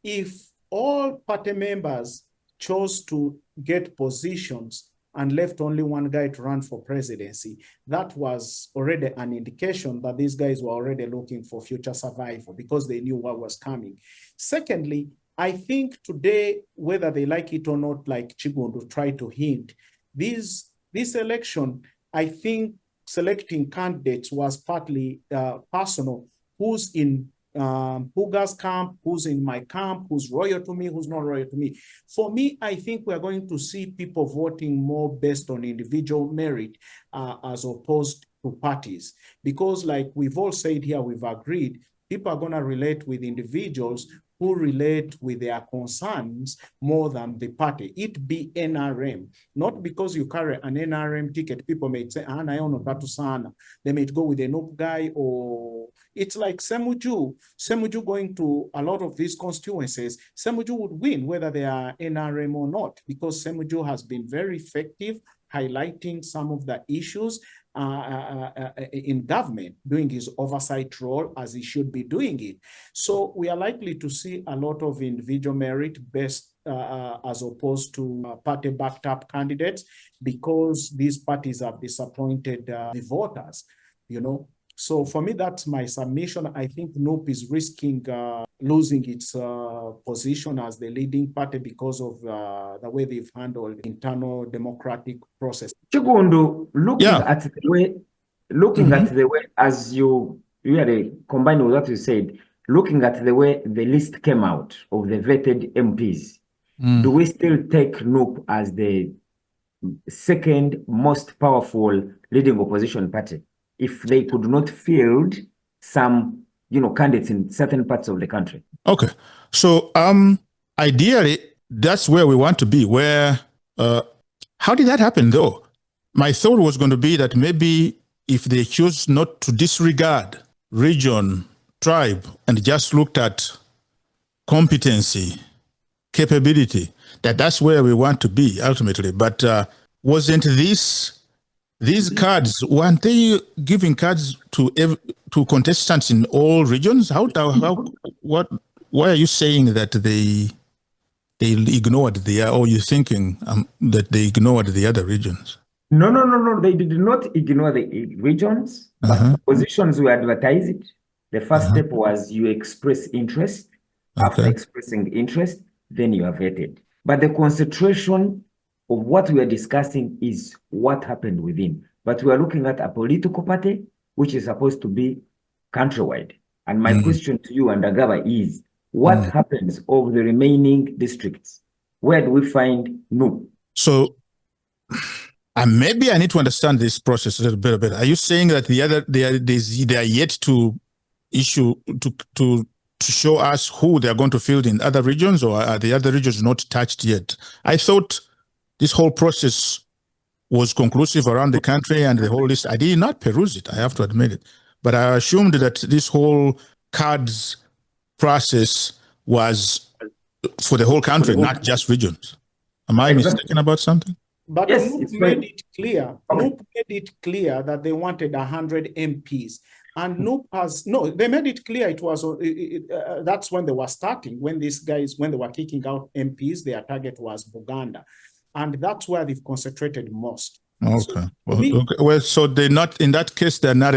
if all party members chose to get positions and left only one guy to run for presidency, that was already an indication that these guys were already looking for future survival because they knew what was coming. Secondly, I think today, whether they like it or not, like Chigundu tried to hint, this election, I think selecting candidates was partly personal. Who's in Puga's camp, who's in my camp, who's loyal to me, who's not loyal to me. For me, I think we're going to see people voting more based on individual merit as opposed to parties. Because like we've all said here, we've agreed, people are going to relate with individuals who relate with their concerns more than the party. It be NRM. Not because you carry an NRM ticket, people may say, they may go with a Noob guy, or it's like Semuju. Semuju going to a lot of these constituencies, Semuju would win whether they are NRM or not, because Semuju has been very effective highlighting some of the issues in government, doing his oversight role as he should be doing it. So we are likely to see a lot of individual merit based as opposed to party backed up candidates, because these parties have disappointed the voters, So for me, that's my submission. I think Noob is risking losing its position as the leading party because of the way they've handled internal democratic process. Chigundu, looking at the way, as you really combined with what you said, looking at the way the list came out of the vetted MPs, do we still take Noob as the second most powerful leading opposition party if they could not field some, candidates in certain parts of the country? Okay. So ideally, that's where we want to be. Where how did that happen though? My thought was going to be that maybe if they choose not to disregard region, tribe, and just looked at competency, capability, that's where we want to be ultimately. But wasn't these cards, weren't they giving cards to contestants in all regions? Why are you saying that they ignored or you thinking that they ignored the other regions? No. They did not ignore the regions, but positions were advertised. The first step was you express interest. After expressing interest, then you are vetted. But the concentration of what we are discussing is what happened within. But we are looking at a political party which is supposed to be countrywide. And my question to you and Agaba is, what happens of the remaining districts? Where do we find Noob? So maybe I need to understand this process a little bit better. Are you saying that they are yet to issue to show us who they are going to field in other regions, or are the other regions not touched yet? I thought this whole process was conclusive around the country and the whole list. I did not peruse it, I have to admit it. But I assumed that this whole cards process was for the whole country, not just regions. Am I mistaken about something? But yes, Noob made it clear. Noob made it clear that they wanted 100 MPs. And Noob they made it clear it was, that's when they were starting, when these guys, when they were kicking out MPs, their target was Uganda. And that's where they've concentrated most. Okay. Well, so they're not, in that case, they're not,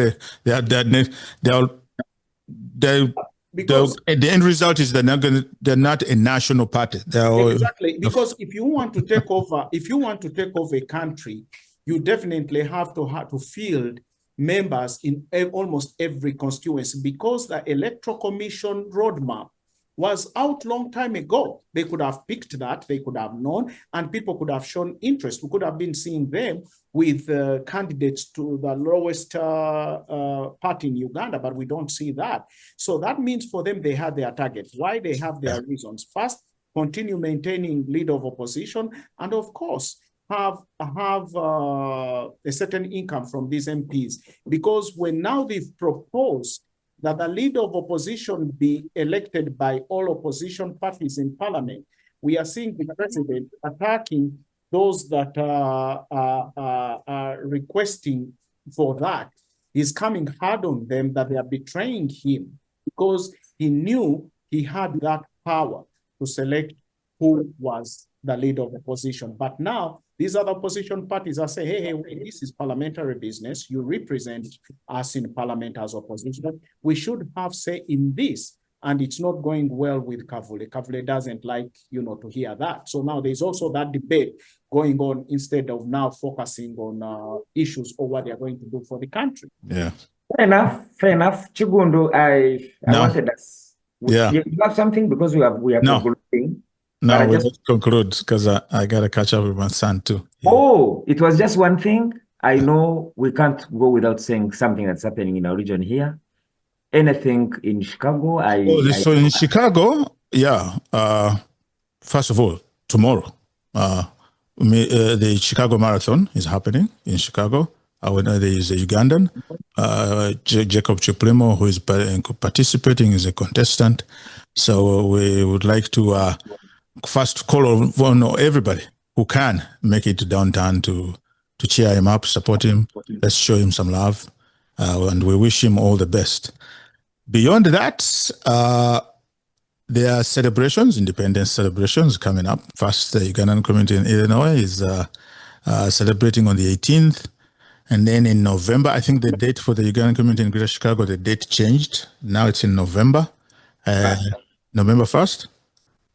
Because the end result is they're not a national party. Exactly, because if you want to take over a country, you definitely have to field members in almost every constituency, because the Electoral Commission roadmap was out long time ago. They could have picked that, they could have known, and people could have shown interest. We could have been seeing them with candidates to the lowest party in Uganda, but we don't see that. So that means for them, they had their target. Why? They have their reasons. First, continue maintaining leader of opposition, and of course, have a certain income from these MPs. Because when now they've proposed that the leader of opposition be elected by all opposition parties in parliament, we are seeing the president attacking those that are requesting for that. He's coming hard on them, that they are betraying him, because he knew he had that power to select who was the leader of opposition. But now these other opposition parties are saying, hey, wait, this is parliamentary business. You represent us in parliament as opposition. We should have say in this. And it's not going well with Kavule. Kavule doesn't like, to hear that. So now there's also that debate going on, instead of now focusing on issues or what they're going to do for the country. Yeah. Fair enough. Chigundu, I wanted us. You have something, because we have concluding. No, we just conclude, because I got to catch up with my son too. Yeah. Oh, it was just one thing. I know we can't go without saying something that's happening in our region here. Anything in Chicago? So in Chicago, first of all, tomorrow, the Chicago Marathon is happening in Chicago. There is a Ugandan, Jacob Chiplimo, who is participating as a contestant. So we would like to first call on everybody who can make it to downtown to cheer him up, support him. Let's show him some love, and we wish him all the best. Beyond that, there are celebrations, independence celebrations coming up. First, the Ugandan community in Illinois is celebrating on the 18th. And then in November, I think the date for the Ugandan community in Greater Chicago, the date changed. Now it's in November, November 1st.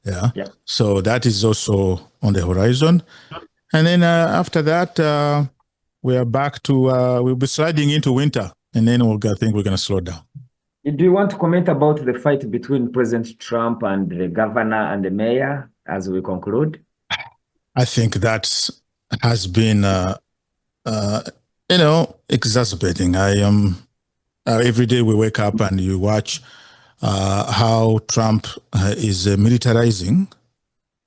Yeah. So that is also on the horizon. And then after that, we are back to, we'll be sliding into winter. And then I think we're going to slow down. Do you want to comment about the fight between President Trump and the governor and the mayor as we conclude? I think that has been, exacerbating. Every day we wake up and you watch how Trump is militarizing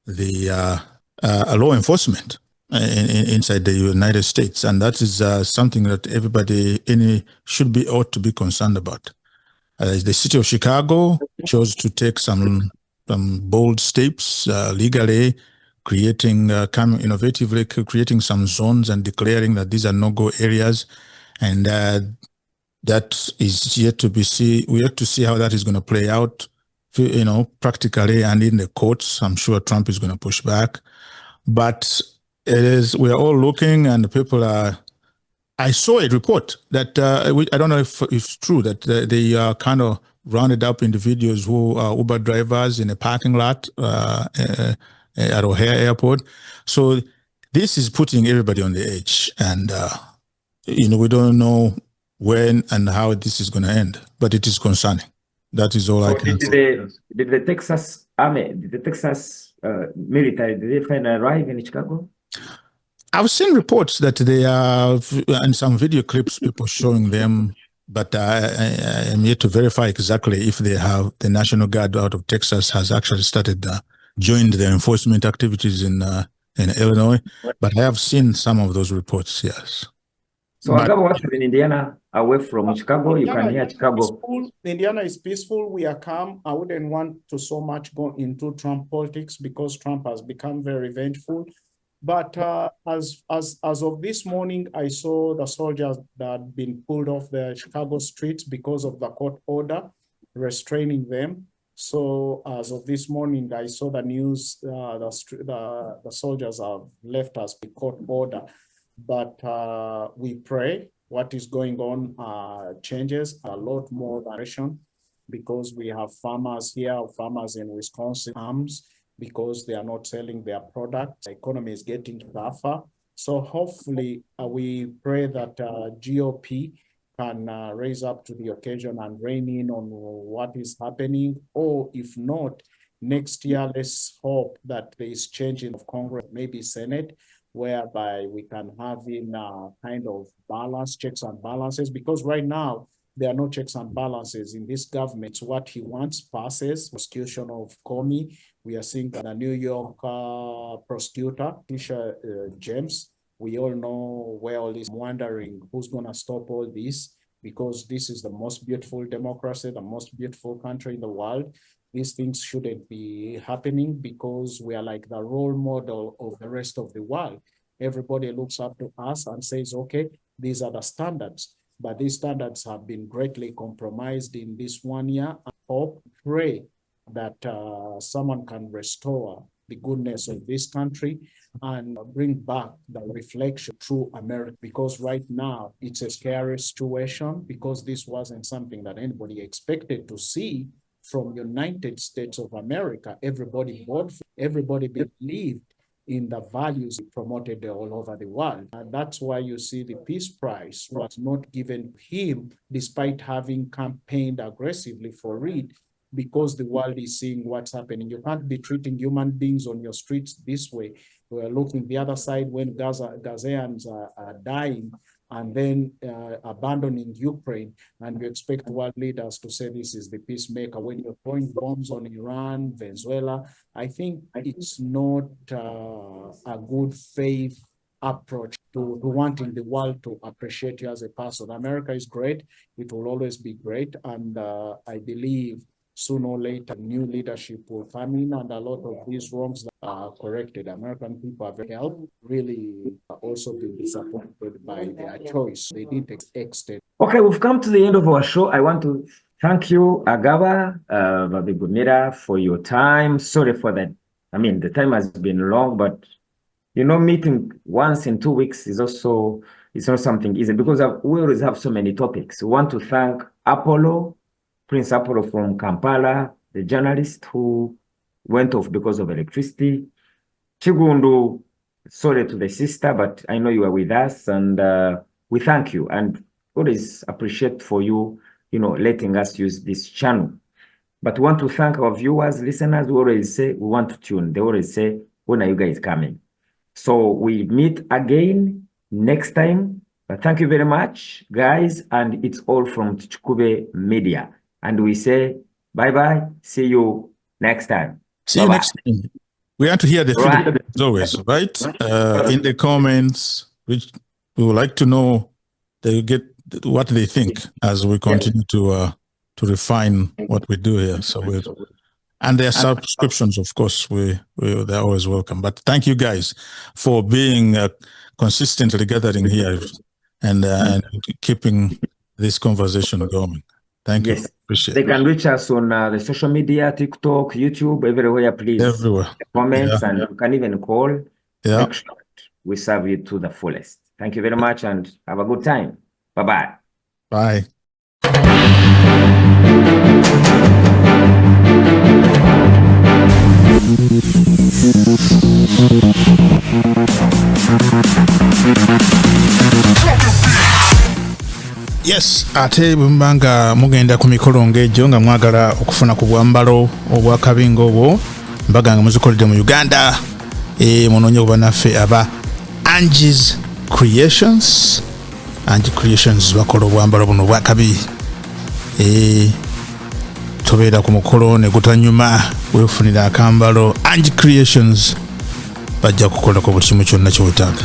the law enforcement inside the United States. And that is something that everybody ought to be concerned about. The city of Chicago chose to take some bold steps legally, innovatively creating some zones and declaring that these are no-go areas. And that is yet to be seen. We have to see how that is going to play out, practically and in the courts. I'm sure Trump is going to push back. But we are all looking, and people are. I saw a report that I don't know if it's true, that they kind of rounded up individuals who are Uber drivers in a parking lot at O'Hare Airport. So this is putting everybody on the edge, and we don't know when and how this is going to end, but it is concerning. That is all I can say. Did the Texas Army, the Texas military, did they finally arrive in Chicago? I've seen reports that they are, and some video clips, people showing them, but I am yet to verify exactly if they have. The National Guard out of Texas has actually joined the enforcement activities in Illinois, but I have seen some of those reports, yes. So what's in Indiana, away from Chicago, you can hear Chicago. Indiana is peaceful. We are calm. I wouldn't want to so much go into Trump politics, because Trump has become very vengeful. But as of this morning, I saw the soldiers that had been pulled off the Chicago streets because of the court order restraining them. So as of this morning, I saw the news, the soldiers have left us the court order. But we pray what is going on changes a lot more direction. because we have farmers here, farmers in Wisconsin, because they are not selling their product. The economy is getting tougher. So hopefully we pray that GOP can raise up to the occasion and rein in on what is happening. Or if not, next year, let's hope that there is changing of Congress, maybe Senate, whereby we can have in kind of balance, checks and balances, because right now, there are no checks and balances in this government. What he wants passes. Prosecution of Comey. We are seeing that a New York prosecutor, Tisha James. We all know where all this. Wondering who's going to stop all this, because this is the most beautiful democracy, the most beautiful country in the world. These things shouldn't be happening because we are like the role model of the rest of the world. Everybody looks up to us and says, okay, these are the standards. But these standards have been greatly compromised in this 1 year. I hope, pray that someone can restore the goodness of this country and bring back the reflection through America. Because right now it's a scary situation, because this wasn't something that anybody expected to see from United States of America. Everybody voted, everybody believed in the values promoted all over the world. And that's why you see the Peace Prize was not given to him, despite having campaigned aggressively for it, because the world is seeing what's happening. You can't be treating human beings on your streets this way. We're looking the other side when Gazaans are dying and then abandoning Ukraine, and we expect world leaders to say this is the peacemaker. When you're throwing bombs on Iran, Venezuela, I think it's not a good faith approach to wanting the world to appreciate you as a person. America is great. It will always be great. And I believe sooner or later, new leadership will come in and a lot of these wrongs are corrected. American people have helped, really also been disappointed by their choice. They didn't extend. Okay, we've come to the end of our show. I want to thank you, Agaba Babigumira, for your time. Sorry for that. I mean, the time has been long, but you know, meeting once in 2 weeks is also, it's not something easy because we always have so many topics. We want to thank Prince Apollo from Kampala, the journalist who went off because of electricity. Chigundu, sorry to the sister, but I know you are with us, and we thank you and always appreciate for you, you know, letting us use this channel. But we want to thank our viewers, listeners who always say we want to tune. They always say, when are you guys coming? So we meet again next time. But thank you very much, guys, and it's all from Tukikube Media. And we say bye-bye. See you next time. See you next time. We want to hear the feedback as always, right? In the comments, which we would like to know they get what they think as we continue to refine what we do here. So and their subscriptions, of course, they're always welcome. But thank you guys for being consistently gathering here and keeping this conversation going. Thank you. Appreciate they can reach us on the social media, TikTok, YouTube, everywhere, please. Everywhere. Comments, and you can even call. Yeah. Make sure we serve you to the fullest. Thank you very much and have a good time. Bye-bye. Bye. Yes, ate bwembanga mugenda ku mikolo ng'egyo nga mwagala okufuna ku bwambalo obwakabingo obwo mbaga nga muzikoledde mu Uganda munoonye oba naffe aba Angie's Creations. Angie Creations bakola obwambalo buno obwakabi tobeera ku mukolo ne gutanyuma weefunira akambalo. Angie Creations bajja kukolako buli kimu kyonna ky'otaaga.